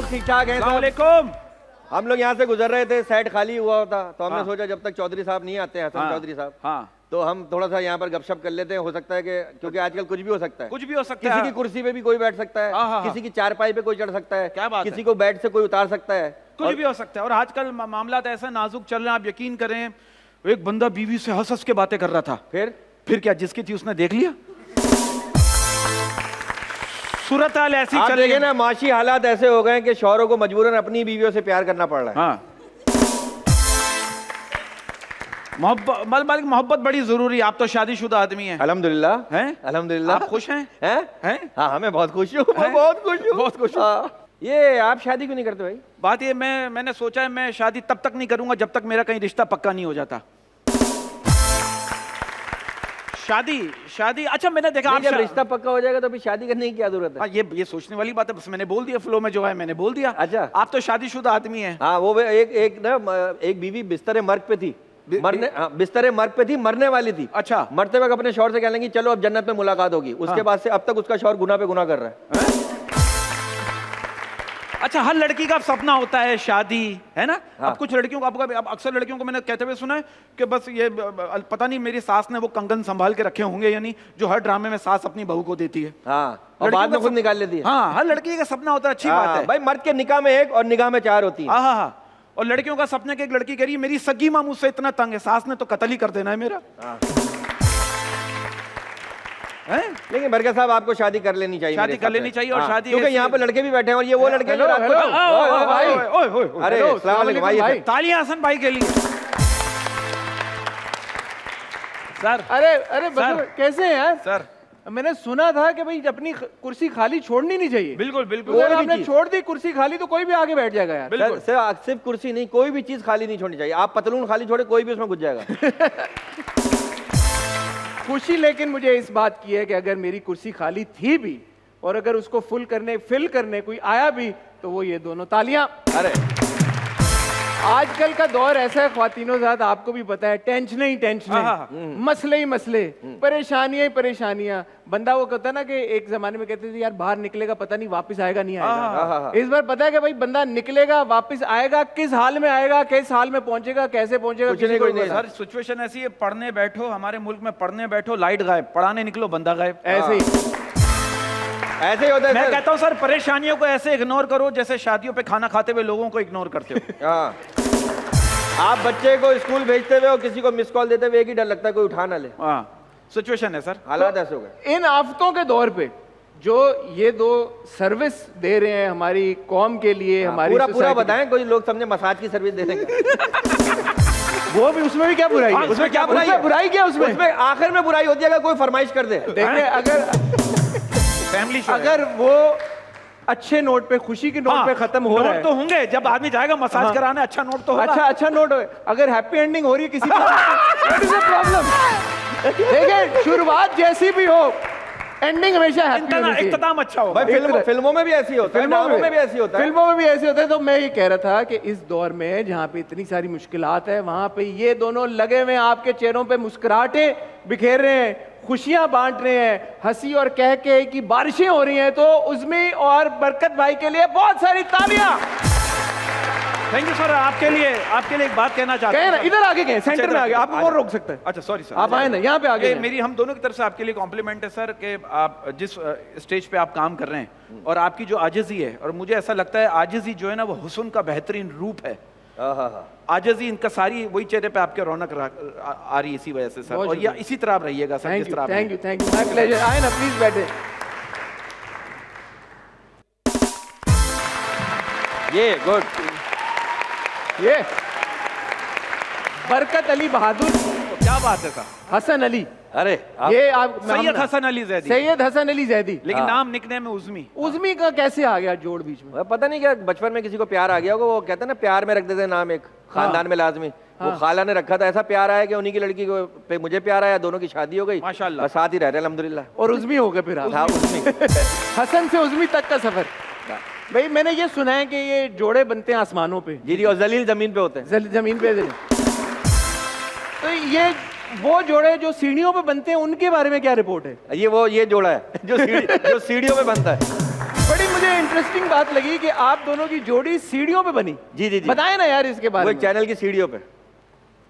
ठीक ठाक है। अस्सलामुअलैकुम। हम लोग यहाँ से गुजर रहे थे, सेट खाली हुआ था तो हमने सोचा जब तक चौधरी साहब नहीं आते हैं, हसन चौधरी साहब, तो हम थोड़ा सा यहाँ पर गपशप कर लेते हैं। हो सकता है कि क्योंकि आजकल कुछ भी हो सकता है, कुछ भी हो सकता है। किसी की कुर्सी पे भी कोई बैठ सकता है, किसी की चारपाई पे कोई चढ़ सकता है, क्या बात किसी को बेड से कोई उतार सकता है, कुछ भी हो सकता है। और आजकल मामला ऐसा नाजुक चल रहे हैं, आप यकीन करें। एक बंदा बीवी से हंस हंस के बातें कर रहा था, फिर क्या जिसकी थी उसने देख लिया। सूरत हाल ऐसी चल रही है ना, माशी हालात ऐसे हो गए कि शौहरों को मजबूरन अपनी बीवियों से प्यार करना पड़ रहा है। मोहब्बत बड़ी जरूरी है। आप तो शादीशुदा आदमी हैं। अल्हम्दुलिल्लाह हैं? अल्हम्दुलिल्लाह। आप खुश हैं? हैं? हाँ, मैं बहुत खुश हूँ, बहुत खुश हूँ। ये आप शादी क्यों नहीं करते भाई? बात ये मैंने सोचा है मैं शादी तब तक नहीं करूंगा जब तक मेरा कहीं रिश्ता पक्का नहीं हो जाता। शादी अच्छा मैंने देखा आप जब रिश्ता पक्का हो जाएगा तो अभी शादी करने की क्या जरूरत है? ये सोचने वाली बात है, बस मैंने बोल दिया, फ्लो में जो है मैंने बोल दिया। अच्छा, आप तो शादीशुदा आदमी हैं। हाँ, वो एक बीवी बिस्तर मर्ग पे थी, बिस्तर मर्ग पे थी, मरने वाली थी। अच्छा, मरते वक्त अपने शौहर से कह लेंगी चलो अब जन्नत में मुलाकात होगी। उसके बाद से अब तक उसका शौहर गुनाह पे गुनाह कर रहा है। अच्छा, हर लड़की का सपना होता है शादी, है ना? हाँ। अब कुछ लड़कियों को, अब अक्सर लड़कियों को मैंने कहते हुए सुना है कि बस ये पता नहीं मेरी सास ने वो कंगन संभाल के रखे होंगे, यानी जो हर ड्रामे में सास अपनी बहू को देती है। हाँ, और बाद में खुद निकाल लेती है। हाँ, हर लड़की का सपना होता है। अच्छी बात है भाई, मर्द के निकाह में एक और निगाह में चार होती है। हाँ। और लड़कियों का सपना कि एक लड़की कह रही है मेरी सगी माँ मुझसे इतना तंग है, सास ने तो कत्ल ही कर देना है मेरा। लेकिन बरकत साहब, आपको शादी कर लेनी चाहिए। शादी कर लेनी चाहिए। और शादी क्योंकि यहाँ पे लड़के भी बैठे हैं और ये वो लड़के हैं। अरे अस्सलाम वालेकुम भाई, तालियां हसन भाई के लिए। सर, अरे कैसे हैं यार? सर, मैंने सुना था कि भाई अपनी कुर्सी खाली छोड़नी नहीं चाहिए। बिल्कुल बिल्कुल। अगर आपने छोड़ दी कुर्सी खाली तो कोई भी आगे बैठ जाएगा यार। बिल्कुल। सिर्फ कुर्सी नहीं, कोई भी चीज खाली नहीं छोड़नी चाहिए। आप पतलून खाली छोड़े, कोई भी उसमें घुस जाएगा। खुशी लेकिन मुझे इस बात की है कि अगर मेरी कुर्सी खाली थी भी और अगर उसको फिल करने कोई आया भी तो वो ये दोनों तालियां। अरे आजकल का दौर ऐसा है ख्वातीनों ज़ात, आपको भी पता है, टेंशन ही टेंशन, मसले ही मसले, परेशानियां ही परेशानियां। बंदा वो कहता है ना कि एक जमाने में कहते थे यार बाहर निकलेगा पता नहीं वापस आएगा नहीं आएगा। इस बार पता है कि भाई बंदा निकलेगा, वापस आएगा, किस हाल में आएगा, किस हाल में पहुंचेगा, कैसे पहुंचेगा, कोई नहीं। सर सिचुएशन ऐसी है, पढ़ने बैठो, हमारे मुल्क में पढ़ने बैठो लाइट गायब, पढ़ाने निकलो बंदा गायब। ऐसे ही होता है। मैं कहता हूँ सर, परेशानियों को ऐसे इग्नोर करो जैसे शादियों पे खाना खाते हुए लोगों को इग्नोर करते हो। आप बच्चे को स्कूल भेजते हुए और किसी को मिस कॉल देते हुए एक ही डर लगता है कोई उठा ना ले। सिचुएशन है सर, हालात ऐसे हो गए। इन आफतों के दौर पे जो ये दो सर्विस दे रहे हैं हमारी कौम के लिए, हमारी पूरा बताएं, कोई लोग समझे मसाज की सर्विस दे देंगे। वो भी, उसमें भी क्या बुराई है? उसमें क्या बुराई है? बुराई क्या उसमें आखिर में बुराई होती है अगर कोई फरमाइश कर दे। देखिए, अगर वो अच्छे नोट पे, खुशी के नोट पे खत्म हो रहा है तो होंगे, जब आदमी जाएगा मसाज कराने अच्छा नोट तो होगा। अच्छा नोट हो। अगर हैप्पी एंडिंग हो रही है किसी प्रॉब्लम, देखिए शुरुआत जैसी भी हो, एंडिंग हमेशा हैप्पी होनी चाहिए। इख्तिताम अच्छा हो। भाई फिल्मों में भी ऐसी होता है, फिल्मों में भी ऐसी होता है, फिल्मों में भी ऐसे होता है। तो मैं ये कह रहा था कि इस दौर में जहाँ पे इतनी सारी मुश्किलात है, वहां पे ये दोनों लगे हुए आपके चेहरों पे मुस्कुराहटें बिखेर रहे हैं, खुशियां बांट रहे हैं, हंसी और कह के की बारिशें हो रही हैं। तो उज़्मी और बरकत भाई के लिए बहुत सारी तालियां। Thank you sir. आपके लिए एक बात कहना चाहते हैं। इधर आगे गए, सेंटर में आगे, आपको और रोक सकते हैं। अच्छा सॉरी सर, आप आए ना, यहाँ पे आगे। मेरी हम दोनों की तरफ से आपके लिए कॉम्प्लीमेंट है सर कि आप जिस स्टेज पे आप काम कर रहे हैं और आपकी जो आजिज़ी है, और मुझे ऐसा लगता है आजिज़ी जो है ना वो हुस्न का बेहतरीन रूप है। आजिज़ी इनका सारी वही चेहरे पे आपके रौनक आ रही है इसी वजह से सर, और ये इसी तरह आप रहिएगा सर जिस तरह। Thank you my pleasure. आए ना प्लीज बैठे। ये गुड, ये बरकत अली बहादुर, क्या बात है सर? हसन अली। अरे ये आप सैयद हसन अली जैदी। सैयद हसन अली जैदी, लेकिन नाम निकनेम में उज़मी। उज़मी का कैसे आ गया जोड़ बीच में? पता नहीं क्या बचपन में किसी को प्यार आ गया होगा, वो कहते हैं ना प्यार में रख देते हैं नाम एक खानदान में लाजमी। वो खाला ने रखा था, ऐसा प्यार आया कि उन्हीं की लड़की को पे मुझे प्यार आया, दोनों की शादी हो गई माशाल्लाह, साथ ही रह रहे अल्हम्दुलिल्लाह। और उज़मी हो गए फिर आप? हाँ, उज़मी। हसन से उज़मी तक का सफर। भाई मैंने ये सुना है कि ये जोड़े बनते हैं आसमानों पे। जी जी, और जलील जमीन पे होते हैं। जमीन पे। तो ये वो जोड़े जो सीढ़ियों पे बनते हैं, उनके बारे में क्या रिपोर्ट है? ये जोड़ा है जो सीढ़ियों पे बनता है। बड़ी मुझे इंटरेस्टिंग बात लगी कि आप दोनों की जोड़ी सीढ़ियों पे बनी। जी जी जी, बताएं ना यार इसके बारे में। वो चैनल की सीढ़ियों पे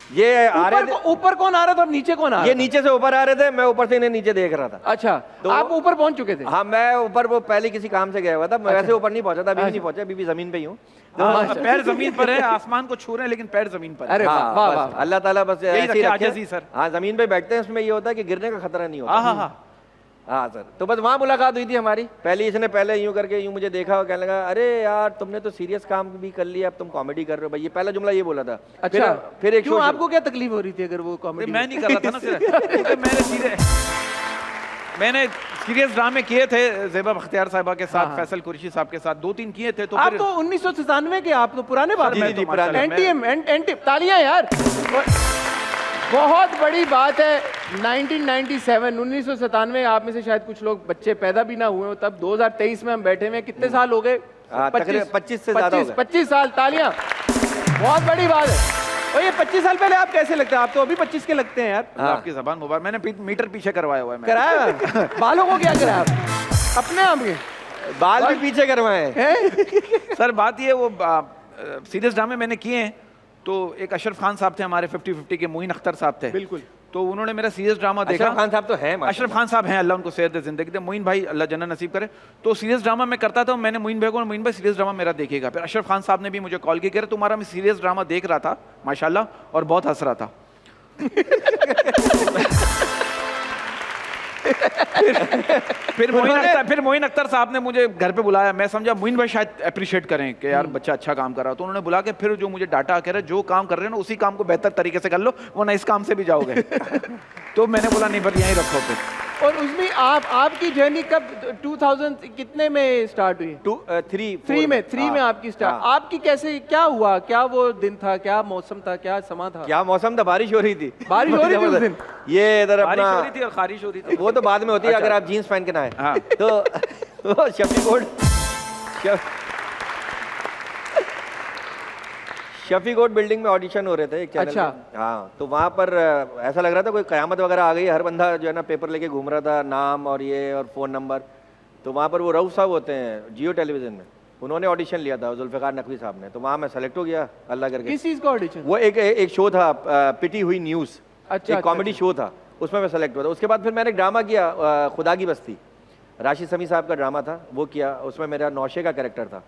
ये आ रहे थे। ऊपर कौन आ रहा था और नीचे कौन आ रहा था? ये नीचे से ऊपर आ रहे थे, मैं ऊपर से इन्हें नीचे देख रहा था। अच्छा, तो आप ऊपर पहुंच चुके थे? हाँ, मैं ऊपर वो पहले किसी काम से गया हुआ था। मैं वैसे ऊपर नहीं पहुंचा था, अभी नहीं पहुंचा, अभी भी जमीन पे ही हूँ। पैर जमीन पर है, आसमान को छू रहे हैं लेकिन पैर जमीन पर है। अरे वाह वाह, अल्लाह ताला बस यही रखे आजिज़ी सर। हाँ, जमीन पे बैठते हैं, उसमें ये होता है कि गिरने का खतरा नहीं होता। हाँ सर, तो बस वहाँ मुलाकात हुई थी हमारी पहली। इसने पहले यूं करके यूं मुझे देखा और कहने लगा, अरे यार तुमने तो सीरियस काम भी कर लिया, अब तुम कॉमेडी कर रहे हो भाई। ये पहला जुमला ये बोला था। अच्छा, फिर एक क्यों, आपको क्या तकलीफ हो रही थी अगर वो कॉमेडी? मैं नहीं कर रहा था ना सिर्फ, मैंने सीरियस ड्रामे किए थे ज़ेबा बख्तियार साहिबा के साथ, फैसल कुरैशी साहब के साथ 2-3 किए थे। तो आप तो 1997 के, आप तो पुराने बात में। एंटी तालियां यार, बहुत बड़ी बात है। 1997 आप में से शायद कुछ लोग बच्चे पैदा भी ना हुए हो तब। 2023 में हम बैठे हुए, कितने साल हो गए? 25 से ज्यादा हो गए। 25 साल, तालियां, बहुत बड़ी बात है। और ये 25 साल पहले आप कैसे लगते हैं? आप तो अभी 25 के लगते हैं यार। आपकी जबान मुबारक, मैंने मीटर पीछे करवाया हुआ है। कराया? बालों को क्या कराया आप? अपने आप के बाल भी पीछे करवाए सर। बात ये, वो सीरियस ड्रामे मैंने किए हैं। तो एक अशरफ खान साहब थे हमारे 50-50 के, मोइन अख्तर साहब थे। बिल्कुल। तो उन्होंने मेरा सीरियस ड्रामा देखा। अशरफ खान साहब तो हैं, अशरफ खान साहब हैं, अल्लाह उनको सेहत जिंदगी दे। मोइन भाई अल्लाह जन्नत नसीब करे। तो सीरियस ड्रामा मैं करता था, मैंने मोइन भाई को, मोइन भाई सीरियस ड्रामा मेरा देखिएगा। फिर अशरफ खान साहब ने भी मुझे कॉल किया, तुम्हारा मैं सीरियस ड्रामा देख रहा था माशाल्लाह, और बहुत हंस रहा था। फिर मोइन अख्तर साहब ने मुझे घर पे बुलाया। मैं समझा मोइन भाई शायद अप्रिशिएट करें कि यार बच्चा अच्छा काम कर रहा है। तो उन्होंने बुला के फिर जो मुझे डाटा कह रहे, जो काम कर रहे हैं ना उसी काम को बेहतर तरीके से कर लो, वरना इस काम से भी जाओगे। तो मैंने बोला नहीं, पर यहीं रखो फिर। और उसमें आपकी जर्नी कब 2000 कितने में स्टार्ट हुई? 3 में आपकी स्टार्ट। आपकी कैसे, क्या हुआ? क्या वो दिन था, क्या मौसम था, क्या समा था? क्या मौसम था? बारिश हो रही थी। बारिश हो रही थी उस दिन? ये इधर अपना बारिश हो रही थी और खारिश हो रही थी। वो तो बाद में होती है, अगर आप जीन्स पहन के ना आए। तो शफी कोट बिल्डिंग में ऑडिशन हो रहे थे एक चैनल। अच्छा। हाँ, तो वहाँ पर ऐसा लग रहा था कोई कयामत वगैरह आ गई। हर बंदा जो है ना पेपर लेके घूम रहा था, नाम और ये और फ़ोन नंबर। तो वहाँ पर वो रऊफ साहब होते हैं जियो टेलीविज़न में, उन्होंने ऑडिशन लिया था, जुल्फ़िकार नकवी साहब ने। तो वहाँ मैं सेलेक्ट हो गया अल्लाह करके। किस चीज़ का ऑडिशन? वो एक शो था, पिटी हुई न्यूज़। अच्छा, एक कॉमेडी शो था, उसमें मैं सेलेक्ट हुआ था। उसके बाद फिर मैंने एक ड्रामा किया, खुदा की बस्ती, राशिद समी साहब का ड्रामा था, वो किया। उसमें मेरा नौशे का कैरेक्टर था,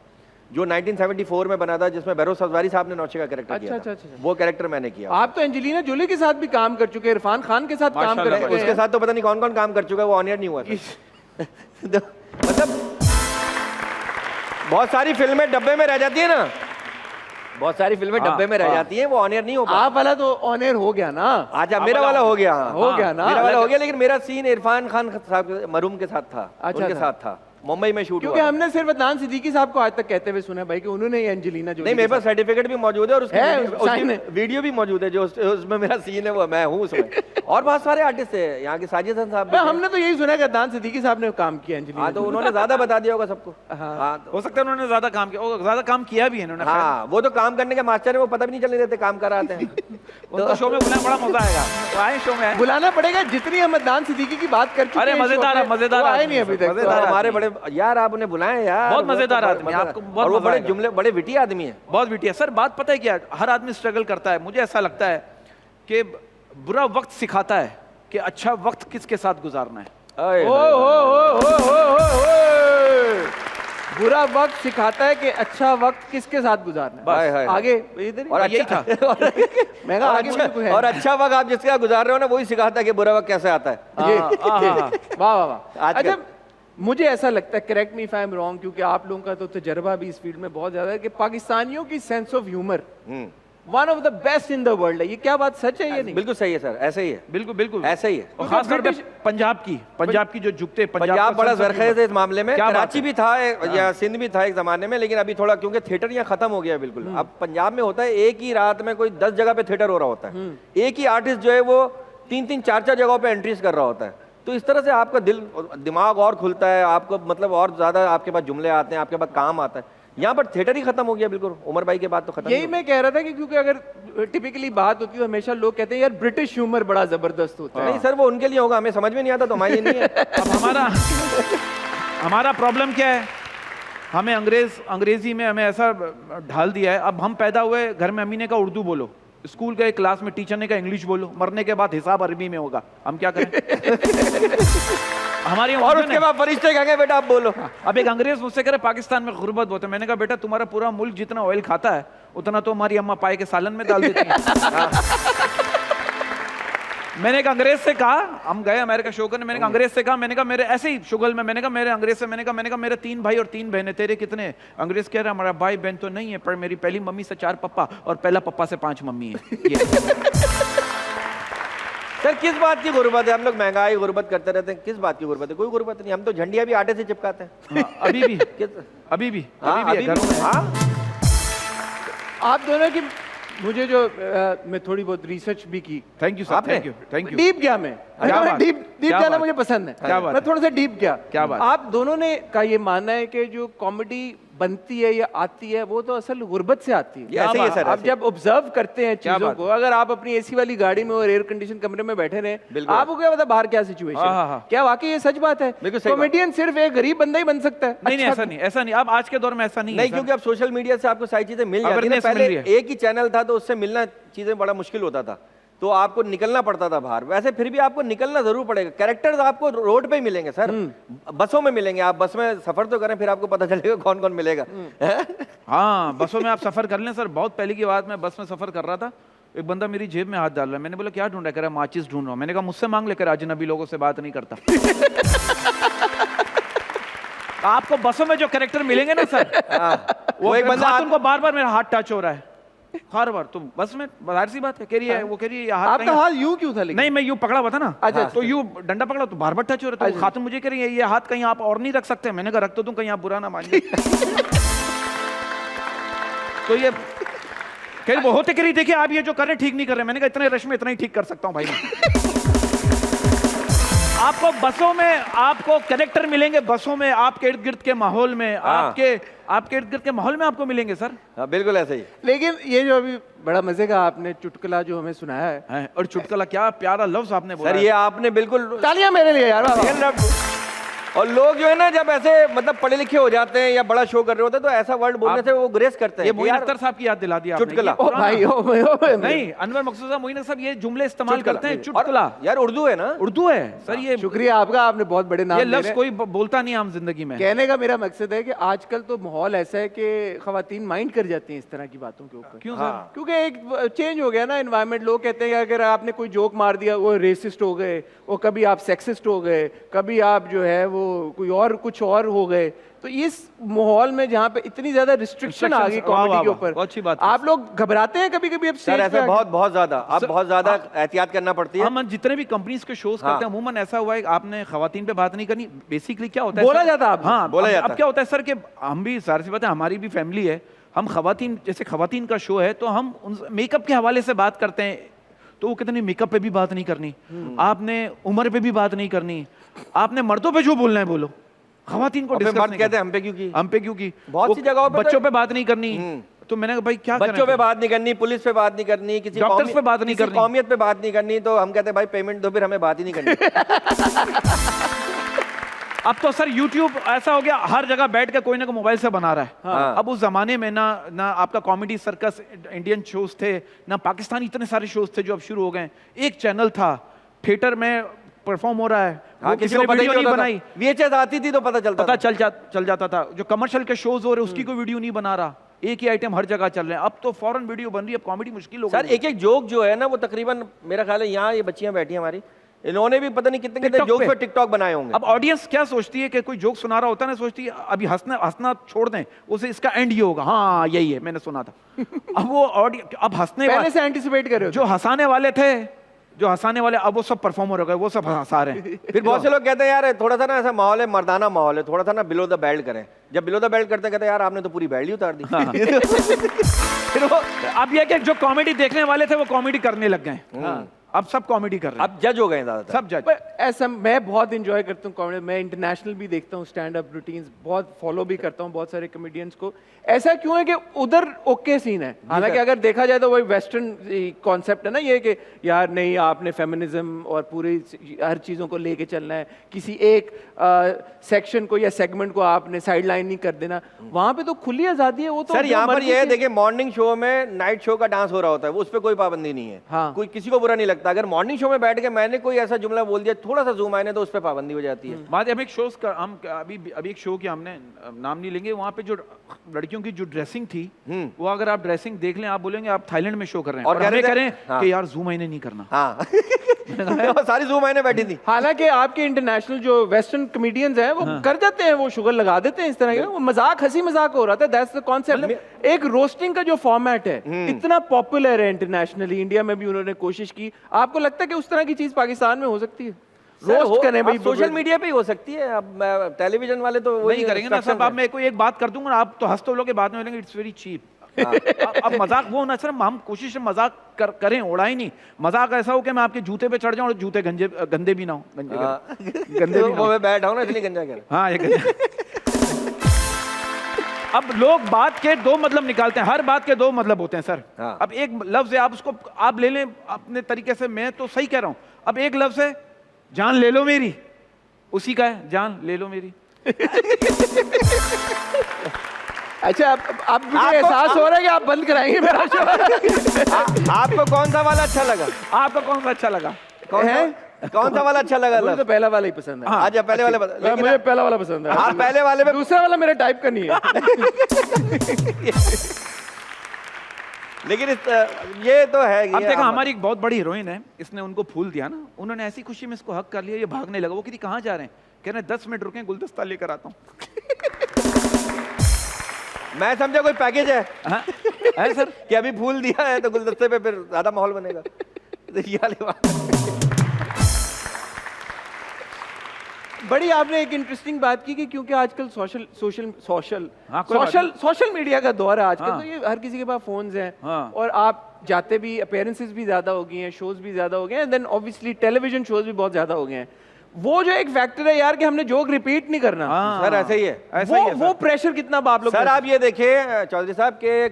जो 1974 में बना था, जिसमें बेरोज सफवारी साहब ने नौशे का कैरेक्टर किया था। वो कैरेक्टर मैंने किया। आप तो एंजेलिना जोली के साथ भी काम कर चुके हैं, इरफान खान के साथ काम कर चुके हैं। उसके साथ तो पता नहीं कौन कौन काम कर चुका है, वो ऑन एयर नहीं हुआ था। मतलब बहुत सारी फिल्में डब्बे में रह जाती है ना, बहुत सारी फिल्में डब्बे में रह जाती हैं, वो ऑन एयर नहीं हो पाती। आप वाला तो ऑन एयर हो गया ना। अच्छा, मेरा वाला हो गया। हो गया ना, मेरा वाला हो गया। लेकिन मेरा सीन इरफान खान साहब मरूम के साथ था, उनके साथ था, मुंबई में शूट। क्योंकि हमने सिर्फ अदनान सिद्दीकी साहब को आज तक कहते हुए सुना भाई कि उन्होंने ये एंजेलिना जोली। नहीं, मेरे पास सर्टिफिकेट भी मौजूद है और उसकी वीडियो भी मौजूद है, जो उसमें मेरा सीन है, वो मैं हूँ उसमें। और बहुत सारे आर्टिस्ट है यहाँ के, साजिद हसन साहब। हमने तो यही सुना कि अदनान सिद्दीकी साहब ने काम किया एंजेलिना। हाँ, तो उन्होंने ज्यादा बता दिया होगा सबको। हाँ, हो सकता है उन्होंने ज्यादा काम किया, ज्यादा काम किया भी है इन्होंने। हाँ, वो तो काम करने के मास्टर है, वो पता भी नहीं चलने देते, काम कर आते हैं। तो शो में बुलाना बड़ा मजा आएगा, तो आए शो में। बुलाना पड़ेगा, जितनी हम अदनान सिद्दीकी की बात कर चुके हैं। अरे मजेदार आए नहीं अभी तक। हमारे बड़े यार, आप उन्हें बुलाएं यार, बहुत मजेदार आदमी है, आपको बहुत वो बड़े जुमले, बड़े विटी आदमी है, बहुत विटी है। सर बात पता है क्या, हर आदमी स्ट्रगल करता है। मुझे ऐसा लगता है कि बुरा वक्त सिखाता है कि अच्छा वक्त किसके साथ गुजारना है। बुरा वक्त सिखाता है कि अच्छा वक्त किसके साथ गुजारना है। आगे इधर और यही था। मैं कहा आगे और अच्छा वक्त आप जिसके साथ गुजार रहे हो ना, वही सिखाता है कि बुरा वक्त कैसे आता है। वाह वाह वाह। अच्छा, मुझे ऐसा लगता है, correct me if I am wrong, क्योंकि आप लोगों का तो तजर्बा भी इस फील्ड में बहुत ज्यादा है, कि पाकिस्तानियों की sense of humour one of the best in the world है। ये क्या बात सच है? ये नहीं बिल्कुल सही है सर, ऐसे ही है, बिल्कुल बिल्कुल ऐसे ही है। और खास तौर पे पंजाब की जो झुकते पंजाब बड़ा जरखेज है इस मामले में। क्या बात कराची भी था या सिंध भी था एक जमाने में, लेकिन अभी थोड़ा क्योंकि थिएटर यहाँ खत्म हो गया बिल्कुल। अब पंजाब में होता है एक ही रात में कोई 10 जगह पे थिएटर हो रहा होता है, एक ही आर्टिस्ट जो है वो 3-3, 4-4 जगहों पे एंट्रीज कर रहा होता है। तो इस तरह से आपका दिमाग और खुलता है, आपको मतलब और ज्यादा आपके पास जुमले आते हैं, आपके पास काम आता है। यहाँ पर थिएटर ही खत्म हो गया बिल्कुल, उमर भाई के बाद तो खत्म। यही मैं कह रहा था कि क्योंकि अगर टिपिकली बात होती है तो हमेशा लोग कहते हैं यार ब्रिटिश ह्यूमर बड़ा जबरदस्त होता है। नहीं सर, वो उनके लिए होगा, हमें समझ में नहीं आता तो हमारे लिए नहीं है। अब हमारा प्रॉब्लम क्या है, हमें अंग्रेजी में हमें ऐसा ढाल दिया है। अब हम पैदा हुए घर में, अम्मी ने कहा उर्दू बोलो, स्कूल गए क्लास में टीचर ने कहा इंग्लिश बोलो, मरने के बाद हिसाब अरबी में होगा, हम क्या करें? हमारी और उसके बाद फरिश्ते कहेंगे बेटा आप बोलो। अब एक अंग्रेज मुझसे कह रहे पाकिस्तान में गुर्बत बहुत है, मैंने कहा बेटा तुम्हारा पूरा मुल्क जितना ऑयल खाता है उतना तो हमारी अम्मा पाए के सालन में डाल देती है। मैंने एक अंग्रेज से कहा, हम गए अमेरिका शो करने, मैंने कहा अंग्रेज से कहा, मैंने कहा मेरे ऐसे ही शुगल में, मैंने कहा मेरे अंग्रेज से, मैंने कहा मेरे 3 भाई और 3 बहनें, तेरे कितने? अंग्रेज कह रहा हमारा भाई बहन तो नहीं है, पर मेरी पहली मम्मी से 4 पप्पा और पहला पप्पा से 5 मम्मी है। सर किस बात की गुर्बत है? हम लोग महंगाई गुर्बत करते रहते हैं, किस बात की गुर्बत है? कोई गुर्बत नहीं, हम तो झंडियां भी आटे से चिपकाते हैं। हाँ, अभी भी आप दोनों की मुझे जो मैं थोड़ी बहुत रिसर्च भी की। Thank you sir, thank you. Deep गया मैं, डीप जाना मुझे पसंद है। क्या बात? मैं थोड़ा सा डीप गया। क्या बात? आप दोनों ने का ये मानना है कि जो कॉमेडी बनती है या आती है वो तो असल गुर्बत से आती है। ऐसे ही है सर, आप जब ऑब्जर्व करते हैं चीजों को, अगर आप अपनी एसी वाली गाड़ी में और एयर कंडीशन कमरे में बैठे रहे, आपको क्या पता बाहर क्या सिचुएशन, क्या वाकई ये सच बात है? कॉमेडियन सिर्फ एक गरीब बंदा ही बन सकता है? नहीं, ऐसा नहीं। अब आज के दौर में ऐसा नहीं है, क्योंकि अब सोशल मीडिया से आपको सारी चीजें मिल जाती हैं। पहले एक ही चैनल था तो उससे मिलना चीजें बड़ा मुश्किल होता था, तो आपको निकलना पड़ता था बाहर। वैसे फिर भी आपको निकलना जरूर पड़ेगा। कैरेक्टर्स आपको रोड पे ही मिलेंगे सर, बसों में मिलेंगे। आप बस में सफर तो करें, फिर आपको पता चलेगा कौन कौन मिलेगा। हाँ, बसों में आप सफर कर लें सर। बहुत पहले की बात, मैं बस में सफर कर रहा था, एक बंदा मेरी जेब में हाथ डाल रहा है। मैंने बोला क्या ढूंढ रहा है? कह रहा माचिस ढूंढ रहा हूं। मैंने कहा मुझसे मांग लेकर, अजनबी लोगों से बात नहीं करता। आपको बसों में जो कैरेक्टर मिलेंगे ना सर, वो एक बंदा उनको बार बार मेरा हाथ टच हो रहा है, हर बार। तुम बस में बाहर सी बात है, कह रही है वो, कह रही है आपका हाथ यूं क्यों था? नहीं, मैं यूं पकड़ा हुआ था ना। अच्छा, तो यूं डंडा पकड़ा तो बार बार टच हो रहा था। तो खातून मुझे कह रही है ये हाथ कहीं आप और नहीं रख सकते? मैंने कहा रख तो तुम, कहीं आप बुरा ना मान जाए। तो ये कह रही होते, कह रही देखिए आप ये जो कर रहे ठीक नहीं कर रहे। मैंने कहा इतने रश में इतना ही ठीक कर सकता हूँ भाई मैं। आपको बसों में आपको कैरेक्टर मिलेंगे, बसों में आपके इर्द गिर्द के माहौल में, आपके इर्द गिर्द के माहौल में आपको मिलेंगे सर। बिल्कुल ऐसे ही। लेकिन ये जो अभी बड़ा मजे का आपने चुटकुला जो हमें सुनाया है, और चुटकुला क्या प्यारा लफ्ज आपने बोला सर, ये आपने बिल्कुल तालियां मेरे लिए यार। और लोग जो है ना जब ऐसे मतलब पढ़े लिखे हो जाते हैं या बड़ा शो कर रहे होते हैं तो ऐसा वर्ड बोलने से वो ग्रेस करते हैं। ये मोइन अख्तर साहब की याद दिला दिया आपने। चुटकुला नहीं, अनवर मकसूद साहब, मोइन अख्तर साहब ये जुमले इस्तेमाल करते हैं। चुटकुला यार उर्दू है ना, उर्दू है सर। ये शुक्रिया आपका, आपने बहुत बड़े नाम। ये लफ्ज कोई बोलता नहीं आम जिंदगी में। कहने का मेरा मकसद है कि आजकल तो माहौल ऐसा है कि खवातीन माइंड कर जाती हैं इस तरह की बातों के ऊपर। क्यों सर? क्योंकि एक चेंज हो गया ना एनवायरनमेंट। लोग कहते हैं कि अगर आपने कोई जोक मार दिया वो रेसिस्ट हो गए, वो कभी आप सेक्सिस्ट हो गए, कभी आप जो है वो कोई और कुछ और हो गए। तो इस माहौल में जहाँ पे इतनी ज्यादा रिस्ट्रिक्शन आ गई कॉमेडी के ऊपर, अच्छी बात, आप लोग घबराते हैं कभी कभी? अब सर ऐसे बहुत ज्यादा अब बहुत ज्यादा एहतियात करना पड़ती है। हम जितने भी कंपनीज के शोज करते हैं अमूमन ऐसा हुआ है आपने खवातीन पे बात नहीं करनी। बेसिकली क्या होता है, बोला जाता है। हाँ, बोला जाता है। अब क्या होता है सर कि हम भी सारी सी बात है, हमारी भी फैमिली है, हम खवातीन, जैसे खवातीन का शो है तो हम मेकअप के हवाले से बात करते हैं, तो वो कितनी मेकअप पे भी बात नहीं करनी, आपने उम्र पे भी बात नहीं करनी, आपने मर्दों पे जो बोलना है बोलो, खवातीन को डिस्कस नहीं कहते हम पे क्यों की बहुत सी जगहों पे बच्चों पे बात नहीं करनी। तो मैंने कहा भाई क्या बच्चों पे बात नहीं करनी, पुलिस पे बात नहीं करनी, किसी डॉक्टर्स पे बात नहीं करनी, कौमियत पे बात नहीं करनी। तो हम कहते हैं भाई पेमेंट दो, फिर हमें बात ही नहीं करनी। अब तो सर YouTube ऐसा हो गया, हर जगह बैठ के कोई ना कोई मोबाइल से बना रहा है। हाँ। अब उस जमाने में ना आपका कॉमेडी सर्कस इंडियन शोज थे, ना पाकिस्तानी इतने सारे शोज थे जो अब शुरू हो गए। एक चैनल था, थिएटर में परफॉर्म हो रहा है, हाँ, किसी ने वीडियो नहीं बनाई, VHS आती थी तो पता चल जाता था। जो कमर्शियल के शोज हो रहे उसकी कोई वीडियो नहीं बना रहा, एक ही आइटम हर जगह चल रहे हैं। अब तो फौरन वीडियो बन रही है, अब कॉमेडी मुश्किल हो गई। सर एक जोक जो है ना वो तकरीबन मेरा ख्याल है, यहाँ ये बच्चियां बैठी हैं हमारी, इन्होंने भी पता नहीं कितने कितने TikTok जोक्स पे। पे टिकटॉक बनाए होंगे। अब ऑडियंस क्या सोचती है कि कोई जोक सुना रहा होता है ना, सोचती है अभी हंसना हंसना छोड़ दें, उसे इसका एंड ये होगा, हाँ यही है मैंने सुना था। अब वो ऑडियंस अब हंसने पहले वाले से एंटिसिपेट कर रहे हो। जो हंसाने वाले थे, जो हंसाने वाले अब वो सब परफॉर्मर हो गए, वो सब हंसा रहे हैं। फिर बहुत से लोग कहते हैं यार थोड़ा सा ना ऐसा माहौल है, मर्दाना माहौल है, थोड़ा सा ना बिलो द बेल्ट करें। जब बिलो द बेल्ट करते कहते हैं यार आपने तो पूरी बेल्ट ही उतार दी। फिर वो अब ये कि जो कॉमेडी देखने वाले थे वो कॉमेडी करने लग गए। अब सब कॉमेडी कर रहे हैं, अब जज हो गए हैं ज्यादातर। सब जज। पर ऐसा मैं बहुत इंजॉय करता हूँ कॉमेडी, मैं इंटरनेशनल भी देखता हूँ, स्टैंड अप रूटीन्स बहुत फॉलो भी करता हूँ बहुत सारे कॉमेडियंस को। ऐसा क्यों है कि उधर ओके सीन है, हालांकि अगर देखा जाए तो वही वेस्टर्न कॉन्सेप्ट है ना ये कि यार नहीं आपने फेमिनिज्म और पूरी हर चीज़ों को लेके चलना है, किसी एक सेक्शन को या सेगमेंट को आपने साइड लाइन नहीं कर देना। वहाँ पे तो खुली आज़ादी है। वो तो सर यहाँ पर ये है, देखिए मॉर्निंग शो में नाइट शो का डांस हो रहा होता है, वो उस पर कोई पाबंदी नहीं है। हाँ। कोई किसी को बुरा नहीं लगता। अगर मॉर्निंग शो में बैठ के मैंने कोई ऐसा जुमला बोल दिया, थोड़ा सा जूम आए तो उस पर पाबंदी हो जाती है। बाद हम एक शो हम अभी एक शो की हमने नाम नहीं लेंगे, वहाँ पे जो लड़कियों की जो ड्रेसिंग थी, वो अगर आप ड्रेसिंग देख लें आप बोलेंगे आप थाईलैंड में शो कर रहे हैं, और हमें कह रहे हैं कि यार जूम आईने नहीं करना। हाँ सारी जूम आईने बैठी थी। हालांकि आपके इंटरनेशनल जो वेस्टर्न कॉमेडियंस हैं वो कर जाते हैं, वो शुगर लगा देते हैं इस तरह के, वो मजाक हंसी मजाक हो रहा था। That's the concept. एक रोस्टिंग का जो फॉर्मेट है इतना पॉपुलर है इंटरनेशनली, इंडिया में भी उन्होंने कोशिश की। आपको लगता है कि उस तरह की चीज पाकिस्तान में हो सकती है? रोस्ट करें भाई, सोशल मीडिया पे ही हो सकती है। अब टेलीविजन वाले तो वही नहीं करेंगे ना सब। अब मैं कोई एक बात कर दूंगा आप तो हंस तो लोगे, बाद में बोलेंगे इट्स वेरी चीप। अब मजाक वो ना, सिर्फ हम कोशिश मजाक करें, उड़ाई नहीं। मजाक ऐसा हो कि मैं आपके जूते पे चढ़ जाऊं और जूते गंदे भी ना हो, गंदे भी ना हो। मैं बैठा हूं ना इसलिए गंजा कह रहा। हाँ ये अब लोग बात के दो मतलब निकालते हैं, हर बात के दो मतलब होते हैं सर। हाँ। अब एक लफ्ज है, आप उसको आप ले लें अपने तरीके से, मैं तो सही कह रहा हूं। अब एक लफ्ज है जान ले लो मेरी, उसी का है जान ले लो मेरी। अच्छा अब मुझे एहसास हो रहा है कि आप बंद कराएंगे मेरा शो। आपको कौन सा वाला अच्छा लगा? आपका कौन सा अच्छा लगा? कौन सा वाला अच्छा लगा? मुझे तो पहला वाला ही पसंद है। आज पहले वाले मुझे पहला वाला पसंद है। हाँ पहले वाले में दूसरा वाला मेरा टाइप का नहीं है। लेकिन ये तो है। अब देखा हमारी एक बहुत बड़ी हीरोइन है, इसने उनको फूल दिया ना, उन्होंने ऐसी खुशी में इसको हक कर लिया, ये भागने लगा। वो किसी कहाँ जा रहे हैं? कह रहे हैं 10 मिनट रुके, गुलदस्ता लेकर आता हूँ। मैं समझा कोई पैकेज है। हाँ? है सर कि अभी फूल दिया है तो गुलदस्ते पे फिर ज्यादा माहौल बनेगा। ये वाली बात। बड़ी आपने एक इंटरेस्टिंग बात की कि क्योंकि आजकल हाँ, सोशल मीडिया का दौर है आजकल। हाँ। तो ये हर किसी के पास फोन्स हैं। हाँ। और आप जाते भी, अपीयरेंसेस भी ज्यादा हो गई हैं, शोज भी ज्यादा हो गए हैं, देन ऑब्वियसली टेलीविजन शोज भी बहुत ज्यादा हो गए हैं। वो जो एक फैक्टर है यार कि हमने जोक रिपीट नहीं करना। सर ऐसे ही है, ऐसा ही है वो प्रेशर कितना आप लोग सर। आप ये देखिए चौधरी साहब के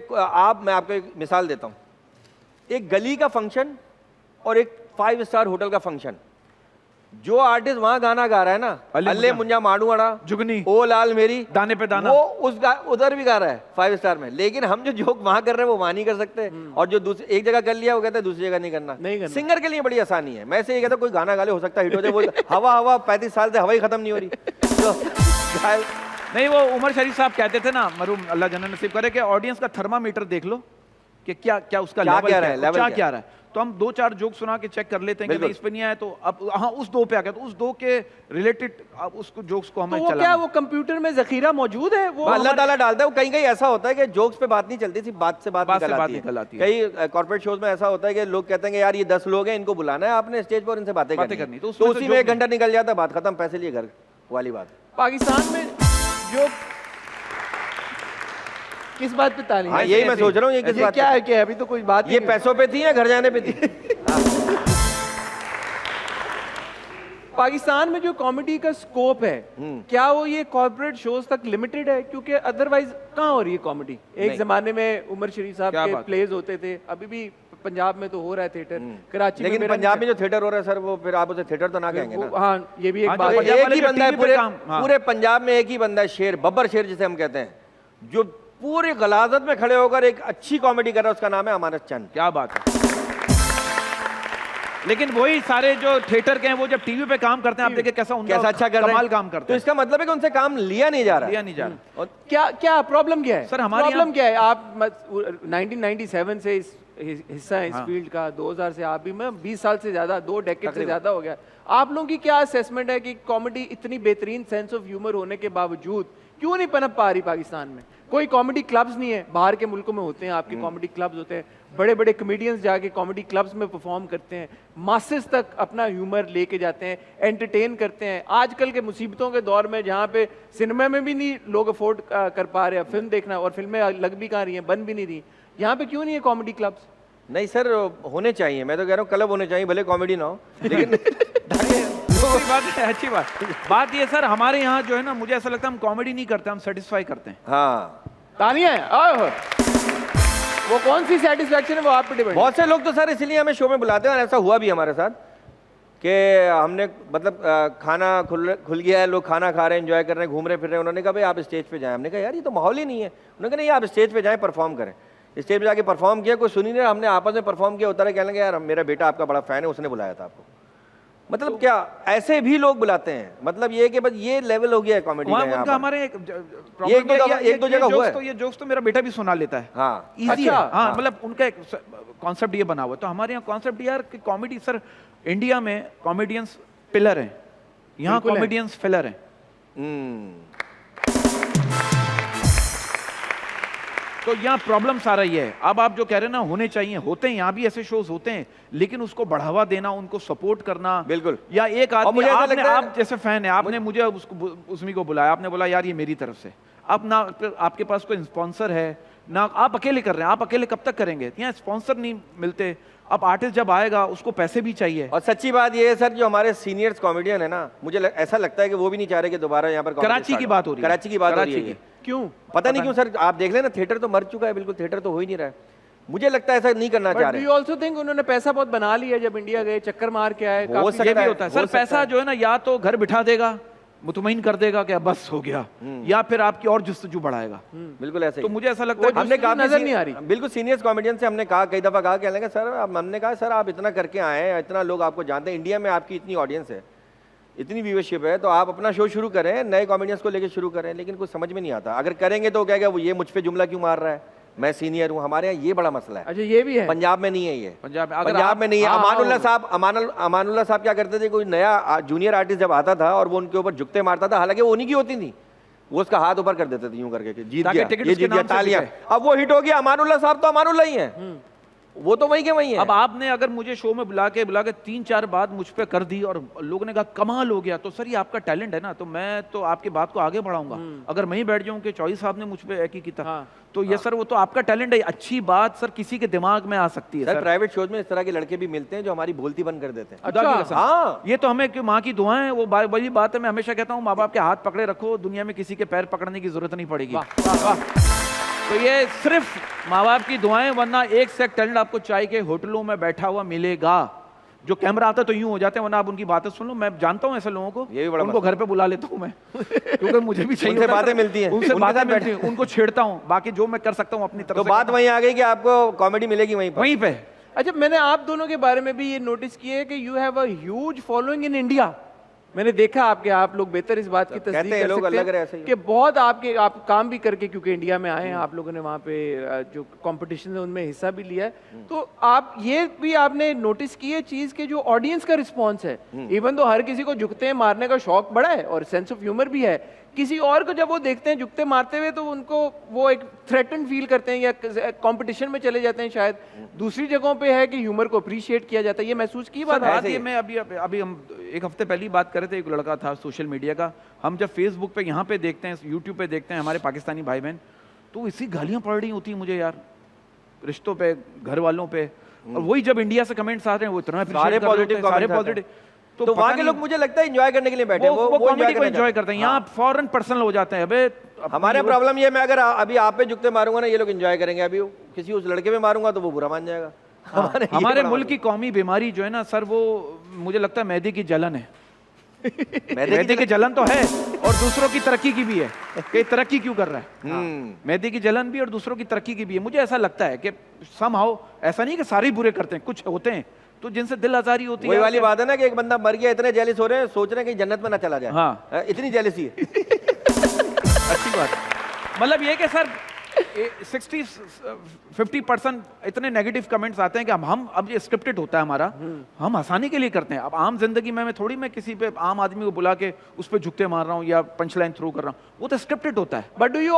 मैं आपको एक मिसाल देता हूँ। एक गली का फंक्शन और एक 5 स्टार होटल का फंक्शन, जो आर्टिस्ट वहां गाना गा रहा है ना, अल्ले मुंजा माडू अड़ा जुगनी ओ लाल मेरी दाने पे दाना, वो उधर भी गा रहा है 5 स्टार में। लेकिन हम जो जोक वहां कर रहे हैं वो वहां नहीं कर सकते, और जो एक जगह कर लिया वो कहते हैं दूसरी जगह नहीं करना। सिंगर के लिए बड़ी आसानी है। मैं से ये कहता कोई गाना गा ले, हो सकता है हिट हो जाए। वो हवा 35 साल से हवा ही खत्म नहीं हो रही। तो नहीं, वो उमर शरीफ साहब कहते थे ना, मरूम अल्लाह जन्नत नसीब करे, कि ऑडियंस का थर्मामीटर देख लो कि क्या क्या उसका लेवल क्या रहा है। तो हम 2-4 जोक सुना के चेक कर लेते हैं कि नहीं इस पे नहीं आया तो अब हाँ उस 2 पे आ गया, तो उस 2 के रिलेटेड अब उसको जोक्स को हमें चलाना। क्या वो कंप्यूटर में जखीरा मौजूद है? वो अल्लाह ताला डालता है। वो कहीं ऐसा होता है कि जोक्स पे बात नहीं चलती, सिर्फ बात से बात निकल आती है। कई कॉर्पोरेट शोज में ऐसा होता है कि लोग कहते हैं कि यार ये 10 लोग हैं, इनको बुलाना है आपने स्टेज पर, इनसे बातें करनी। तो उसी में 1 घंटा निकल जाता है, बात खत्म, पैसे लिए घर वाली बात। पाकिस्तान में जो किस बात पे तालीम? हाँ यही मैं सोच रहा हूँ, ये किस बात क्या है? क्या अभी तो कोई बात ये पैसों पे थी या घर जाने पे थी? पाकिस्तान में जो कॉमेडी का स्कोप है, क्या वो ये कॉर्पोरेट शोज तक लिमिटेड है? क्योंकि अदरवाइज कहाँ हो रही है कॉमेडी? एक जमाने में उमर शरीफ साहब के प्लेज होते थे, अभी भी पंजाब में तो हो रहा है थिएटर, कराची में। लेकिन पंजाब में जो थिएटर हो रहा है सर, वो फिर आप उसे थिएटर तो ना कहेंगे ना। हाँ ये भी एक बात। एक ही बंदा है पूरे पंजाब में, एक ही बंदा है शेर, बब्बर शेर जिसे हम कहते हैं, जो पूरी गलाजत में खड़े होकर एक अच्छी कॉमेडी कर रहा है। उसका नाम है अमानत चंद। क्या बात है। लेकिन वही सारे जो थिएटर के हैं वो जब टीवी पे काम करते हैं, आप देखिए कैसा अच्छा कर रहे हैं, काम करते हैं। तो इसका मतलब है कि उनसे काम लिया नहीं जा रहा। क्या प्रॉब्लम क्या है सर? हमारी प्रॉब्लम क्या है? आप 1997 से इस हिस्सा है इस फील्ड का, 2000 से आप भी, मैं 20 साल से ज्यादा, 2 डेकेड से ज्यादा हो गया। आप लोगों की क्या असेसमेंट है कि कॉमेडी इतनी बेहतरीन सेंस ऑफ ह्यूमर होने के बावजूद क्यों नहीं पनप पा रही पाकिस्तान में? कोई कॉमेडी क्लब्स नहीं है, बाहर के मुल्कों में होते हैं, आपके कॉमेडी क्लब्स होते हैं, बड़े बड़े कॉमेडियंस जाके कॉमेडी क्लब्स में परफॉर्म करते हैं, मासेस तक अपना ह्यूमर लेके जाते हैं, एंटरटेन करते हैं। आजकल के मुसीबतों के दौर में जहाँ पे सिनेमा में भी नहीं लोग अफोर्ड कर पा रहे हैं फिल्म देखना, और फिल्में लग भी कहाँ रही हैं, बन भी नहीं रही, यहाँ पे क्यों नहीं है कॉमेडी क्लब्स? नहीं सर, होने चाहिए, मैं तो कह रहा हूँ क्लब होने चाहिए, भले कॉमेडी ना हो, लेकिन अच्छी बात है, अच्छी बात ये सर, हमारे यहाँ जो है ना, मुझे ऐसा लगता है हम कॉमेडी नहीं करते, हम सेटिस्फाई करते हैं। हाँ, तालियां हैं। वो कौन सी सेटिस्फैक्शन है, वो आप पे डिपेंड। बहुत से लोग तो सर इसलिए हमें शो में बुलाते हैं, और ऐसा हुआ भी हमारे साथ कि हमने मतलब खाना खुल गया है, लोग खाना खा रहे हैं, एंजॉय कर रहे हैं, घूम रहे फिर रहे हैं, उन्होंने कहा भाई आप स्टेज पे जाएं। हमने कहा यार ये तो माहौल ही नहीं है। उन्होंने कहा नहीं आप स्टेज पे जाएं, परफॉर्म करें। स्टेज पे जाके परफॉर्म किया, कोई सुनी नहीं, हमने आपस में परफॉर्म किया, उतारे, कहने लगे यार मेरा बेटा आपका बड़ा फैन है, उसने बुलाया था आपको। मतलब क्या ऐसे भी लोग बुलाते हैं? मतलब ये कि बस ये लेवल हो गया है कॉमेडी का यहाँ पर। हमारे एक दो जगह हुआ है। ये जोक्स तो मेरा बेटा भी सुना लेता है। हाँ, इजी है। हाँ, मतलब उनका एक कॉन्सेप्ट ये बना हुआ है। तो हमारे यहाँ कॉन्सेप्ट यार कि कॉमेडी, सर इंडिया में कॉमेडियंस पिलर हैं, यहाँ कॉमेडियंस फिलर हैं। तो यहाँ प्रॉब्लम सारा ये है। अब आप जो कह रहे हैं ना, होने चाहिए, होते हैं, यहाँ भी ऐसे शोज होते हैं, लेकिन उसको बढ़ावा देना, उनको सपोर्ट करना। बिल्कुल। या एक आदमी, आप जैसे फैन है, आपने मुझे उसमें को बुलाया, आपने बोला यार ये मेरी तरफ से, अब ना आपके पास कोई स्पॉन्सर है ना, आप अकेले कर रहे हैं, आप अकेले कब तक करेंगे? यहाँ स्पॉन्सर नहीं मिलते। अब आर्टिस्ट जब आएगा उसको पैसे भी चाहिए। और सच्ची बात ये है सर, जो हमारे सीनियर्स कॉमेडियन है ना, मुझे ऐसा लगता है कि वो भी नहीं चाह रहे कि दोबारा यहाँ पर कराची की बात हो रही है, कराची की बात हो रही है। क्यों पता नहीं क्यों सर, आप देख लेना, थिएटर तो मर चुका है बिल्कुल, थिएटर तो हो ही नहीं रहा है। मुझे लगता है ऐसा नहीं करना चाह रहे। यू आल्सो थिंक उन्होंने पैसा बहुत बना लिया, जब इंडिया गए चक्कर मार के आए, हो सकता भी होता है सर। पैसा जो है ना, या तो घर बिठा देगा, मुतमईन कर देगा कि बस हो गया, या फिर आपकी और जुस्तजू बढ़ाएगा। बिल्कुल ऐसे। तो मुझे ऐसा लगता है हमने कहा नजर नहीं आ रही। बिल्कुल सीनियर्स कॉमेडियन से हमने कहा, कई दफा कहा, कहने लगे सर, हमने कहा सर आप इतना करके आए हैं, इतना लोग आपको जानते हैं, इंडिया में आपकी इतनी ऑडियंस है, इतनी व्यूअरशिप है, तो आप अपना शो शुरू करें, नए कॉमेडियंस को लेकर शुरू करें। लेकिन कुछ समझ में नहीं आता। अगर करेंगे तो क्या वो ये मुझ पे जुमला क्यों मार रहा है, मैं सीनियर हूँ। हमारे यहाँ ये बड़ा मसला है। अच्छा, ये भी है। पंजाब में नहीं है ये। पंजाब में नहीं है। अमानुल्लाह साहब क्या करते थे, कोई नया जूनियर आर्टिस्ट जब आता था और वो उनके ऊपर झुकते मारता था, हालांकि वो उन्हीं की होती थी, वो उसका हाथ ऊपर कर देते थे यूं करके, जीत गया, ये जीत गया, तालियां। अब वो हिट हो गया। अमानुल्लाह साहब तो अमानुल्लाह ही है, वो तो वही के वही है। अब आपने अगर मुझे शो में बुला के 3-4 बात मुझ पे कर दी और लोगों ने कहा कमाल हो गया, तो सर ये आपका टैलेंट है ना, तो मैं तो आपकी बात को आगे बढ़ाऊंगा। अगर मैं ही बैठ जाऊं कि चौधरी साहब ने मुझ पे एक ही की था, तो ये सर वो तो आपका टैलेंट है। अच्छी बात सर किसी के दिमाग में आ सकती है। सर प्राइवेट शोज में इस तरह के लड़के भी मिलते हैं जो हमारी बोलती बंद कर देते हैं। अच्छा, हाँ, ये तो हमें क्यों, माँ की दुआएं, वो वही बात है। मैं हमेशा कहता हूँ, माँ बाप के हाथ पकड़े रखो, दुनिया में किसी के पैर पकड़ने की जरूरत नहीं पड़ेगी। तो ये सिर्फ माँ बाप की दुआएं, वरना एक से टैलेंट आपको चाय के होटलों में बैठा हुआ मिलेगा। जो कैमरा आता है तो यूं हो जाते हैं, वरना आप उनकी बातें सुन लो। मैं जानता हूं ऐसे लोगों को, ये भी बड़ा उनको घर पे बुला लेता हूं मैं क्योंकि मुझे भी चाहिए, उनसे बातें मिलती हैं, उनसे बातें मिलती हैं, उनको छेड़ता हूं। बाकी जो मैं कर सकता हूं अपनी तरफ तो बात वहीं आ गई कि आपको कॉमेडी मिलेगी वहीं पे। अच्छा, मैंने आप दोनों के बारे में भी ये नोटिस किया है कि you have a huge following in India. मैंने देखा आप लोग बेहतर इस बात की तस्दीक कर सकते हैं कि बहुत आप काम भी करके, क्योंकि इंडिया में आए हैं, आप लोगों ने वहाँ पे जो कंपटीशन है उनमें हिस्सा भी लिया है। तो आप ये भी आपने नोटिस की है चीज़ के जो ऑडियंस का रिस्पॉन्स है, इवन तो हर किसी को झुकते हैं मारने का शौक बड़ा है और सेंस ऑफ ह्यूमर भी है, किसी और को जब वो देखते हैं झुकते मारते हुए तो उनको वो एक थ्रेटन फील करते हैं या कंपटीशन में चले जाते हैं। शायद दूसरी जगहों पे है कि ह्यूमर को अप्रिशिएट किया जाता है। ये महसूस की बात ये मैं अभी हम एक हफ्ते पहले बात कर रहे थे, एक लड़का था सोशल मीडिया का, हम जब फेसबुक पे यहाँ पे देखते हैं, यूट्यूब पे देखते हैं हमारे पाकिस्तानी भाई बहन, तो इसी गालियां पड़ रही होती है मुझे यार, रिश्तों पे, घर वालों पे। और वही जब इंडिया से कमेंट्स आते हैं वो इतना सारे पॉजिटिव, तो वहाँ के लोग मुझे लगता है एंजॉय करने के लिए बैठे हैं, वो कॉमेडी को एंजॉय करते हैं। यहाँ फॉरेन पर्सनल हो जाते हैं। अबे हमारे प्रॉब्लम ये, मैं अगर अभी आप पे झुकते मारूंगा ना, ये लोग एंजॉय करेंगे, अभी किसी उस लड़के पे मारूंगा तो वो बुरा मान जाएगा। हमारे मुल्क की कौमी बीमारी जो है ना सर, वो मुझे लगता है मैदे की जलन है। मैदे की जलन तो है और दूसरों की तरक्की की भी है कि तरक्की क्यों कर रहा है। मैदे की जलन भी और दूसरों की तरक्की की भी है। मुझे ऐसा लगता है कि समहाउ, ऐसा नहीं कि सारे बुरे करते हैं, कुछ होते हैं तो जिनसे दिल आजारी होती है। वही वाली बात है ना कि एक बंदा मर गया, इतने जेलिस हो रहे हैं, सोच रहे हैं कि जन्नत में ना चला जाए। हाँ, इतनी जेलिसी है। अच्छी बात। मतलब ये कि सर 50% इतने नेगेटिव कमेंट्स आते हैं कि हम अब ये स्क्रिप्टेड होता है हमारा, हम हंसाने के लिए करते हैं। अब आम जिंदगी में मैं थोड़ी मैं किसी पे आम आदमी को बुला के उस पे झुकते मार रहा हूँ या पंच लाइन थ्रू कर रहा हूँ, वो तो स्क्रिप्टेड होता है। But do you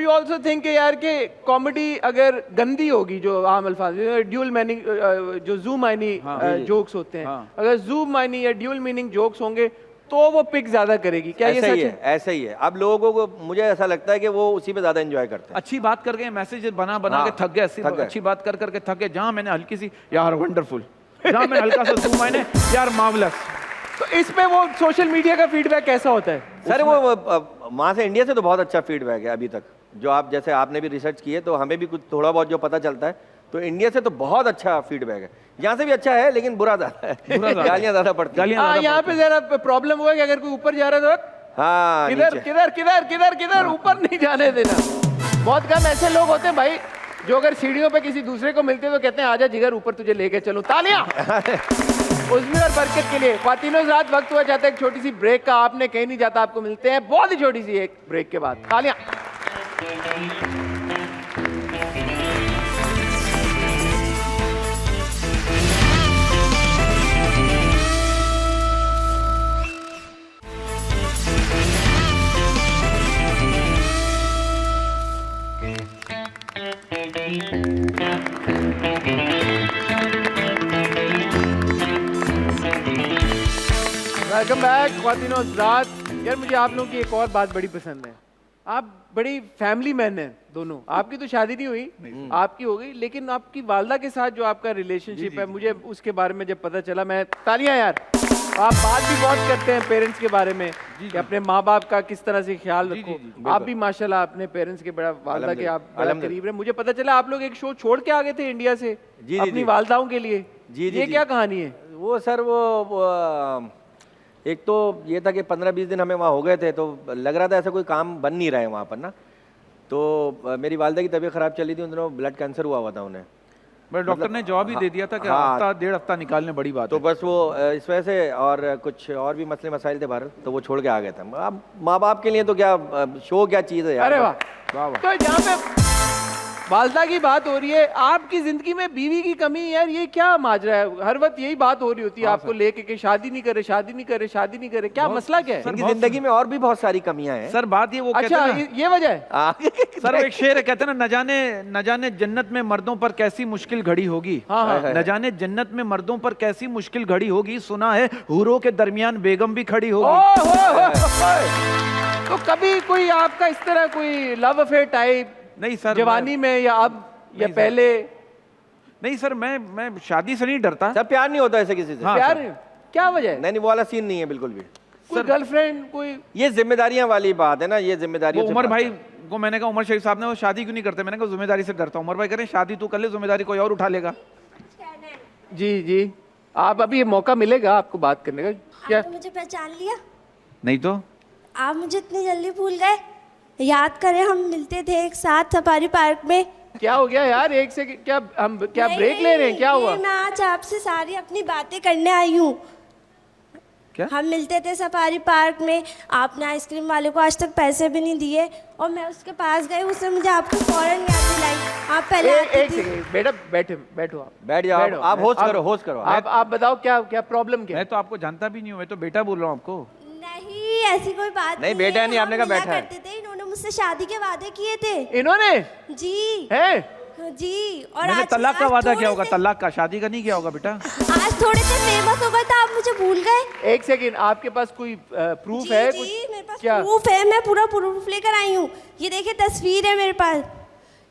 also think यार कि कॉमेडी अगर गंदी होगी, जो आम अल्फाज ड्यूल मीनिंग जो जूम माइनी जोक्स होते हैं, अगर जूम माइनी या ड्यूल मीनिंग जोक्स होंगे तो वो पिक ज्यादा करेगी, क्या ये सच है? ऐसा ही है। अब लोगों को मुझे ऐसा लगता है कि वो उसी पे ज्यादा एंजॉय करते हैं। अच्छी बात करके मैसेज बना के थक गए, अच्छी बात कर करके थक गए। जहां मैंने हल्की सी यार वंडरफुल, जहां मैंने हल्का सा जूम माइने यार मार्वलस, तो इसमें वो सोशल मीडिया का फीडबैक कैसा होता है? सर वो वहां से इंडिया से तो बहुत अच्छा फीडबैक है अभी तक, जो आप जैसे आपने भी रिसर्च की है तो हमें भी कुछ थोड़ा बहुत जो पता चलता है, तो इंडिया से तो बहुत अच्छा फीडबैक है। यहाँ से भी अच्छा है लेकिन बुरा ज्यादा है, गालियां ज्यादा पड़ती हैं। यहाँ पे जरा प्रॉब्लम हुआ कि अगर कोई ऊपर जा रहा है तो हाँ किधर किधर किधर किधर किधर ऊपर नहीं जाने देना। बहुत कम ऐसे लोग होते हैं भाई जो अगर सीढ़ियों पे किसी दूसरे को मिलते हैं तो कहते हैं आजा जिगर ऊपर तुझे लेके चलो। तालियां उज़्मी और बरकत के लिए। ख्वातीनो हज़रात, वक्त हुआ जाता है एक छोटी सी ब्रेक का। आपने कहीं नहीं जाता, आपको मिलते हैं बहुत ही छोटी सी एक ब्रेक के बाद। तालियां। वेलकम बैक ख्वातीनो हज़रात। यार मुझे आप लोगों की एक और बात बड़ी पसंद है, आप बड़ी फैमिली मैन हैं दोनों। आपकी तो शादी नहीं हुई, आपकी हो गई, लेकिन आपकी वालदा के साथ जो आपका रिलेशनशिप है, मुझे उसके बारे में जब पता चला, मैं तालियां यार। आप बात भी बहुत करते हैं पेरेंट्स के बारे में कि अपने माँ बाप का किस तरह से ख्याल रखो। आप भी माशाल्लाह अपने पेरेंट्स के बड़ा वालदा के आप बड़ा करीब रहे। मुझे पता चला आप लोग एक शो छोड़ के आ गए थे इंडिया से अपनी वालदाओं के लिए। ये क्या कहानी है? वो सर वो एक तो ये था कि 15-20 दिन हमें वहाँ हो गए थे, तो लग रहा था ऐसा कोई काम बन नहीं रहा है वहाँ पर ना। तो मेरी वालदा की तबीयत ख़राब चली थी, उन दिनों ब्लड कैंसर हुआ था उन्हें। बट डॉक्टर ने जवाब ही दे दिया था कि हफ्ता 1.5 हफ्ता निकालने बड़ी बात तो बस वो इस वजह से और कुछ और भी मसले मसाइल थे बाहर, तो वो छोड़ के आ गए थे। अब माँ बाप के लिए तो क्या शो क्या चीज़ है यार। अरे वाह। तो यहाँ पे वालदा की बात हो रही है, आपकी जिंदगी में बीवी की कमी यार, ये क्या माजरा है? हर वक्त यही बात हो रही होती है आपको लेके कि शादी नहीं करे, शादी नहीं करे, शादी नहीं करे। क्या मसला क्या है? इनकी जिंदगी में और भी बहुत सारी कमियां हैं सर। बात ये वो अच्छा कहते हैं ये वजह है सर, एक शेर है, कहते हैं ना, न जाने जन्नत में मर्दों पर कैसी मुश्किल घड़ी होगी। न जाने जन्नत में मर्दों पर कैसी मुश्किल घड़ी होगी, सुना है हूरों के दरमियान बेगम भी खड़ी होगी। तो कभी कोई आपका इस तरह कोई लव अफेयर टाइप नहीं सर, जवानी में या अब या पहले? नहीं सर, मैं शादी से नहीं डरता। सर प्यार नहीं होता ऐसे किसी से। प्यार क्या वजह है? नहीं वो वाला सीन नहीं है बिल्कुल भी। कोई गर्लफ्रेंड कोई? ये जिम्मेदारियां वाली बात है ना, ये जिम्मेदारी। उमर भाई को मैंने कहा, उमर शरीफ साहब ने, वो शादी क्यों नहीं करते? मैंने कहा जिम्मेदारी से डरता हूँ। उमर भाई कह रहे हैं शादी तू कर ले, जिम्मेदारी कोई और उठा लेगा। जी जी, आप अभी ये मौका मिलेगा आपको बात करने का। क्या तो मुझे पहचान लिया? नहीं तो आप मुझे इतनी जल्दी भूल गए? याद करें हम मिलते थे एक साथ सफारी पार्क में। क्या हो गया यार? एक से क्या हम क्या ब्रेक ले रहे हैं? क्या हुआ? मैं आज आपसे सारी अपनी बातें करने आई हूँ। क्या? हम मिलते थे सफारी पार्क में, आपने आइसक्रीम वाले को आज तक पैसे भी नहीं दिए और मैं उसके पास गई, उसने मुझे आपको फौरन याद दिलाई। आप पहले एक सेकंड बेटा, बैठो आप बैठ जाओ, आप होस्ट करो। आप बताओ क्या क्या प्रॉब्लम क्या? मैं तो आपको जानता भी नहीं हूँ, मैं तो बेटा बोल रहा हूँ आपको। नहीं ऐसी कोई बात नहीं, बेटा नहीं, आपने कहा बैठा है। करते थे, इन्होंने मुझसे शादी के वादे किए थे। इन्होंने? जी है जी। और मैंने आज तलाक का वादा किया होगा, से- तलाक का, शादी का नहीं किया होगा बेटा। आज थोड़े से फेमस हो गए तो आप मुझे भूल गए। एक सेकंड, आपके पास कोई प्रूफ जी, है? जी, कुछ मेरे पास क्या प्रूफ है, मैं पूरा प्रूफ लेकर आई हूँ। ये देखिए तस्वीर है मेरे पास,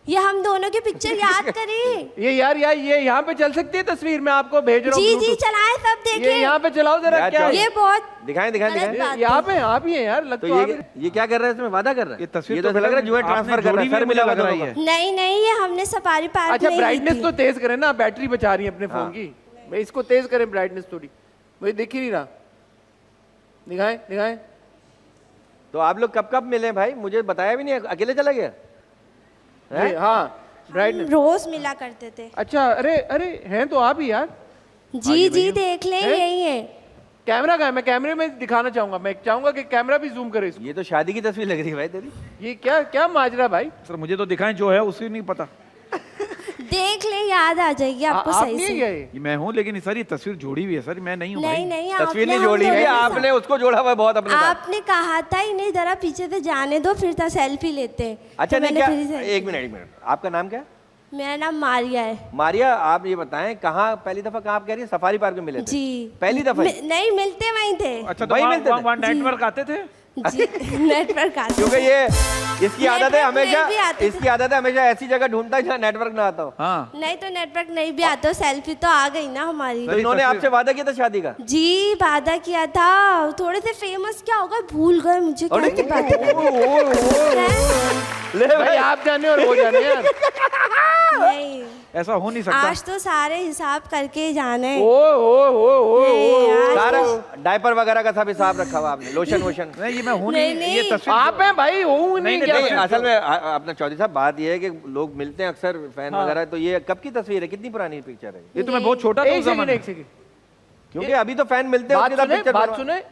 ये हम दोनों की पिक्चर याद करें। ये यार ये यहाँ पे चल सकती है तस्वीर? मैं आपको भेज रहा हूँ। जी जी चलाएं, सब ये देखें। यहाँ पे चलाओ जरा। क्या ये बहुत दिखाएं गलत बात यहाँ पे आप ही हैं यार, लग तो तो आप ये क्या कर रहा है इसमें? वादा कर रहा है? ये तस्वीर ये तो तो लग रहा है जो है ट्रांसफर कर रहा है, सर मिला लग रही है। नहीं नहीं, ये हमने सफारी पार्क अच्छा में ही ब्राइटनेस की तो तेज करें ना, बैटरी बचा रही है अपने फोन की। मैं इसको तेज करें ब्राइटनेस थोड़ी, मुझे दिख ही नहीं रहा। दिखाएं दिखाएं। तो आप लोग कब कब मिले भाई? मुझे बताया भी नहीं, अकेले चला गया? हाँ ब्राइटनेस। रोज मिला करते थे। अच्छा, अरे अरे हैं तो आप ही यार। जी जी देख लें, यही है। कैमरा कहाँ है? मैं कैमरे में दिखाना चाहूंगा, मैं चाहूंगा कि कैमरा भी जूम करे इसको। ये तो शादी की तस्वीर लग रही है भाई तेरी। ये क्या क्या माजरा भाई? सर मुझे तो दिखाएं जो है उसी नहीं पता। देख ले, याद आ जाएगी आपको आप सही नहीं से। गए? ये मैं हूँ, लेकिन सर ये तस्वीर जोड़ी हुई है सर, मैं नहीं हूँ नहीं भाई। नहीं, तस्वीर आपने नहीं हम जोड़ी हुई है, दोनों के आपने उसको जोड़ा हुआ है बहुत अपने साथ। आपने कहा था इन्हें जरा पीछे से जाने दो, फिर था सेल्फी लेते हैं। अच्छा तो नहीं मैंने क्या, फिर ही selfie- एक मिनट, आपका नाम क्या है? मेरा नाम मारिया है मारिया, आप ये बताएं कहाँ पहली दफा कहाँ आप कह रही हैं? सफारी पार्क में मिले थे? जी। पहली दफा ही? नहीं, मिलते वहीं थे अच्छा तो वही वहाँ मिलते थे? वहाँ नेटवर्क आते थे? जी। नेटवर्क आते क्योंकि ये इसकी आदत है नेटवर्क नहीं भी हमेशा, आते थे। इसी आदत है हमेशा ऐसी जगह ढूंढता है जहाँ नेटवर्क ना आता हो। हाँ नहीं तो नेटवर्क नहीं भी आता, सेल्फी तो आ गई ना हमारी। तो इन्होंने आपसे वादा किया था शादी का? जी वादा किया था, थोड़े से फेमस क्या होगा भूल गए मुझे क्या अरे, की बात है। ले भाई भाई, आप जाने और वो जाने यार। नहीं, ऐसा हो नहीं सकता। आज तो सारे हिसाब करके ही जाने। ओ नहीं, आज सारा तो- डायपर वगैरह का सब हिसाब रखा हुआ आपने, लोशन वोशन? नहीं ये मैं हूँ नहीं, नहीं, ये नहीं। तस्वीर आप हैं भाई, हूँ नहीं नहीं, क्या? नहीं, असल में अपना चौधरी साहब बात ये है कि लोग मिलते हैं अक्सर फैन वगैरह, तो ये कब की तस्वीर है, कितनी पुरानी पिक्चर है? ये तो मैं बहुत छोटा था एक उस सेकंड, जमाने एक में। सेकंड, क्योंकि अभी तो फैन मिलते हैं बात उसके साथ सुने, पिक्चर बात बनवा- सुने।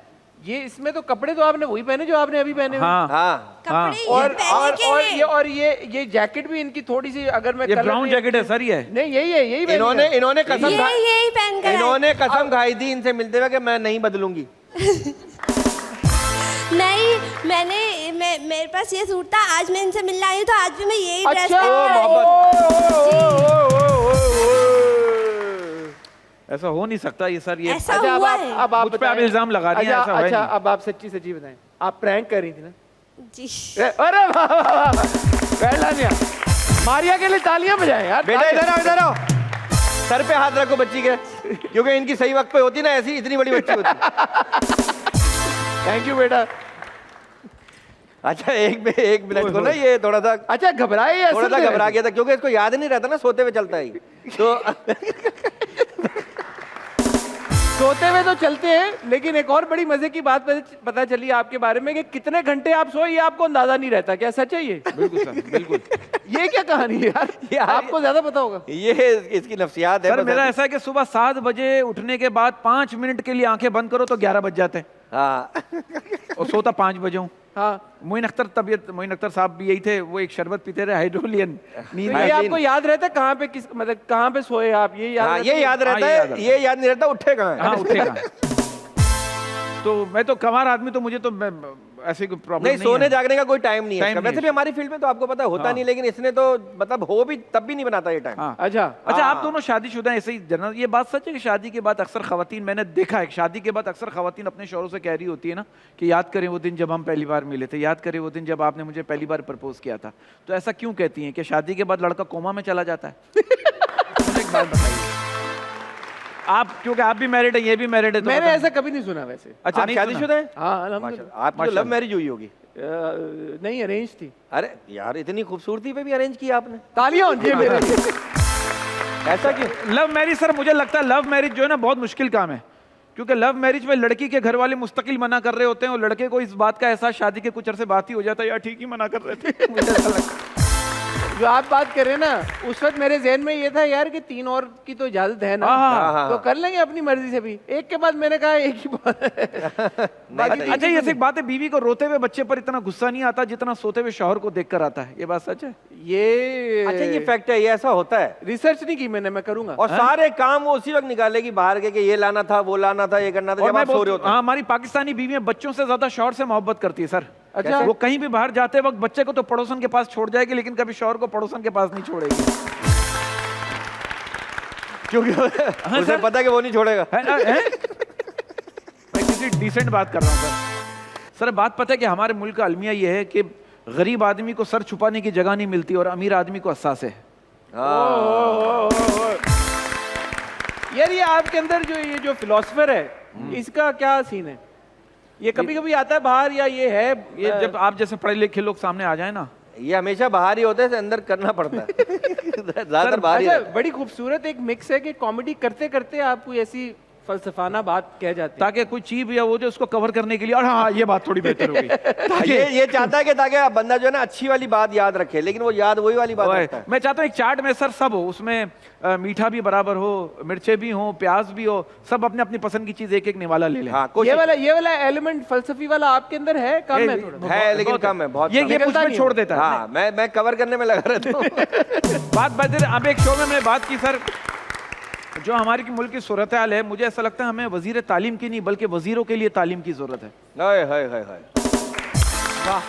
ये इसमें तो कपड़े तो आपने वही पहने जो आपने अभी पहने हुए। हाँ हाँ, कपड़े ये और पहने के हैं। और ये जैकेट भी इनकी थोड़ी सी, अगर मैं ये colour ब्राउन नहीं- जैकेट है सर, ये नहीं यही है, यही पहनी इन्होंने है। इन्होंने कसम यही पहन कर आए। इन्होंने कसम खाई थी इनसे मिलते हुए कि मैं नहीं बदलूंगी। नहीं, मेरे पास ये सूट था, आज मैं इनसे मिलने आई हूँ तो आज भी मैं यही ड्रेस अच्छा, पहन ओ, कर आई हूँ। ऐसा हो नहीं सकता ये सर, ये ऐसा अच्छा, हुआ है। अब आप मुझ पे आप बताएं। इल्जाम लगा रही हैं, अच्छा, ऐसा है अच्छा, नहीं। अब आप सच्ची सच्ची बताएं, आप प्रैंक कर रही थी ना? जी। अरे वाह वाह वाह, पहला नहीं। मारिया के लिए तालियां बजाएं यार। बेटा इधर आओ, इधर आओ, सर पे हाथ रखो बच्ची के, क्योंकि इनकी सही वक्त पे होती ना ऐसी इतनी बड़ी बच्ची होती। थैंक यू बेटा। अच्छा एक मिनट को ना ये थोड़ा सा अच्छा घबराए या थोड़ा असल सा में? घबरा गया था, क्योंकि इसको याद नहीं रहता ना, सोते हुए चलता है तो सोते हुए तो चलते हैं, लेकिन एक और बड़ी मजे की बात पता चली आपके बारे में कि कितने घंटे आप सोए ये आपको अंदाजा नहीं रहता। क्या सच है ये? बिल्कुल सर, बिल्कुल। ये क्या कहानी है यार? यार, आपको ज्यादा पता होगा। ये इसकी नफ्सियात है। सर बस मेरा ऐसी। ऐसा है कि सुबह 7 बजे उठने के बाद 5 मिनट के लिए आंखें बंद करो तो 11 बज जाते हैं, हाँ और सोता 5 बजे हूँ। हाँ, मोइन अख्तर साहब भी यही थे, वो एक शरबत पीते रहे, हाइड्रोलियन नींद तो ये आई। आपको याद रहता है कहाँ पे किस, मतलब कहाँ पे सोए आप? ये याद हाँ, रहता ये याद रहता हाँ, ये याद है, रहता ये याद नहीं रहता उठे कहाँ हाँ है। उठेगा। तो मैं तो कमार आदमी, तो मुझे तो ऐसी कोई प्रॉब्लम नहीं, नहीं सोने है। जागने का कोई टाइम नहीं है टाइम इसका। नहीं वैसे है। भी हमारी फील्ड में तो आपको पता होता हाँ। नहीं, लेकिन इसने तो मतलब हो भी तब भी नहीं बनाता ये टाइम। हाँ। अच्छा, अच्छा आप दोनों शादीशुदा हैं, ऐसे ही जनरल ये बात सच है कि शादी के बाद अक्सर खवातीन, मैंने देखा है शादी के बाद अक्सर खवातीन अपने शौहरों से कह रही होती है ना कि याद करें वो दिन जब हम पहली बार मिले थे, याद करें वो दिन जब आपने मुझे पहली बार प्रपोज किया था। तो ऐसा क्यों कहती हैं कि शादी के बाद लड़का कोमा में चला जाता है? मुझे एक बात बताइए आप, क्योंकि आप भी मैरिड है, ये भी मैरिड है, तो मैंने पता ऐसा कभी नहीं सुना वैसे। अच्छा आप नहीं शादीशुदा हैं? हाँ अल्हम्दुलिल्लाह। माशाल्लाह। आपकी तो लव मैरिज हुई होगी। नहीं, अरेंज थी। अरे यार, इतनी खूबसूरती पे भी अरेंज किया आपने, तालियां होनी चाहिए मेरे लिए। ऐसा क्यों? लव मैरिज सर, मुझे लगता है लव मैरिज जो है ना बहुत मुश्किल काम है, क्योंकि लव मैरिज में लड़की के घर वाले मुस्तकिल मना कर रहे होते हैं और लड़के को इस बात का एहसास शादी के कुछ अरसे बात ही हो जाता है, यार ठीक ही मना कर रहे थे। मुझे ऐसा लगता है। जो आप बात कर रहे हैं ना, उस वक्त मेरे जहन में ये था यार कि 3 और की तो इजाजत है ना, हाँ, तो कर लेंगे अपनी मर्जी से भी। एक के बाद मैंने कहा एक ही बात है। बाकी नहीं, अच्छा ये एक बात है, बीवी को रोते हुए बच्चे पर इतना गुस्सा नहीं आता जितना सोते हुए शौहर को देखकर आता है, ये बात सच है? ये अच्छा ये फैक्ट है, ये ऐसा होता है। रिसर्च नहीं की मैंने, मैं करूंगा। और सारे काम वो उसी वक्त निकालेगी बाहर के कि ये लाना था, वो लाना था, ये करना था, और जब मैं आप सो रहे होते हाँ, हैं। हमारी पाकिस्तानी बीवियां बच्चों से ज्यादा शौहर से मोहब्बत करती है सर। अच्छा। वो कहीं भी बाहर जाते वक्त बच्चे को तो पड़ोसन के पास छोड़ जाएगी, लेकिन कभी शौहर को पड़ोसन के पास नहीं छोड़ेगी। क्योंकि उसे पता है कि वो नहीं छोड़ेगा। है ना? है? मैं किसी डिसेंट बात कर रहा हूँ सर। सर बात पता है कि हमारे मुल्क का अलमिया ये है कि गरीब आदमी को सर छुपाने की जगह नहीं मिलती और अमीर आदमी को एहसास है। यार ये आपके अंदर जो ये जो फिलोसफर है, इसका क्या सीन है? ये कभी कभी आता है बाहर, या ये है ये जब आप जैसे पढ़े लिखे लोग सामने आ जाए ना, ये हमेशा बाहर ही होते हैं, अंदर करना पड़ता है। ज्यादातर बाहर ही अच्छा, रहता है। बड़ी खूबसूरत एक मिक्स है कि कॉमेडी करते करते आप कोई ऐसी फलसफाना बात कह जाते हैं, ताकि कोई चीज या वो जो उसको कवर करने के लिए, और हाँ ये बात थोड़ी बेहतर हो गई। ये चाहता है कि ताकि बंदा जो है ना अच्छी वाली बात याद रखे, लेकिन वो याद वही वाली बात रखता है। मैं चाहता हूँ एक चाट में सर सब हो, उसमें मीठा भी बराबर हो, मिर्चे भी हो, प्याज भी हो, सब अपने अपनी पसंद की चीज एक एक निवाला ले लें। हाँ, ये वाला एलिमेंट फलसफी वाला आपके अंदर है, कम है थोड़ा? है लेकिन कम है, बहुत ये उसमें छोड़ देता है। हाँ, मैं कवर करने में लगा रहता हूँ। बात अब एक शो में मैंने बात की सर, जो हमारी मुल्क की सूरत हाल है, मुझे ऐसा लगता है हमें वजीर तालीम की नहीं बल्कि वजीरों के लिए तालीम की जरूरत है। वाह।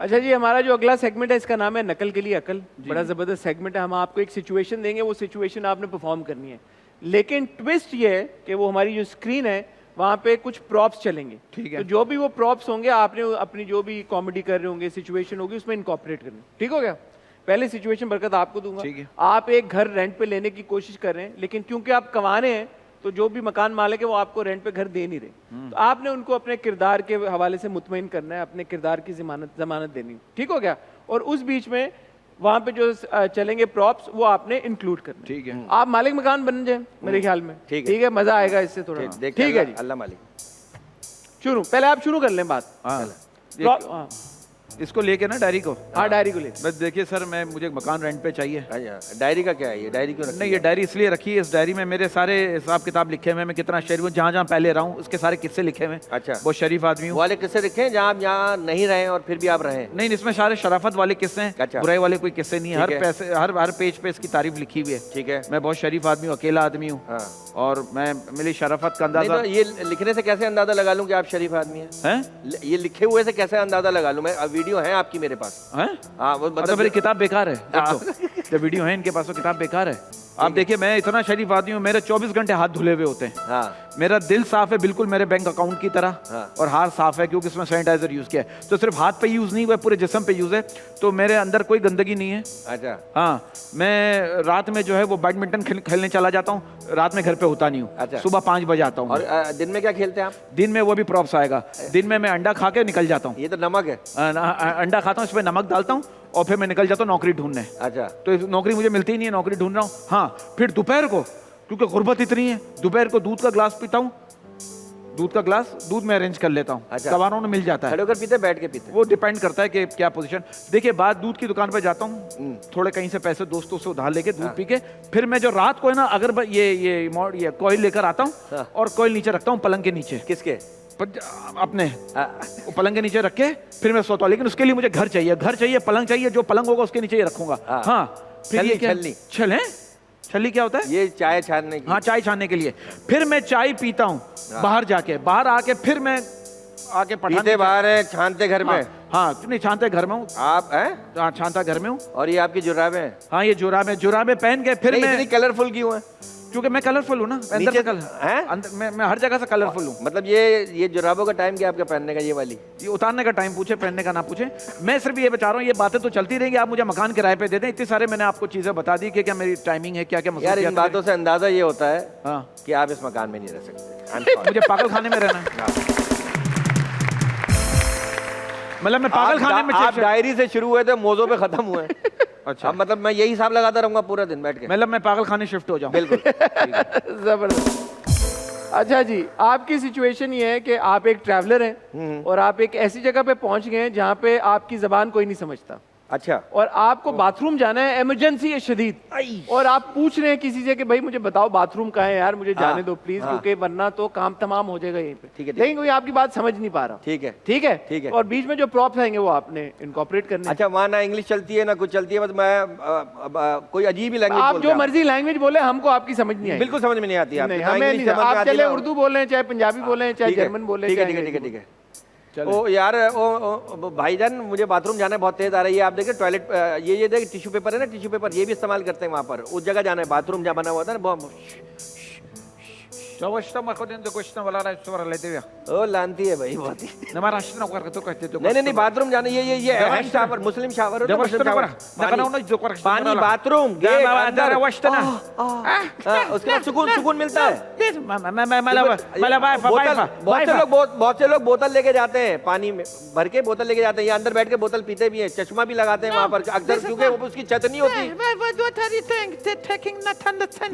अच्छा जी, हमारा जो अगला सेगमेंट है इसका नाम है नकल के लिए अकल। बड़ा जबरदस्त सेगमेंट है। हम आपको एक सिचुएशन देंगे, वो सिचुएशन आपने परफॉर्म करनी है, लेकिन ट्विस्ट ये है कि वो हमारी जो स्क्रीन है वहाँ पे कुछ प्रॉप्स चलेंगे। ठीक है। तो जो भी वो प्रॉप्स होंगे आपने अपनी जो भी कॉमेडी कर रहे होंगे, सिचुएशन होगी, उसमें इनकॉर्पोरेट करना। ठीक हो गया? पहले सिचुएशन बरकत आपको दूंगा। ठीक है। आप एक घर रेंट पे लेने की कोशिश कर रहे हैं, लेकिन क्योंकि आप कमाने हैं तो जो भी मकान मालिक है वो आपको रेंट पे घर दे नहीं रहे, तो आपने उनको अपने किरदार के हवाले से मुतमईन करना है, अपने किरदार की जमानत देनी। ठीक हो गया? और उस बीच में वहां पे जो चलेंगे प्रॉप्स वो आपने इंक्लूड करना। ठीक है। आप मालिक मकान बन जाए मेरे ख्याल में। ठीक है, मजा आएगा इससे थोड़ा। ठीक है जी, अल्लाह मालिक। शुरू, पहले आप शुरू कर लें बात। हाँ, इसको लेके ना डायरी को। हाँ, डायरी को ले। बस देखिए सर, मुझे मकान रेंट पे चाहिए। डायरी का क्या है? ये डायरी क्यों रखी? नहीं, ये डायरी इसलिए रखी है, इस डायरी में मेरे सारे हिसाब किताब लिखे हुए हैं, मैं कितना शरीफ हूँ, जहाँ जहाँ पहले रहा हूँ उसके सारे किस्से लिखे हुए हैं। अच्छा, बहुत शरीफ आदमी हूँ। वाले किस्से लिखे हैं जहाँ आप यहाँ नहीं रहे और फिर भी आप रहे? नहीं, इसमें सारे शराफत वाले किस्से हैं। अच्छा। बुराई वाले कोई किस्से नहीं है। हर पेज पे इसकी तारीफ लिखी हुई है। ठीक है। मैं बहुत शरीफ आदमी हूँ, अकेला आदमी हूँ। हाँ। और मैं मेरी शराफत का अंदाजा ये लिखने से कैसे अंदाजा लगा लूँ कि आप शरीफ आदमी हैं? ये लिखे हुए से कैसे अंदाजा लगा लूँ मैं? वीडियो है आपकी मेरे पास? हाँ, वो मतलब मेरी किताब बेकार है। जब वीडियो है इनके पास तो किताब बेकार है। आप देखिए, मैं इतना शरीफ आदमी हूँ, मेरे 24 घंटे हाथ धुले हुए होते हैं। हाँ। मेरा दिल साफ है बिल्कुल मेरे बैंक अकाउंट की तरह। हाँ। और हाथ साफ है क्योंकि इसमें सैनिटाइजर यूज किया है। तो सिर्फ हाथ पे यूज नहीं हुआ, पूरे जिस्म पे यूज है, तो मेरे अंदर कोई गंदगी नहीं है। अच्छा। हाँ, मैं रात में जो है वो बैडमिंटन खेलने चला जाता हूँ, रात में घर पे होता नहीं हूँ। अच्छा। सुबह 5 बजे आता हूँ। और दिन में क्या खेलते हैं आप? दिन में वो भी प्रॉप्स आएगा। दिन में मैं अंडा खा के निकल जाता हूँ। ये तो नमक है। अंडा खाता हूँ, इसमें नमक डालता हूँ और फिर मैं निकल जाता हूँ नौकरी ढूंढने। अच्छा। तो नौकरी मुझे मिलती ही नहीं है, नौकरी ढूंढ रहा हूँ। हाँ, फिर दोपहर को, क्योंकि गुर्बत इतनी है, दोपहर को दूध का ग्लास पीता हूँ। दूध में अरेंज कर लेता हूँ। अच्छा। सवारों में मिल जाता है। खड़े होकर पीते, बैठ के पीते? वो डिपेंड करता है कि क्या पोजीशन। देखिए, बाद दूध की दुकान पे जाता हूँ, थोड़े कहीं से पैसे दोस्तों से उधार लेके दूध पी के, फिर मैं जो रात को है ना, अगर ये कॉइल लेकर आता हूँ और कॉइल नीचे रखता हूँ पलंग के नीचे। किसके? अपने। वो पलंग के नीचे रख के फिर मैं सोता हूँ, लेकिन उसके लिए मुझे घर चाहिए, पलंग चाहिए, जो पलंग होगा उसके नीचे ही रखूंगा। हाँ, फिर छलनी क्या होता है? ये चाय छानने के लिए। हाँ, चाय छानने के लिए। फिर मैं चाय पीता हूँ बाहर जाके, बाहर आके फिर मैं आके पढ़ाते बाहर है, छानते घर में? हाँ, नहीं छानते घर में हूँ। आप हैं? हाँ, छानता घर में हूँ। और ये आपकी जुराबें हैं? हाँ, ये जुराबें पहन के फिर मैं। इतनी कलरफुल क्यों है? क्योंकि मैं कलरफुल हूँ ना, अंदर से मैं हर जगह से कलरफुल हूँ। मतलब ये जुराबों का टाइम क्या आपके पहनने का? ये वाली ये उतारने का टाइम पूछे, पहनने का ना पूछे। मैं सिर्फ ये बता रहा हूँ, ये बातें तो चलती रहेंगी, आप मुझे मकान किराए पे दे दें। इतनी सारे मैंने आपको चीजें बता दी कि क्या मेरी टाइमिंग है, क्या क्या यार। इन बातों से अंदाजा ये होता है कि आप इस मकान में नहीं रह सकते। मुझे पागल खाने में रहना है। मतलब मैं पागल खाने में। आप डायरी से शुरू हुए थे, मौजों पे खत्म हुए। अच्छा, मतलब मैं यही हिसाब लगाता रहूंगा पूरा दिन बैठ के। मतलब मैं पागल खाने शिफ्ट हो जाऊं। बिल्कुल। जबरदस्त। अच्छा जी, आपकी सिचुएशन ये है कि आप एक ट्रैवलर हैं और आप एक ऐसी जगह पे पहुंच गए हैं जहां पे आपकी जबान कोई नहीं समझता। अच्छा। और आपको बाथरूम जाना है, इमरजेंसी है शदीद, और आप पूछ रहे हैं किसी से कि भाई मुझे बताओ बाथरूम कहाँ है यार, मुझे जाने दो प्लीज, क्योंकि वरना तो काम तमाम हो जाएगा यहीं पे। ठीक है, लेकिन कोई आपकी बात समझ नहीं पा रहा। ठीक है, ठीक है, ठीक है। और बीच में जो प्रॉप्स आएंगे वो आपने इनकॉर्पोरेट करने। अच्छा, वहाँ ना इंग्लिश चलती है ना कुछ चलती है, बस मैं कोई अजीब ही लैंग्वेज। आप जो मर्जी लैंग्वेज बोले, हमको आपकी समझ नहीं आई। बिल्कुल समझ में नहीं आती। आप चले उर्दू बोले, चाहे पंजाबी बोले, चाहे जर्मन बोले। ठीक है, ठीक है, ठीक है। ओ यार, ओ भाईजान, मुझे बाथरूम जाना है, बहुत तेज आ रही है। आप देखिए टॉयलेट, ये देखिए टिश्यू पेपर है ना, टिश्यू पेपर ये भी इस्तेमाल करते हैं वहाँ पर। उस जगह जाना है, बाथरूम जहाँ बना हुआ था ना। ओ लानती है भाई बहुत ही। नहीं, बाथरूम जाना, ये शावर, मुस्लिम शावर, पानी, बाथरूम, उसके बाद सुकून मिलता है। प्लीज बहुत से लोग बोतल लेके जाते हैं, पानी में भर के बोतल लेके जाते हैं, या अंदर बैठ के बोतल पीते भी हैं, चश्मा भी लगाते हैं वहाँ पर अक्सर, क्योंकि उसकी छत नहीं होती।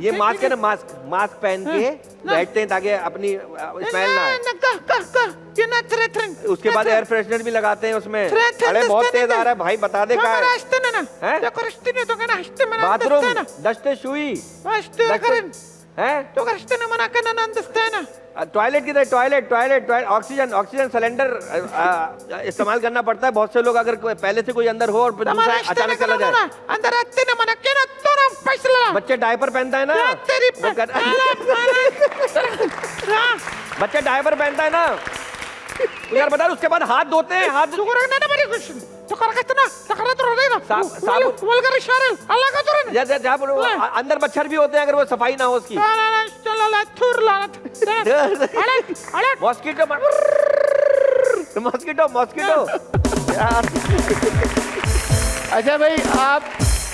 ये मास्क है ना, मास्क पहन के बैठते हैं ताकि अपनी स्मेल ना आए। उसके बाद एयर फ्रेशनर भी लगाते हैं उसमें। अरे बहुत तेज आ रहा है भाई, बता दे क्या है? बाथरूम डस्ट शुई टॉयलेट की तरह, टॉयलेट ऑक्सीजन सिलेंडर इस्तेमाल करना पड़ता है। बहुत से लोग अगर पहले से कोई अंदर हो और दूसरा अचानक चला जाए। बच्चे डायपर पहनता है ना, बच्चे डायपर पहनता है ना, तो यार बता, उसके बाद हाथ धोते हैं, हाथ अंदर मच्छर भी होते हैं अगर वो सफाई ना हो उसकी। Mosquito mosquito mosquito. अच्छा भाई,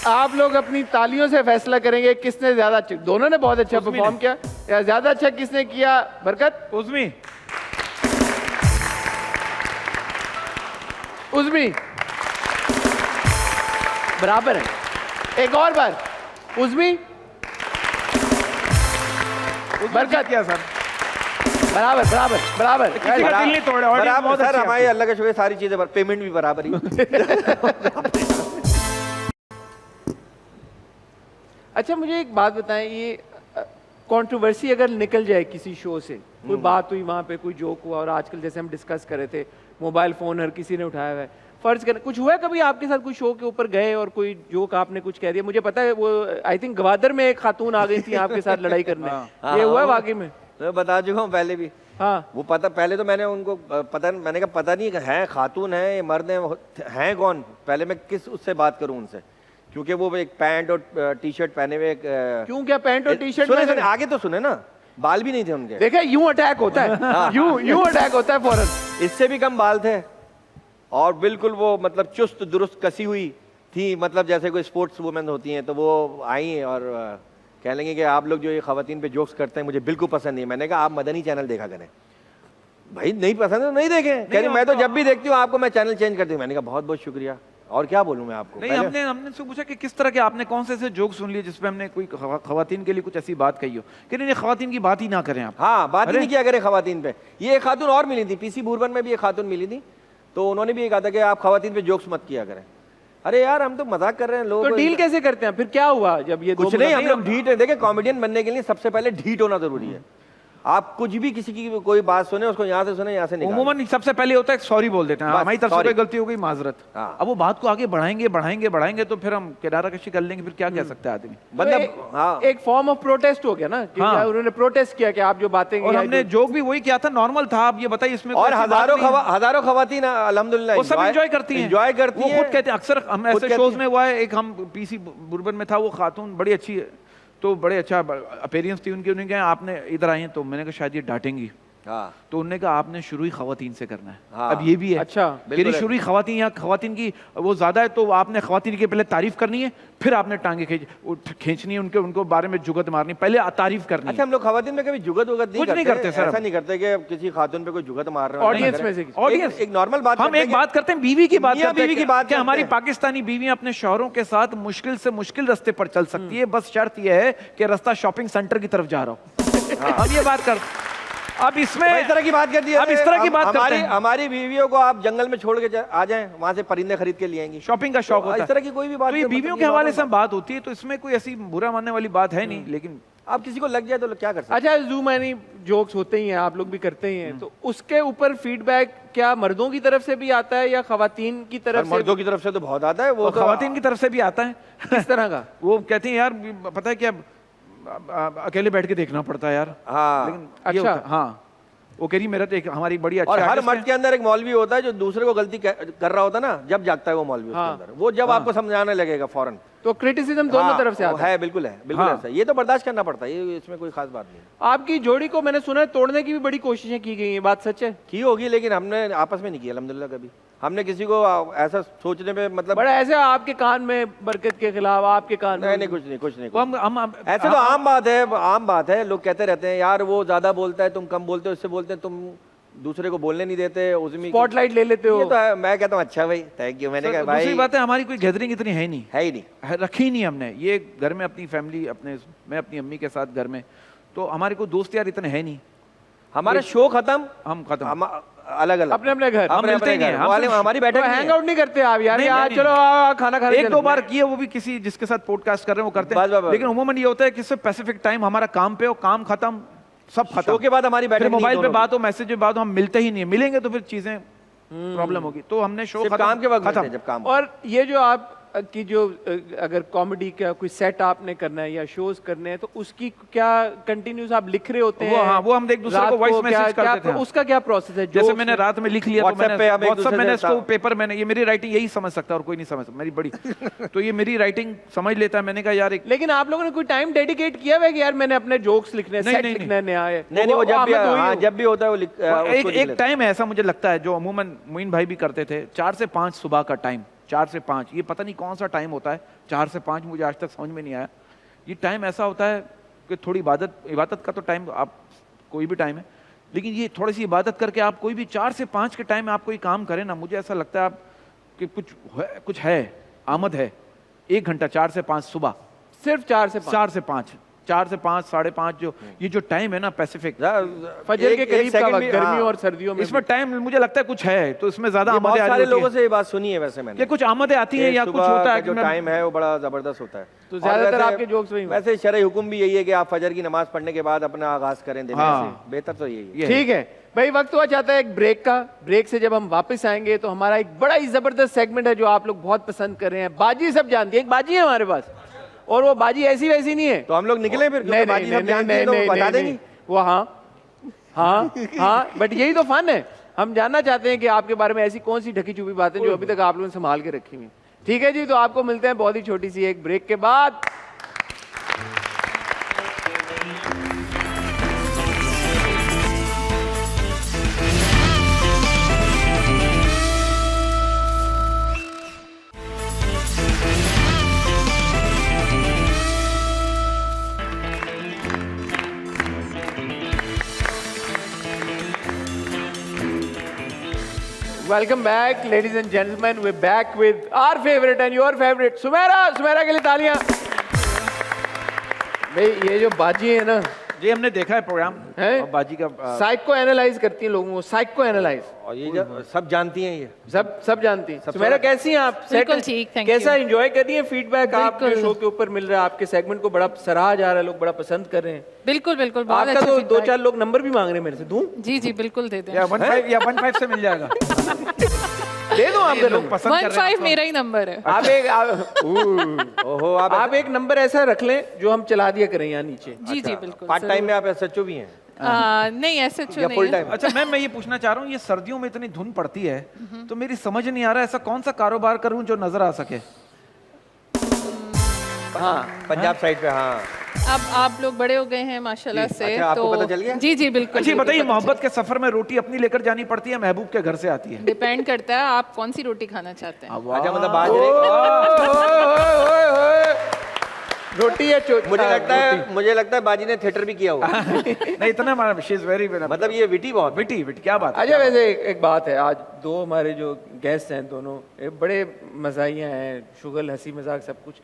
आप लोग अपनी तालियों से फैसला करेंगे किसने ज्यादा अच्छा, दोनों ने बहुत अच्छा परफॉर्म किया, या ज्यादा अच्छा किसने किया? बरकत? उज़मी बराबर है। एक और बार, उज़मी बरकत क्या सर? बराबर बराबर बराबर किसी का दिल नहीं तोड़ा। बराबर सर, हमारे अल्लाह का शुक्र, सारी चीजें पेमेंट भी बराबर ही। अच्छा मुझे एक बात बताएं, ये कंट्रोवर्सी अगर निकल जाए किसी शो से, कोई बात हुई वहाँ पे, कोई जोक हुआ, और आजकल जैसे हम डिस्कस कर रहे थे मोबाइल फोन हर किसी ने उठाया हुआ है, फर्ज कर कुछ हुआ कभी आपके साथ, कोई शो के ऊपर गए और कोई जोक आपने कुछ कह दिया? मुझे पता है वो आई थिंक गवादर में एक खातून आ गई थी आपके साथ लड़ाई करने, ये हुआ है वाकई में? तो मैं बता चुका हूँ पहले भी। हाँ वो पता, पहले तो मैंने उनको पता, मैंने कहा पता नहीं है खातून है मर्द हैं कौन, पहले मैं किस उससे बात करूं उनसे, क्योंकि वो एक पैंट और टी शर्ट पहने हुए। क्यों, क्या पैंट और टी शर्ट? सुने आगे तो सुने ना, बाल भी नहीं थे उनके। देखा, यूं अटैक होता है, यूं अटैक होता है फौरन। इससे भी कम बाल थे और बिल्कुल वो मतलब चुस्त दुरुस्त कसी हुई थी, मतलब जैसे कोई स्पोर्ट्स वुमेन होती हैं। तो वो आई और कह लेंगे कि आप लोग जो ये खवातीन पे जोक्स करते हैं मुझे बिल्कुल पसंद नहीं। मैंने कहा आप मदनी चैनल देखा करें। भाई नहीं पसंद है तो नहीं देखें। कह रही मैं तो जब भी देखती हूँ आपको मैं चैनल चेंज करती हूँ। मैंने कहा बहुत बहुत शुक्रिया, और क्या बोलूँ मैं आपको। नहीं, हमने से पूछा कि किस तरह के आपने कौन से ऐसे जोक सुन लिए जिसपे हमने कोई खवातीन के लिए कुछ ऐसी बात कही हो कि नहीं खवातीन की बात ही ना करें आप। हाँ, बात ही नहीं किया करें खवातीन पे। ये एक खातून और मिली थी, पीसी बुरबन में भी एक खातून मिली थी, तो उन्होंने भी ये कहा था कि आप खवातीन पे जोक्स मत किया करें। अरे यार हम तो मजाक कर रहे हैं। लोग तो डील कैसे करते हैं फिर? क्या हुआ जब ये कुछ नहीं, हम लोग ढीठ है। देखिए कॉमेडियन बनने के लिए सबसे पहले ढीठ होना जरूरी है। आप कुछ भी किसी की कोई बात सुने, उसको यहाँ से सुने, यहाँ से निकालें। उम्मूमन सबसे पहले होता है सॉरी बोल देते हैं, हमारी तरफ से कोई गलती हो गई, माजरत। अब वो बात को आगे बढ़ाएंगे तो फिर हम किनारा कशी कर लेंगे, फिर क्या कह सकते हैं आदमी। मतलब एक फॉर्म ऑफ प्रोटेस्ट हो गया ना, उन्होंने प्रोटेस्ट किया कि आप जो बातें, और हमने जोक भी वही किया था, नॉर्मल था। आप ये बताइए इसमें, और हजारों खवातीन अल्हम्दुलिल्लाह वो सब एंजॉय करती हैं, वो खुद कहते हैं। अक्सर हम ऐसे शोज में हुआ है, एक हम पीसी बुरबन में था, वो खातून बड़ी अच्छी है, तो बड़े अच्छा अपीयरेंस थी उनकी। उन्होंने कहा आपने इधर आई हैं, तो मैंने कहा शायद ये डांटेंगी। तो उन्होंने कहा आपने शुरू ही खवातीन से करना है। अब ये भी है, अच्छा शुरू ही खवातीन, यहाँ खवातीन की वो ज्यादा है, तो आपने खवातीन की पहले तारीफ करनी है, फिर आपने टांगे खींचनी है, उनको बारे में जुगत मारनी, पहले तारीफ करनी। अच्छा, हम लोग खवातीन में कभी जुगत नहीं करते सर, ऐसा नहीं करते कि किसी खातून पे कोई जुगत मार रहा है। ऑडियंस में से ऑडियंस एक नॉर्मल बात, हम एक बात करते हैं बीवी की बात, बीवी की बात, हमारी पाकिस्तानी बीवियां अपने शौहरों के साथ मुश्किल से मुश्किल रास्ते पर चल सकती है, बस शर्त यह है कि रास्ता शॉपिंग सेंटर की तरफ जा रहा हो। अब ये बात कर, अब इसमें इस तरह की बात करती है। अब इस तरह की बात करते हैं। हमारी बीवियों को आप जंगल में छोड़ के आ जाएं, वहां से परिंदे खरीद के ले आएंगी। शॉपिंग का शौक होता है, इस तरह की कोई भी बात। तो ये बीवियों के हवाले से बात होती है, तो इसमें कोई ऐसी बुरा मानने वाली बात है नहीं, लेकिन आप किसी को लग जाए तो क्या कर सकते। अच्छा, ज़ूमानी जोक्स होते ही हैं, आप लोग भी करते ही हैं, तो उसके ऊपर फीडबैक क्या मर्दों की तरफ से भी आता है या खवातीन की तरफ से? मर्दों की तरफ से तो बहुत आता है, वो खवातीन की तरफ से भी आता है। किस तरह का? वो कहती हैं यार पता है क्या, अकेले बैठ के देखना पड़ता है यार। हाँ, लेकिन अच्छा, हाँ, वो कह रही मेरा तो एक हमारी बड़ी अच्छा। और हर मर्द के अंदर एक मौलवी होता है जो दूसरे को गलती कर रहा होता है ना, जब जागता है वो मौलवी उसके अंदर, वो जब आपको समझाने लगेगा फौरन। तो क्रिटिसिज्म दोनों तरफ से आता है। बिल्कुल है, बिल्कुल ऐसा। ये तो बर्दाश्त करना पड़ता है, ये इसमें कोई खास बात नहीं। आपकी जोड़ी को मैंने सुना है तोड़ने की भी बड़ी कोशिशें की गई हैं, बात सच है? की होगी, लेकिन हमने आपस में नहीं की अल्हम्दुलिल्लाह कभी। हमने किसी को ऐसा सोचने में मतलब बड़ा ऐसे आपके कान में बरकत के खिलाफ आपके कान में नहीं कुछ नहीं वो हम ऐसे तो आम बात है, लोग कहते रहते हैं यार वो ज्यादा बोलता है, तुम कम बोलते हो, इससे बोलते हैं तुम दूसरे को बोलने नहीं देते, उसमें स्पॉटलाइट ले लेते हो। ये तो है, मैं कहता हूँ अच्छा भाई थैंक यू। मैंने कहा भाई दूसरी बात है हमारी कोई गैदरिंग इतनी है ही नहीं, रखी ही नहीं हमने। ये घर में अपनी फैमिली मैं अपनी अम्मी के साथ घर में, तो हमारे को दोस्त यार इतने है नहीं। हमारा शो खत्म, हम खत्म अलग अलग अपने अपने घर, हम मिलते नहीं हैं, हमारी बैठक हैंग आउट नहीं करते आप यार, चलो खाना खाने एक दो बार किए, वो भी किसी जिसके साथ पॉडकास्ट कर रहे हैं वो करते हैं, लेकिन उमूमन ये होता है कि स्पेसिफिक टाइम हमारा काम पे हो, काम खत्म, सब खत्म। शो के बाद हमारी बैठक, मोबाइल पे बात हो, मैसेज पे बात हो, हम मिलते ही नहीं, मिलेंगे तो फिर चीजें प्रॉब्लम होगी। तो हमने शो काम के वक्त खत्म जब काम। और ये जो आप की जो अगर कॉमेडी का कोई सेट आपने करना है या शोज करने हैं, तो उसकी क्या कंटिन्यूस आप लिख रहे होते हैं? हाँ, वो हम एक दूसरे को वॉइस मैसेज करते थे। उसका क्या प्रोसेस है? जैसे मैंने रात में लिख लिया तो मैंने व्हाट्सएप मैंने इसको पेपर मैंने, ये मेरी राइटिंग यही समझ सकता है और कोई नहीं समझ सकता, मेरी बड़ी तो ये मेरी राइटिंग समझ लेता है। मैंने कहा यार लेकिन आप लोगों ने कोई टाइम डेडिकेट किया हुआ है कि यार मैंने अपने जोक्स लिखने हैं, सेट लिखना है नया है? नहीं, वो जब भी होता है वो एक टाइम है ऐसा मुझे लगता है जो अमूमन मोइन भाई भी करते थे, 4 से 5 सुबह का टाइम, 4 से 5, ये पता नहीं कौन सा टाइम होता है 4 से 5, मुझे आज तक समझ में नहीं आया। ये टाइम ऐसा होता है कि थोड़ी इबादत का तो टाइम आप कोई भी टाइम है, लेकिन ये थोड़ी सी इबादत करके आप कोई भी 4 से 5 के टाइम में आप कोई काम करें ना, मुझे ऐसा लगता है आप कि कुछ है, आमद है। 1 घंटा 4 से 5 सुबह, सिर्फ 4 से 5, 4 से 5, 4 से 5, 5:30 जो ये जो टाइम है ना पैसिफिक फजर के करीब का वक्त, गर्मियों और सर्दियों में इसमें टाइम मुझे लगता है कुछ है, तो इसमें ज्यादा आमदें आ रही सारे लोगों से ये बात सुनी है वैसे मैंने कि कुछ आमदें आती हैं या कुछ होता है, जो टाइम है वो बड़ा जबरदस्त होता है। तो ज्यादातर आपके जोक्स वही। वैसे शरई हुक्म भी यही है कि आप फजर की नमाज पढ़ने के बाद अपना आगाज करें दिन से, बेहतर तो यही है। ठीक है भाई, वक्त हुआ चाहता है एक ब्रेक का। ब्रेक से जब हम वापस आएंगे तो हमारा एक बड़ा ही जबरदस्त सेगमेंट है जो आप लोग बहुत पसंद कर रहे हैं। बाजी सब जानती है, एक बाजी है हमारे पास, और वो बाजी ऐसी वैसी नहीं है। तो हम लोग निकले फिर, नहीं, बाजी सब जानती है तो बता देंगी वो। हाँ, बट यही तो फन है। हम जानना चाहते हैं कि आपके बारे में ऐसी कौन सी ढकी छुपी बातें जो अभी तक आप लोगों ने संभाल के रखी हुई। ठीक है जी, तो आपको मिलते हैं बहुत ही छोटी सी एक ब्रेक के बाद। Welcome back, ladies and gentlemen. We're back with our favorite and your favorite, Sumera के लिए तालियां। भाई ये जो बाजी है ना, ये हमने देखा है प्रोग्राम है, और बाजी का साइको एनालाइज करती हैं लोगों को, साइको एनालाइज, और ये सब जानती हैं, ये सब जानती हैं। सुमेरा कैसी हैं आप? बिल्कुल ठीक, थैंक यू। कैसा एंजॉय कर रही हैं? फीडबैक आपके शो के ऊपर मिल रहा है, आपके सेगमेंट को बड़ा सराहा जा रहा है, लोग बड़ा पसंद कर रहे हैं। बिल्कुल बिल्कुल, बहुत आपका अच्छा तो feedback। 2-4 लोग नंबर भी मांग रहे हैं मेरे से, दूं? जी जी बिल्कुल दे दें। या 15 से मिल जाएगा। दे दो आपके लोग पसंद कर रहे हैं 15 मेरा ही नंबर है। आप एक नंबर ऐसा रख लें जो हम चला दिया करें यहाँ नीचे। जी जी बिल्कुल। पार्ट टाइम में आप एसएचओ भी हैं? नहीं ऐसे या फुल टाइम? अच्छा मैम, मैं ये पूछना चाह रहा हूँ, ये सर्दियों में इतनी धुंध पड़ती है तो मेरी समझ नहीं आ रहा ऐसा कौन सा कारोबार करूँ जो नजर आ सके। हाँ, पंजाब साइड पे। हाँ, अब आप लोग बड़े हो गए हैं माशाल्लाह से। अच्छा, आपको पता चल गया? जी जी बिल्कुल। अच्छा बताइए, मोहब्बत के सफर में रोटी अपनी लेकर जानी पड़ती है, महबूब के घर से आती है? डिपेंड करता है आप कौन सी रोटी खाना चाहते हैं। अच्छा मतलब बाजरे रोटी या चोट? मुझे लगता है बाजी ने थिएटर भी किया होगा। नहीं इतना, शी इज वेरी मतलब ये विटी बहुत विटी क्या बात है। अच्छा वैसे एक बात है, आज दो हमारे जो गेस्ट हैं दोनों बड़े मज़ाहिया हैं, शुगल हंसी मजाक सब कुछ।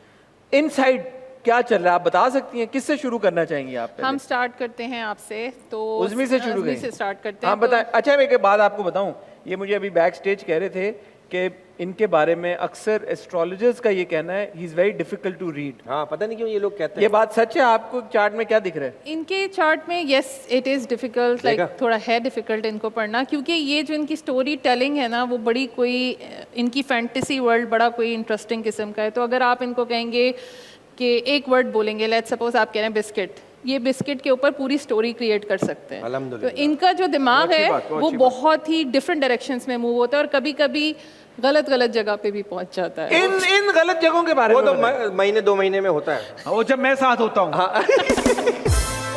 इनसाइड क्या चल रहा है आप बता सकती हैं? किससे शुरू करना चाहेंगी आप? हम स्टार्ट करते हैं आपसे, तो उज़मी से शुरू करें? से स्टार्ट करते हैं। हाँ बताएं। अच्छा मैं एक बात आपको बताऊं, ये मुझे अभी बैक स्टेज कह रहे थे कि इनके बारे में अक्सर एस्ट्रोलॉजर्स का ये कहना है he is very difficult to read. हाँ, पता नहीं क्यों ये लोग कहते हैं। ये बात सच है? आपको चार्ट में क्या दिख रहा है? इनके चार्ट में yes it is difficult, like थोड़ा है डिफिकल्ट इनको पढ़ना, क्योंकि ये जो इनकी स्टोरी टेलिंग है ना वो बड़ी कोई इनकी फैंटेसी वर्ल्ड बड़ा कोई इंटरेस्टिंग किस्म का है। तो अगर आप इनको कहेंगे कि एक वर्ड बोलेंगे, लेट्स सपोज आप कह रहे हैं बिस्किट, ये बिस्किट के ऊपर पूरी स्टोरी क्रिएट कर सकते हैं। तो इनका जो दिमाग है वो बहुत ही डिफरेंट डायरेक्शंस में मूव होता है और कभी कभी गलत जगह पे भी पहुंच जाता है। इन गलत जगहों के बारे में वो तो महीने 2 महीने में होता है। वो जब मैं साथ होता हूँ।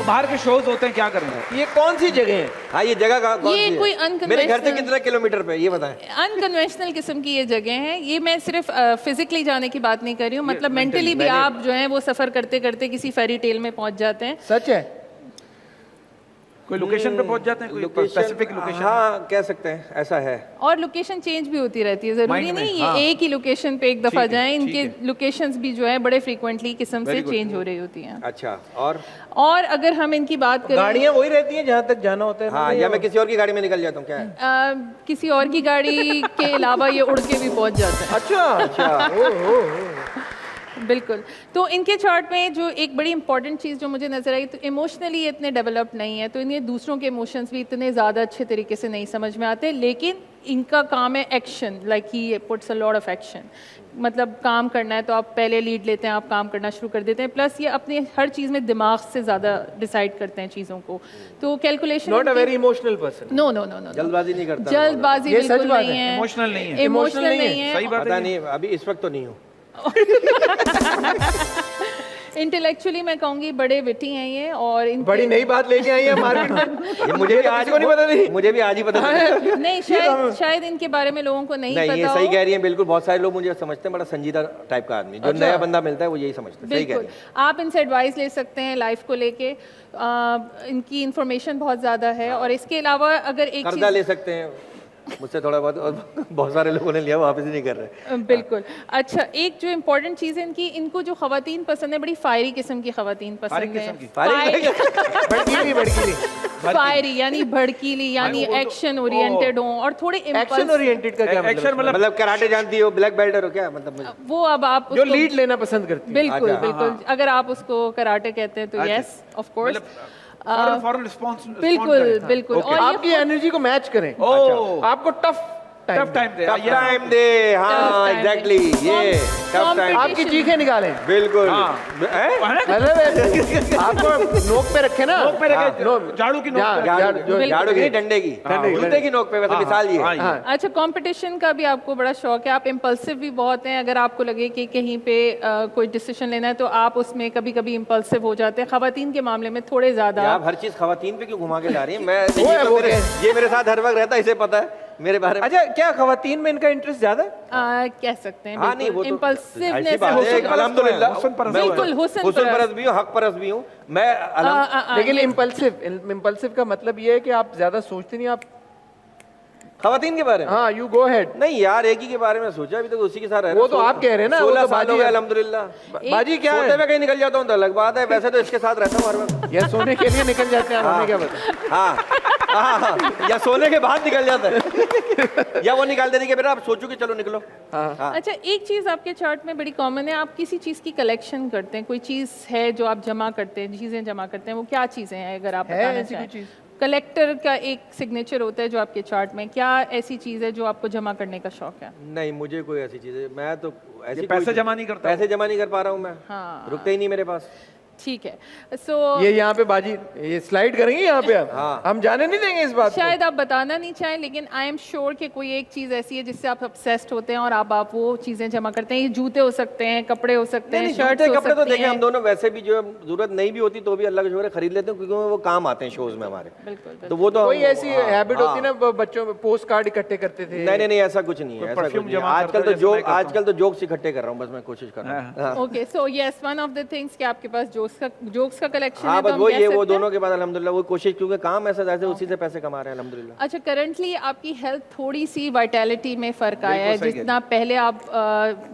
बाहर के शोज होते हैं, क्या कर रहे हैं? ये कौन सी जगह है? हाँ ये जगह कौन ये सी है? कोई मेरे घर से unconventional- कितना किलोमीटर पे ये बताएं। अनकन्वेंशनल किस्म की ये जगह है। ये मैं सिर्फ फिजिकली जाने की बात नहीं कर रही हूँ, मतलब मेंटली भी आप जो है वो सफर करते करते किसी फेरी टेल में पहुंच जाते हैं। सच है? कोई लोकेशन पे पहुंच जाते हैं, कोई स्पेसिफिक लोकेशन? हाँ कह सकते हैं, ऐसा है। और लोकेशन चेंज भी होती रहती है, जरूरी Mind में, नहीं ये हाँ। एक ही लोकेशन पे एक दफा ठीक है, जाएं। ठीक इनके है। लोकेशंस भी जो है बड़े फ्रीक्वेंटली किस्म से Very good. चेंज हो रही होती हैं। अच्छा और अगर हम इनकी बात करें, गाड़ियां वही रहती हैं जहां तक जाना होता है ना? हाँ या मैं किसी और की गाड़ी में निकल जाता हूँ, क्या है? किसी और की गाड़ी के अलावा ये उड़ के भी पहुंच जाते हैं। अच्छा अच्छा। बिल्कुल। तो इनके चार्ट में जो एक बड़ी इंपॉर्टेंट चीज़ जो मुझे नजर आई, तो इमोशनली ये इतने डेवलप नहीं है, तो इन्हें दूसरों के इमोशंस भी इतने ज़्यादा अच्छे तरीके से नहीं समझ में आते, लेकिन इनका काम है action, like he puts a lot of action. मतलब काम करना है तो आप पहले लीड लेते हैं, आप काम करना शुरू कर देते हैं, प्लस ये अपने हर चीज़ में दिमाग से ज़्यादा डिसाइड करते हैं चीज़ों को। तो calculation not a very emotional person. No no no no, जल्दबाजी नहीं करता। जल्दबाजी ये सच बिल्कुल बात नहीं है। है, इमोशनल नहीं है। इमोशनल नहीं है। सही बात पता है। नहीं, अभी इस वक्त तो नहीं हूँ। इंटेलेक्चुअली मैं कहूँगी बड़े विटी हैं ये, और इनके- बड़ी नई बात लेके आई है मार्केट में। ये मुझे भी आज को नहीं पता थी। मुझे भी आज ही पता चला। नहीं, शायद इनके बारे में लोगों को नहीं नहीं पता ये सही हो। कह रही हैं, बिल्कुल। बहुत सारे लोग मुझे समझते हैं बड़ा संजीदा टाइप का आदमी, जो अच्छा। नया बंदा मिलता है वो यही समझते हैं। सही कह बिल्कुल, रही हैं। आप इनसे एडवाइस ले सकते हैं लाइफ को लेके। इनकी इंफॉर्मेशन बहुत ज़्यादा है, और इसके अलावा अगर एक कर्जा चीज़ ले सकते हैं मुझसे थोड़ा बहुत, और बहुत सारे लोगों ने लिया, वापस ही नहीं कर रहे। बिल्कुल। अच्छा, एक जो इम्पोर्टेंट चीज़ है इनकी, इनको जो खवातीन पसंद है, बड़ी फायरी किस्म की खवातीन पसंद है। किस्म की? भड़कीली फायरी यानी भड़कीली, यानी एक्शन ओरिएंटेड हो, और थोड़े एक्शन इम्पल्स। ओरिएंटेड का क्या एक्शन मतलब? मतलब कराटे जानती हो, ब्लैक बेल्ट हो क्या मतलब? वो अब आप जो उसको- लीड लेना पसंद करती है। बिल्कुल अच्छा। बिल्कुल, अगर आप उसको कराटे कहते हैं तो yes of course, foreign response. बिल्कुल बिल्कुल। और ये आपकी एनर्जी को मैच करें। ओह, आपको टफ टफ टाइम दे। टफ टाइम दे, हाँ time एग्जैक्टली, ये टफ टाइम। आपकी चीखें निकालें। बिल्कुल। मतलब आपको नोक पे रखे ना, नोक पे रखे, नो- झाड़ू की नोक जा- पे। जा- जो- झाड़ू की नहीं, डंडे की, जूते की नोक पे, वैसे मिसाल ये है। हाँ। अच्छा, कंपटीशन का भी आपको बड़ा शौक है, आप इम्पल्सिव भी बहुत हैं। अगर आपको लगे कि कहीं पे कोई डिसीजन लेना है तो आप उसमें कभी कभी इम्पल्सिव हो जाते हैं। खवातीन के मामले में थोड़े ज़्यादा। आप हर चीज खवातीन पे क्यों घुमा के ला रही हैं? मैं वो है, वो है। ये मेरे साथ हर वक्त रहता है, इसे पता है मेरे बारे में। अच्छा, क्या खवातीन में इनका इंटरेस्ट ज्यादा है? कह सकते हैं हाँ नहीं, वो तो इम्पल्सिवनेस। ऐसी बात है, अल्हम्दुलिल्लाह। बिल्कुल, हुस्न हुस्न परस्त। परस्त भी हूँ, हक परस्त भी हूँ मैं। लेकिन इम्पल्सिव का मतलब ये है कि आप ज्यादा सोचते नहीं, आप खवातीन के बारे में? हाँ, यू गो हेड। नहीं यार, एक ही के बारे में सोचा, अभी तक उसी के साथ रह रहा वो तो आप कह रहे हैं ना, वो 16 तो साल बाजी हो गए है। अल्हम्दुलिल्लाह। बाजी क्या सोते है? हुए कहीं निकल जाता हूँ तो अलग बात है, वैसे तो इसके साथ रहता हूँ हर वक्त। या सोने के लिए निकल जाते हैं, हमें क्या पता। हाँ, या सोने के बाद निकल जाता है, या वो निकाल देने के बेटा आप सोचो कि चलो निकलो। हाँ। अच्छा, एक चीज़ आपके चार्ट में बड़ी कॉमन है, आप किसी चीज़ की कलेक्शन करते हैं। कोई चीज़ है जो आप जमा करते हैं, चीज़ें जमा करते हैं, वो क्या चीज़ें हैं अगर आप है बताना ऐसी कोई चाहें? चीज़? कलेक्टर का एक सिग्नेचर होता है जो आपके चार्ट में, क्या ऐसी चीज़ है जो आपको जमा करने का शौक है? नहीं, मुझे कोई ऐसी चीज है, मैं तो ऐसी पैसे कोई- जमा नहीं करता? पैसे जमा नहीं कर पा रहा हूँ मैं। हाँ। रुकते ही नहीं मेरे पास। ठीक है। सो ये यहाँ पे बाजी, ये स्लाइड करेंगे यहाँ पे आप। हाँ। हम जाने नहीं देंगे इस बात को। शायद आप बताना नहीं चाहें, लेकिन आई एम श्योर कि कोई एक चीज़ ऐसी है जिससे आप obsessed होते हैं और आप वो चीज़ें जमा करते हैं। ये जूते हो सकते हैं, कपड़े हो सकते हैं, शर्ट्स जूते हो कपड़े तो सकती देखें हम हैं। दोनों वैसे भी जो जरूरत नहीं भी होती तो भी अल्लाह का शुक्र है खरीद लेते हैं, क्योंकि वो काम आते हैं शोज में हमारे। बिल्कुल तो वो तो कोई ऐसी हैबिट होती है ना, बच्चों में पोस्ट कार्ड इकट्ठे करते थे। नहीं नहीं नहीं, ऐसा कुछ नहीं है, ऐसा कुछ परफ्यूम नहीं है। जमा आजकल करता तो है, जैसे मैं करता आजकल तो जोक्स इकट्ठे कर रहा हूँ, बस मैं कोशिश कर रहा हूँ। हाँ। Okay, so yes, one of the things कि आपके पास जोक्स का कलेक्शन हाँ है, बस तो हम वो कह ये वो सकते हैं? दोनों के बाद अल्हम्दुलिल्लाह वो कोशिश, क्योंकि काम ऐसा जैसे उसी से पैसे कमा रहे हैं अल्हम्दुलिल्लाह। अच्छा, करंटली आपकी हेल्थ थोड़ी सी वाइटैलिटी में फर्क आया है। बिल्कुल सही कह जितना पहले आप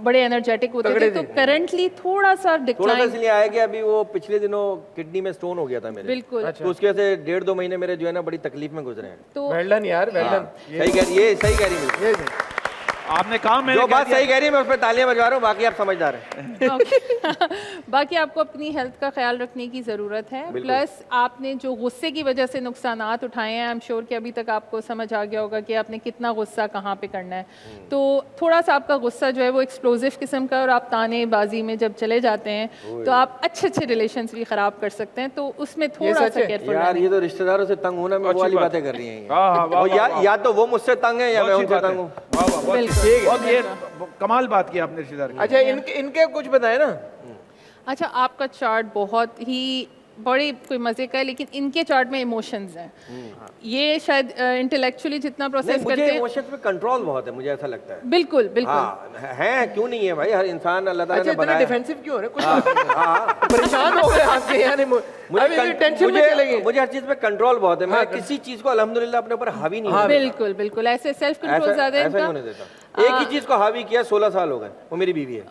बड़े एनर्जेटिक होते थे, तो करंटली थोड़ा सा थोड़ा सा डिक्लाइन। इसलिए आया कि अभी वो पिछले दिनों किडनी में स्टोन हो गया था मेरे। बिल्कुल। तो उसके वजह से 1.5-2 महीने मेरे जो है ना बड़ी तकलीफ में गुजरे हैं। तो वेल्डन यार, वेल्डन। सही कह रही है, सही कह रही है। आपने काम जो बात सही कह रही है मैं उस पर तालियां बजवा रहा हूँ, बाकी आप समझदार हैं। Okay. बाकी आपको अपनी हेल्थ का ख्याल रखने की ज़रूरत है। प्लस आपने जो गुस्से की वजह से नुकसानात उठाए हैं, आई एम श्योर कि अभी तक आपको समझ आ गया होगा कि आपने कितना गुस्सा कहाँ पे करना है। तो थोड़ा सा आपका गुस्सा जो है वो एक्सप्लोजिव किस्म का, और आप तानेबाजी में जब चले जाते हैं तो आप अच्छे अच्छे रिलेशंस भी ख़राब कर सकते हैं। तो उसमें थोड़ा सा केयरफुल यार ये तो रिश्तेदारों से तंग होना में वो वाली बातें कर रही हैं ये। और या तो वो मुझसे तंग है या मैं उनसे तंग हूँ। बहुत ये कमाल बात की आपने रिश्तेदार की। अच्छा, इनके कुछ बताए ना। अच्छा, आपका चार्ट बहुत ही बड़ी कोई मजे का है, लेकिन इनके चार्ट में इमोशंस हैं। ये शायद इंटेलेक्चुअली जितना प्रोसेस करते मुझे हैं। इमोशंस पे कंट्रोल बहुत है, मुझे ऐसा लगता है। बिल्कुल बिल्कुल। हाँ, है क्यों नहीं है भाई, हर इंसान अल्लाह ताला अच्छा ने इतने बनाया। डिफेंसिव क्यों हो रहे कुछ परेशान हो गए आपके यानी अभी टेंशन में चले गए। मुझे हर चीज पे कंट्रोल बहुत है, मैं किसी चीज को अल्हम्दुलिल्लाह अपने ऊपर हावी नहीं होने देता। बिल्कुल बिल्कुल, ऐसे सेल्फ कंट्रोल ऐसा ज्यादा है ऐसा नहीं होने इनका। देता। एक ही चीज को हावी किया 16 साल हो गए, वो मेरी बीवी है।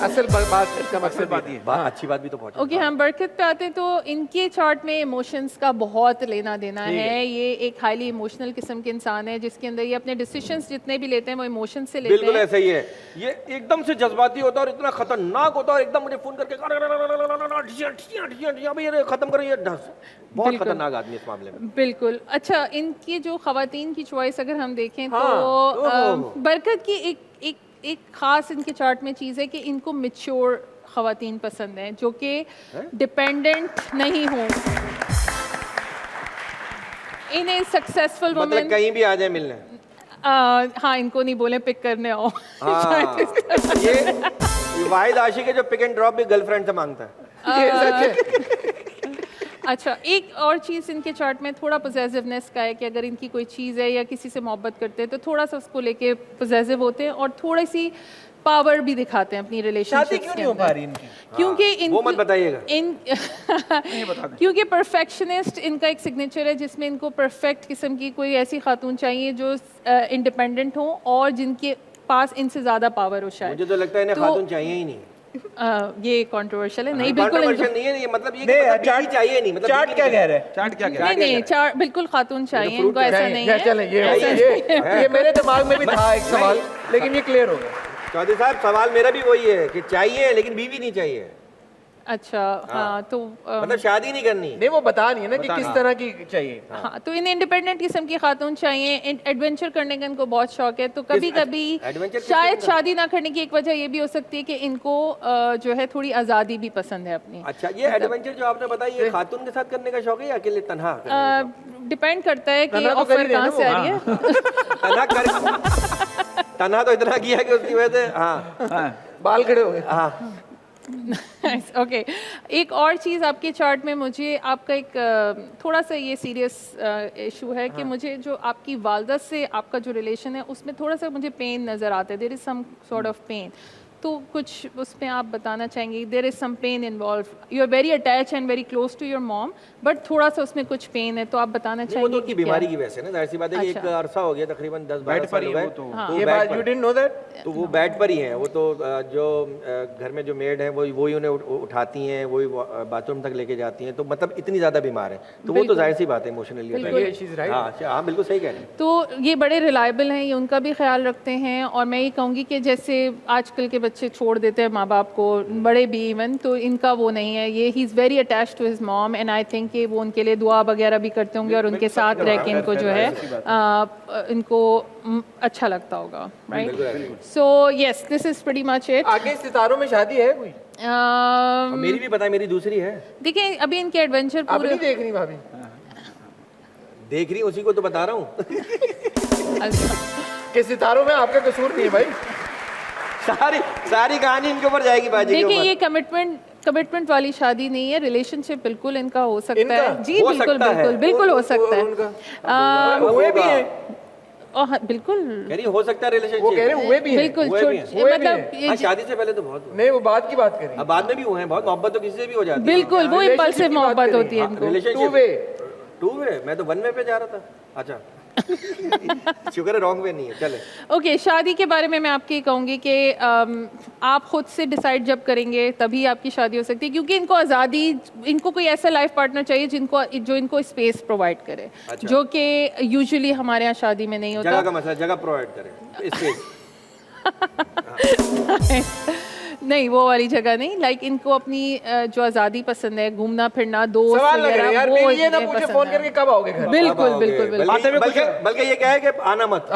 असल बात इसका मकसद बात ये बात अच्छी बात भी तो पहुंची। ओके, हम बरकत पे आते हैं। तो इनके चार्ट में इमोशंस का बहुत लेना देना है। ये एक हाईली इमोशनल किस्म के इंसान है, जिसके अंदर ये अपने डिसीजंस जितने भी लेते हैं वो इमोशन से लेते बिल्कुल हैं। ऐसा ही है, ये एकदम से जज्बाती होता है और इतना खतरनाक होता है, और एकदम मुझे फोन करके ये खत्म करो, ये बहुत खतरनाक आदमी इस मामले में। बिल्कुल। अच्छा, इनकी जो खवातीन की चॉइस अगर हम देखें हाँ, तो बरकत की एक खास इनके चार्ट में चीज़ है कि इनको मैच्योर खवातीन पसंद हैं, जो कि डिपेंडेंट नहीं हों, इन्हें सक्सेसफुल मतलब वुमेन। कहीं भी आ जाए मिलने। हाँ, इनको नहीं बोले पिक करने आओ। हाँ, ये वाहिद आशिक है जो पिक एंड ड्रॉप भी गर्लफ्रेंड से मांगता है। ये सच है। अच्छा, एक और चीज़ इनके चार्ट में थोड़ा पॉसेसिवनेस का है कि अगर इनकी कोई चीज़ है या किसी से मोहब्बत करते हैं तो थोड़ा सा उसको लेके पॉसेसिव होते हैं और थोड़ी सी पावर भी दिखाते हैं अपनी रिलेशनशिप। शादी क्यों नहीं हो पा रही इनकी? क्योंकि इन वो मत बताइएगा। क्योंकि परफेक्शनिस्ट इनका एक सिग्नेचर है, जिसमें इनको परफेक्ट किस्म की कोई ऐसी खातून चाहिए जो इंडिपेंडेंट हो और जिनके पास इनसे ज़्यादा पावर हो शायद। मुझे तो लगता है इन्हें खातून चाहिए ही नहीं। ये कंट्रोवर्शियल है। नहीं, बिल्कुल Controversial नहीं है ये, मतलब ये कि मतलब बीवी चाहिए नहीं, मतलब चार्ट क्या कह रहे हैं? चार्ट क्या कह रहा नहीं नहीं, चार बिल्कुल खातून चाहिए इनको, ऐसा नहीं है। चलें, ये मेरे दिमाग में भी था एक सवाल, लेकिन ये क्लियर हो गया। चौधरी साहब, सवाल मेरा भी वही है कि चाहिए लेकिन बीवी नहीं चाहिए। अच्छा, हाँ तो मतलब शादी नहीं करनी। नहीं, वो बता नहीं है ना कि किस तरह की चाहिए। हाँ, तो इन्हें इंडिपेंडेंट किस्म की खातून चाहिए। एडवेंचर करने का इनको बहुत शौक है, तो कभी कभी adventure किस शायद किस्म का? शादी ना करने की एक वजह ये भी हो सकती है कि इनको जो है थोड़ी आज़ादी भी पसंद है अपनी। अच्छा, ये एडवेंचर जो आपने बताई, ये खातून के साथ करने का शौक है या अकेले तन्हा करने का शौक? डिपेंड करता है कि तन्हा तो कर ही ऑफर रहे हैं कहाँ ना से आ वो। रही है। तन्हा कर तन्हा तो इतना किया कि उसकी वजह से हाँ बाल खड़े हो गए। हाँ। ओके, एक और चीज़ आपके चार्ट में मुझे आपका एक थोड़ा सा ये सीरियस इशू है कि मुझे जो आपकी वालदा से आपका जो रिलेशन है उसमें थोड़ा सा मुझे पेन नज़र आता है। There is some sort of pain, तो कुछ उसमें आप बताना चाहेंगे? There is some pain involve, you are very attach and very close to your mom, but थोड़ा सा उसमें कुछ पेन है, तो आप बताना वो चाहेंगे तो उनकी कि क्या बीमारी है? की वजह से ना, जाहिर सी बात है कि एक अच्छा। अरसा हो गया तकरीबन 10-12 बेड पर साल ही हो गए, वो तो। वो ये बेड बात पर- यू डिडंट नो दैट? तो वो बेड पर ही हैं, वो तो जो घर में जो मेड है वही उन्हें उठाती हैं, वही बाथरूम तक लेके जाती हैं, तो मतलब इतनी ज़्यादा बीमार है, तो वो तो जाहिर सी बात है इमोशनली। ये चीज राइट। हाँ बिल्कुल सही कह रहे हैं। तो ये बड़े रिलायबल हैं, ये उनका भी ख्याल रखते हैं, और मैं ये कहूँगी कि जैसे आजकल के बच्चे छोड़ देते हैं माँ बाप को, बड़े भी इवन, तो इनका वो नहीं है। ये he is very attach to his mom and I think कि वो उनके लिए दुआ वगैरह भी करते होंगे और उनके साथ रह के इनको जो है इनको अच्छा लगता होगा, right? So yes, this is pretty much it. आगे सितारों में शादी है कोई? और मेरी भी पता है, मेरी दूसरी है। देखिए, अभी इनके एडवेंचर अब पूरे नहीं देख रही भाभी? देख रही उसी को तो बता रहा हूँ। कि सितारों में आपका कसूर नहीं है भाई। सारी कहानी इनके ऊपर जाएगी बाजी के देखिए, ऊपर। ये कमिटमेंट वाली शादी नहीं है, रिलेशनशिप बिल्कुल इनका हो सकता इनका? है। जी हो बिल्कुल सकता है। बिल्कुल बिल्कुल हो सकता है। हुए भी हैं, हाँ, बिल्कुल कह रही हो सकता है रिलेशनशिप। वो कह रहे हैं हुए भी हैं। बिल्कुल हुए भी हैं। हुए भी मतलब हैं। ये हाँ, शादी से पहले तो बहुत हुए। नहीं, वो बात की बात कर रही अब बाद में भी हुए हैं बहुत, मोहब्बत तो किसी से भी हो जाती है। बिल्कुल वो relationship इम्पल्सिव की बात मोहब्बत करें। होती है इनको। Relationship two way. Two way, मैं तो वन वे पे जा रहा था। अच्छा शुक्र है रॉन्ग वे नहीं है। चले ओके, शादी के बारे में मैं आपके कहूँगी कि आप खुद से डिसाइड जब करेंगे तभी आपकी शादी हो सकती है, क्योंकि इनको आज़ादी, इनको कोई ऐसा लाइफ पार्टनर चाहिए जो इनको स्पेस प्रोवाइड करे, अच्छा। जो कि यूजुअली हमारे यहाँ शादी में नहीं जगह होता। का मसला, जगह प्रोवाइड करें, स्पेस। नहीं, वो वाली जगह नहीं, लाइक इनको अपनी जो आज़ादी पसंद है, घूमना फिरना, दोस्त सवाल लग रहा है यार, वो फिर ये ना इन्हें पूछे पसंद फोन है। करके कब आओगे घर? बिल्कुल बिल्कुल बिल्कुल। आते हुए बल्कि ये क्या है कि आना मत।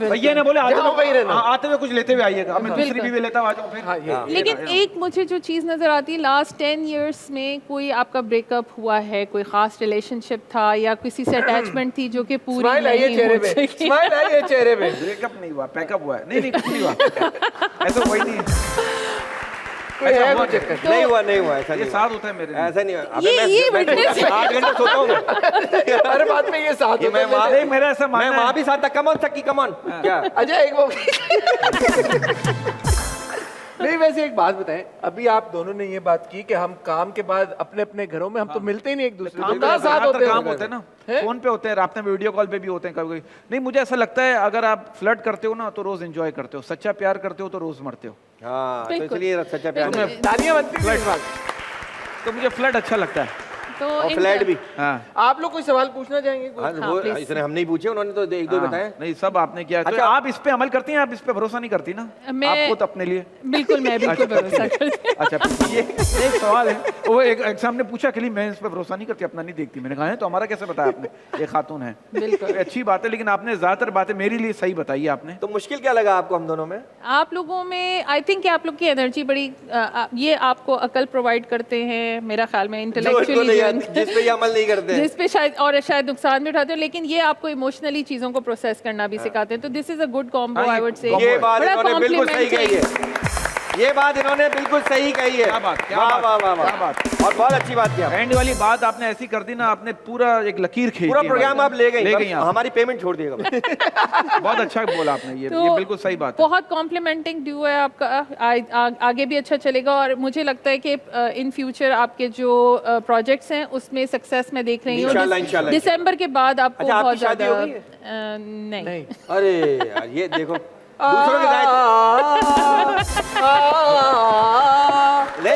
भैया ने बोले जहाँ वही रहना। आते हुए कुछ लेते हुए आइएगा, मैं दूसरी बिल्कुल। भी लेता हुआ आ जाऊँ फिर। हाँ, ये लेकिन एक मुझे जो चीज़ नज़र आती है, लास्ट 10 इयर्स में कोई आपका ब्रेकअप हुआ है, कोई ख़ास रिलेशनशिप था या किसी से अटैचमेंट थी जो कि पूरी स्माइल आई है नहीं चेहरे हो पे, सकी? स्माइल आई है चेहरे पे। ब्रेकअप नहीं हुआ, पैकअप हुआ है। नहीं कुछ नहीं हुआ, ऐसा कोई नहीं है। कोई है कोई चक्कर? नहीं हुआ ऐसा ये नहीं साथ होता है मेरे लिए। ऐसा नहीं हुआ। अबे ये मैं witness है। 8 घंटे सोता हूँ हर बात में ये साथ कि मैं होता है। वहाँ मेरा ऐसा मैं मानना वहाँ है। भी साथ था। कमॉन सकी कमॉन क्या अच्छा एक वो नहीं, वैसे एक बात बताएं, अभी आप दोनों ने ये बात की कि हम काम के बाद अपने अपने घरों में हम तो मिलते ही नहीं एक दूसरे को, कहाँ साथ होते काम हैं? होते हैं ना, फोन पे होते हैं, रात में वीडियो कॉल पे भी होते हैं कभी। नहीं, मुझे ऐसा लगता है अगर आप फ्लर्ट करते हो ना तो रोज एंजॉय करते हो, सच्चा प्यार करते हो तो रोज मरते हो। हाँ तो बिल्कुल। इसलिए सच्चा प्यार बिल्कुल। नहीं। तालियां बनती हैं इस बात। तो मुझे फ्लर्ट अच्छा लगता है। तो और इन- फ्लैट भी। हाँ आप लोग कोई सवाल पूछना चाहेंगे? हाँ वो इसने हम नहीं पूछे, उन्होंने तो एक दो हाँ, बताए। नहीं सब आपने किया। तो अच्छा। आप इस पे अमल करती हैं, आप इस पे भरोसा नहीं करती ना? मैं- आप खुद अपने लिए। बिल्कुल मैं बिल्कुल भरोसा करती हूँ। अच्छा ये एक सवाल है, वो एक एग्जाम ने पूछा कि मैं इस पे भरोसा नहीं करती, अपना नहीं देखती। मैंने कहा है तो हमारा कैसे बताया आपने? ये खातून है। बिल्कुल। तो अच्छी बात है, लेकिन आपने ज्यादातर बातें मेरे लिए सही बताई आपने। तो मुश्किल क्या लगा आपको हम दोनों में? आप लोगों में आई थिंक आप लोग की एनर्जी बड़ी ये आपको अकल प्रोवाइड करते हैं मेरा ख्याल में, जो इसको नहीं इंटेलेक्चुअली आती, जिस पे ये अमल नहीं करते। जिस पे शायद और शायद नुकसान भी उठाते हो, लेकिन ये आपको इमोशनली चीजों को प्रोसेस करना भी सिखाते हैं। तो this is a good combo हाँ, आई ये वुड से। ये बात बड़ा इन्होंने बिल्कुल सही कही complimentary। है। ये बात इन्होंने बिल्कुल सही कही है। क्या बात, क्या वाह बात, वाह वाह क्या वाह बात। और बहुत अच्छी बात किया। एंड वाली बात आपने ऐसी कर दी ना, आपने पूरा एक लकीर खींच दी। पूरा प्रोग्राम आप ले गई, बस आप। हमारी पेमेंट छोड़ दिएगा। बहुत अच्छा बोला आपने, ये बिल्कुल सही बात है। बहुत कॉम्प्लीमेंटिंग ड्यू है आपका, आगे भी अच्छा चलेगा। और मुझे लगता है कि इन फ्यूचर आपके जो प्रोजेक्ट्स हैं उसमें सक्सेस मैं देख रही हूँ। इंशाल्लाह, इंशाल्लाह। दिसंबर के बाद आपको अच्छा, आपकी बहुत शादी ज्यादा हो गई है? नहीं अरे यार ये देखो दूसरों के दायित्व ले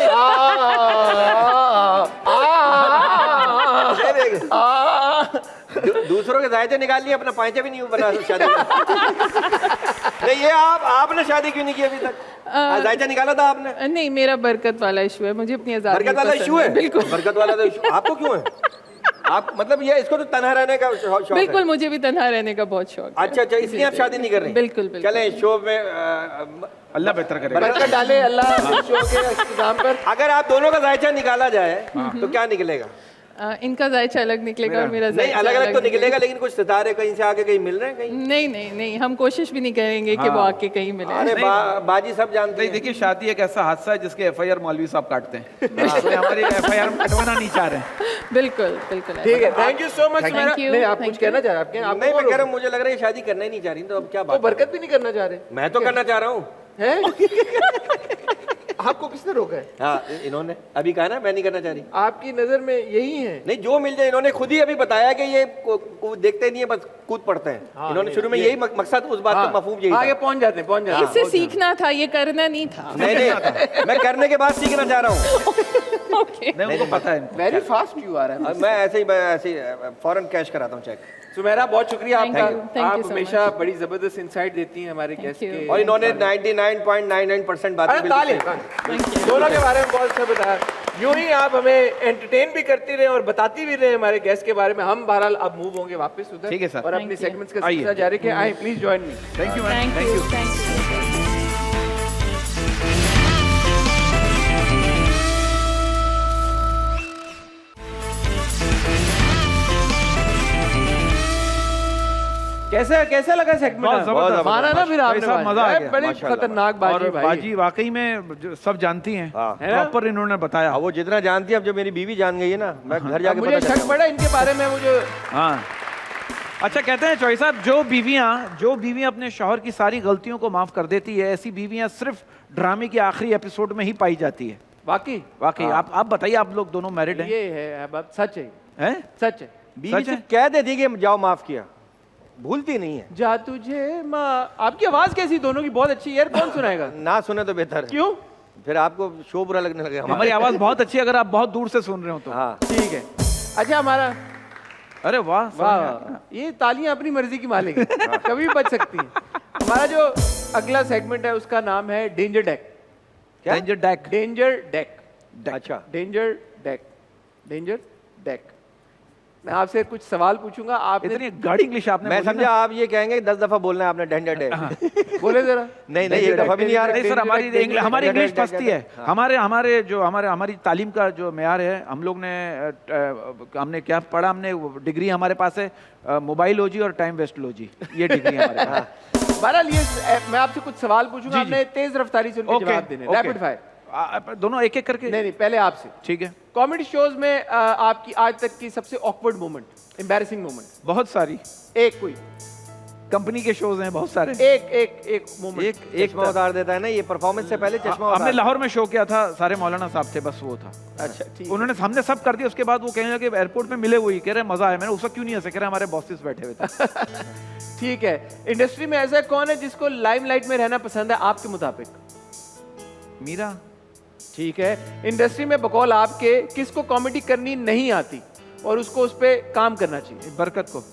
दूसरों के दायित्व निकाल लिए, अपना पांचे भी नहीं बना शादी में। नहीं ये आपने शादी क्यों नहीं की अभी तक? दायित्व निकाला था आपने? नहीं, मेरा बरकत वाला इशू है, मुझे अपनी आजादी बरकत वाला पसंद इशू है? बिल्कुल बरकत वाला तो इशू आपको क्यों है? आप मतलब ये इसको तो तन्हा रहने का शौक है। बिल्कुल, मुझे भी तन्हा रहने का बहुत शौक है। अच्छा अच्छा, इसलिए आप शादी नहीं कर रहे? बिल्कुल बिल्कुल। चलें शो में अल्लाह बेहतर करेगा। बरकत डाले अल्लाह शो के इंतजाम पर। अगर आप दोनों का जायचा निकाला जाए तो क्या निकलेगा? इनका जायचा अलग निकलेगा और मेरा नहीं जायचा अलग अलग तो निकलेगा, लेकिन कुछ सितारे कहीं से आके कहीं मिल रहे हैं कहीं? नहीं नहीं नहीं, हम कोशिश भी नहीं करेंगे कि वो आके कहीं मिले। अरे बाजी सब जानते नहीं हैं। देखिए, शादी एक ऐसा हादसा है जिसके FIR मौलवी साहब काटते हैं। तो हमारी FIR कटवाना नहीं चाह रहे हैं। बिल्कुल बिल्कुल। ठीक है, thank you so much. Thank you, नहीं आप thank कुछ कहना चाह रहे हैं? आप नहीं मैं कह रहा हूँ, मुझे लग रहा है ये शादी करना ही नहीं चाह रही, तो अब क्या तो बात? बरकत भी नहीं करना चाह रहे मैं तो करना चाह रहा हूँ। हैं? आपको किसने रोका है? हाँ इन्होंने अभी कहा ना मैं नहीं करना चाह रही। आपकी नजर में यही है? नहीं जो मिल जाए, इन्होंने खुद ही अभी बताया कि ये देखते नहीं है, बस कूद पड़ते हैं। इन्होंने शुरू में यही मकसद, उस बात का मफहूम यही आगे था। पहुंच जाते हैं, पहुंच जाते हैं। इससे सीखना था, ये करना नहीं था। नहीं नहीं मैं करने के बाद सीखना चाह रहा हूँ। ओके, नहीं, उनको पता है इनको। वेरी फास्ट क्यों आ रहा है? मैं ऐसे ही फौरन कैश कराता हूँ चेक। सुमेरा बहुत शुक्रिया Thank आपका, you, thank आप you so हमेशा much. बड़ी जबरदस्त इंसाइट देती हैं हमारे गेस्ट you. के। और इन्होंने 99.99% बातें अरे बिल्कुल ताली, सही। दोनों के बारे में बहुत अच्छा बताया। यूं ही आप हमें एंटरटेन भी करती रहे और बताती भी रहे हमारे गेस्ट के बारे में। हम बहरहाल अब मूव होंगे वापस उधर। ठीक है सर। और अपनी Thank you. सेगमेंट्स का आइए। सिलसिला जारी रखें। आए please join me. Thank you thank you thank you. कैसा लगा बहुत सेगमेंट? जबरदस्त। माना ना फिर आपने? भाई साहब, मजा आ गया। बड़ी माशाल्लाह। खतरनाक बाजी और भाई। बाजी वाकई में सब जानती हैं, हाँ। है ना? प्रॉपर इन्होंने बताया। अब वो जितना जानती है, अब जो मेरी बीवी जान गई है ना, मैं घर जाके मुझे पता शक चला। पड़ा इनके बारे में मुझे। हाँ अच्छा, कहते हैं चौधरी साहब, जो बीवियां अपने शौहर की सारी गलतियों को माफ कर देती है, ऐसी बीवियां सिर्फ ड्रामे के आखिरी एपिसोड में ही पाई जाती है। वाकई वाकई आप बताइए, आप लोग दोनों मैरिड हैं? ये है बात, सच है, हैं? सच है। बीवी सच से है? कह देती कि जाओ माफ किया, भूलती नहीं है। जा तुझे माँ। आपकी आवाज कैसी दोनों की? बहुत अच्छी है यार, कौन सुनाएगा? ना सुने तो बेहतर है, क्यों? फिर आपको शो बुरा लगने लगे हमारी हमारे। आवाज बहुत अच्छी है अगर आप बहुत दूर से सुन रहे हो तो। हाँ ठीक है। अच्छा हमारा अरे वाह वाह, ये तालियां अपनी मर्जी की मालिक है, कभी भी बच सकती हैं। हमारा जो अगला सेगमेंट है उसका नाम है danger deck. Danger deck. Danger deck. अच्छा डेंजर डेक। Danger deck. मैं आपसे कुछ सवाल पूछूंगा, आप इतनी गाढ़ी इंग्लिश आपने मैं बोली समझा ना। आप ये कहेंगे 10 दफा बोलना है आपने डेंजर डे। बोले जरा। नहीं नहीं, एक दफा भी नहीं आ रहा। नहीं सर, हमारी डेंजर इंग्लिश डेक, पसती है। हमारी तालीम का जो मेयार है, हम लोग ने हमने क्या पढ़ा, हमने डिग्री हमारे पास है मोबाइलोजी और टाइम वेस्टोलॉजी, ये डिग्री हमारे पास। बहरहाल ये मैं आपसे कुछ सवाल पूछूंगा, आपने तेज रफ्तारी से उनके जवाब देने। Rapid fire. दोनों एक एक करके? नहीं, पहले आपसे। ठीक है। कॉमेडी शोज में आपकी आज तक की सबसे ऑकवर्ड मोमेंट, एम्बैरेसिंग मोमेंट? बहुत सारी। एक कोई कंपनी के शोज हैं बहुत सारे। एक मोमेंट। चश्मा उतार देता है ना ये, परफॉर्मेंस से पहले चश्मा हमने लाहौर में शो किया था, सारे मौलाना साहब थे, बस वो था। अच्छा, ठीक। उन्होंने हमने सब कर दिया, उसके बाद वो कहने लगे एयरपोर्ट में मिले हुए, कह रहे मजा आया। मैंने उस वक्त क्यों नहीं हंसे, कह रहे हमारे बॉसेस बैठे हुए थे। ठीक है। इंडस्ट्री में ऐसा कौन है जिसको लाइमलाइट में रहना पसंद है आपके मुताबिक? मीरा। ठीक है। इंडस्ट्री में बकौल आपके किसको कॉमेडी करनी नहीं आती और उसको उस पे काम करना चाहिए? बरकत को।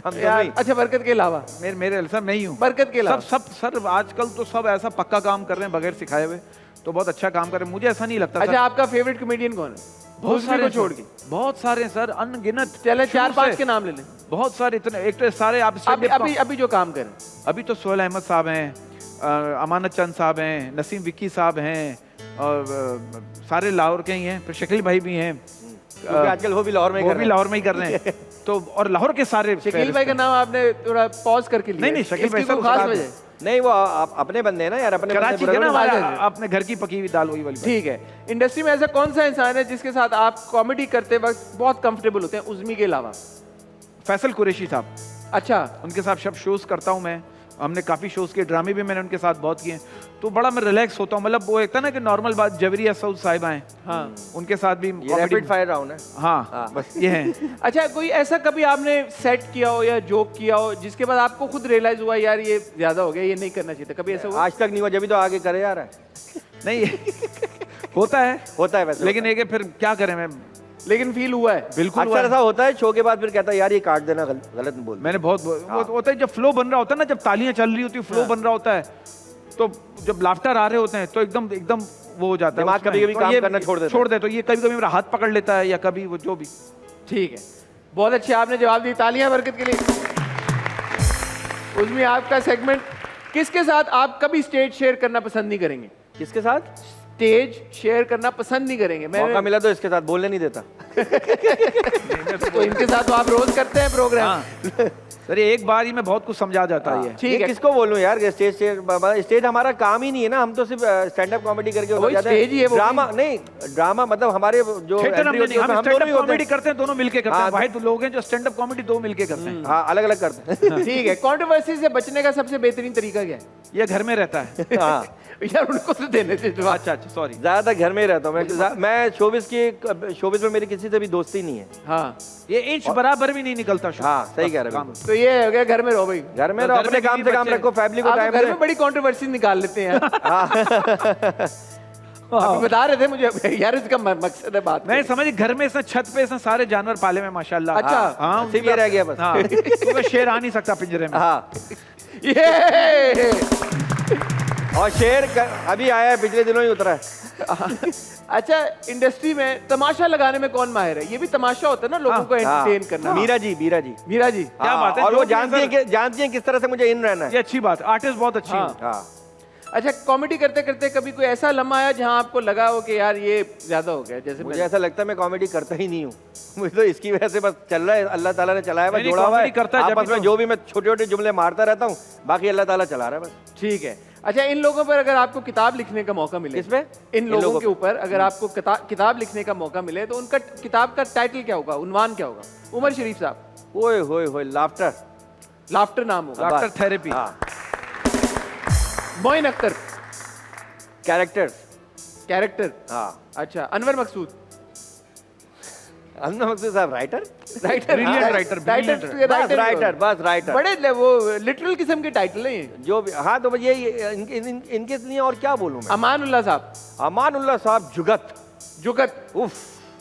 हम यार, अच्छा, बरकत के अलावा? मेरे सर मैं ही हूँ। बरकत के अलावा सब सर आजकल तो सब ऐसा पक्का काम कर रहे हैं बगैर सिखाए हुए, तो बहुत अच्छा काम कर रहे हैं। मुझे ऐसा नहीं लगता। अच्छा, आपका फेवरेट कॉमेडियन कौन है? बहुत सारे को छोड़ के? बहुत सारे हैं सर, अनगिनत। चले 4-5 के नाम ले लें। बहुत सारे, इतने एक तो सारे आप अभी जो काम करें। अभी तो सोहेल अहमद साहब हैं, अमानत चंद साहब हैं, नसीम विक्की साहब हैं, और सारे लाहौर के ही हैं, फिर शकील भाई भी हैं, क्योंकि आजकल वो भी लाहौर में कर रहे हैं। तो और लाहौर के सारे। शकील भाई का नाम आपने थोड़ा पॉज करके लिया? नहीं, शकील भाई साहब खास वजह? नहीं, वो अपने बंदे हैं ना यार, अपने कराची के ना, अपने घर की पकी हुई दाल वही वाली। ठीक है। इंडस्ट्री में ऐसा कौन सा इंसान है जिसके साथ आप कॉमेडी करते वक्त बहुत कंफर्टेबल होते हैं उज़्मी के अलावा? फैसल कुरैशी साहब। अच्छा। उनके साथ सब शोज करता हूँ मैं, हमने काफी शोज किए, ड्रामे भी मैंने उनके साथ बहुत किए, तो बड़ा मैं रिलैक्स होता हूँ। मतलब वो एक था ना कि नॉर्मल बात, जबरिया सऊद साहिबा हैं, हाँ, उनके साथ भी रैपिड फायर राउंड है। हाँ, बस ये है। अच्छा, कोई ऐसा कभी आपने सेट किया हो या जोक किया हो जिसके बाद आपको खुद रियलाइज हुआ यार ये ज्यादा हो गया, ये नहीं करना चाहिए था? कभी ऐसा हुआ? आज तक नहीं हुआ, जब भी तो आगे करे यार है। नहीं होता है वैसे, लेकिन एक फिर क्या करें, मैं लेकिन फील हुआ है? बिल्कुल अक्सर ऐसा होता है, शो के बाद फिर कहता है यार ये काट देना, गलत बोल। मैंने बहुत होता है जब फ्लो बन रहा होता है ना, जब तालियां चल रही होती है, फ्लो बन रहा होता है, तो जब लाफ्टर आ रहे होते हैं तो एकदम वो हो जाता है, दिमाग कभी-कभी तो काम करना छोड़ दे, तो ये कभी-कभी मेरा हाथ पकड़ लेता है, या कभी वो जो भी। ठीक है, बहुत अच्छे आपने जवाब दी, तालियां बरकत के लिए। उसमें आपका सेगमेंट, किसके साथ आप कभी स्टेज शेयर करना पसंद नहीं करेंगे? किसके साथ स्टेज शेयर करना पसंद नहीं करेंगे? मौका मिला तो इसके साथ बोलने नहीं देता। तो इनके साथ तो आप रोज करते हैं प्रोग्राम। सर एक बार ही में बहुत कुछ समझा जाता है। ठीक है, किसको बोलूं यार, स्टेज हमारा काम ही नहीं है ना, हम तो सिर्फ स्टैंड अप कॉमेडी करके हो जाते हैं। ड्रामा नहीं, ड्रामा मतलब हमारे जो कॉमेडी करते हैं दोनों मिलके करते हैं। भाई तो लोग हैं जो स्टैंड अप कॉमेडी दो मिलके करते हैं, हाँ, अलग अलग करते हैं। ठीक है। कंट्रोवर्सी से बचने का सबसे बेहतरीन तरीका क्या है? ये घर में रहता है। हाँ यार, उनको तो देने से। अच्छा, सॉरी, ज्यादातर घर में ही रहता हूँ मैं। शोबिस में मेरी किसी से भी दोस्ती नहीं है। हाँ, ये इंच बराबर भी नहीं निकलता। हाँ, सही कह रहे हो। तो ये हो गया, घर में रहो भाई, घर में रहो, अपने काम से काम रखो, फैमिली को टाइम। घर में बड़ी कंट्रोवर्सी निकाल लेते हैं। आप बता रहे थे मुझे यार, इसका मकसद है बात। मैं समझ, घर में इसने छत पे इसने सारे जानवर पाले में माशाल्लाह। अच्छा, हाँ, सिर्फ ये रह गया बस। हाँ, तो शेर आ नहीं सकता पिंजरे में। हाँ, ये और शेर अभी आया है, पिछले दिनों ही उतरा है। अच्छा, इंडस्ट्री में तमाशा लगाने में कौन माहिर है? ये भी तमाशा होता है ना, लोगों को एंटरटेन करना। मीरा जी क्या बात है। और वो जानती हैं किस तरह से मुझे इन रहना है। ये अच्छी बात, आर्टिस्ट बहुत अच्छी है। अच्छा, कॉमेडी करते करते कभी कोई ऐसा लम्हा आया जहां आपको लगा हो कि यार ये ज्यादा हो गया? जैसे मुझे ऐसा लगता है मैं कॉमेडी करता ही नहीं हूँ, मुझे तो इसकी वजह से बस चल रहा है, अल्लाह ताला ने चलाया है, जोड़ा हुआ है आपस में, जो भी मैं छोटे छोटे जुमले मारता रहता हूँ, बाकी अल्लाह ताला चला रहा है बस। ठीक है। अच्छा, इन लोगों पर अगर आपको किताब लिखने का मौका मिले, इसमें इन लोगों के ऊपर अगर आपको किताब लिखने का मौका मिले, तो उनका किताब का टाइटल क्या होगा, उन्वान क्या होगा? उमर शरीफ साहब। ओए होए होए, लाफ्टर नाम होगा, laughter therapy. Moin Akhtar, character. हाँ, अच्छा। अनवर मकसूद साहब, राइटर, राइटर, बड़े वो लिटरल किस्म के टाइटल हैं जो भी। हाँ, तो ये इनके लिए और क्या बोलूं मैं। अमानुल्लाह साहब,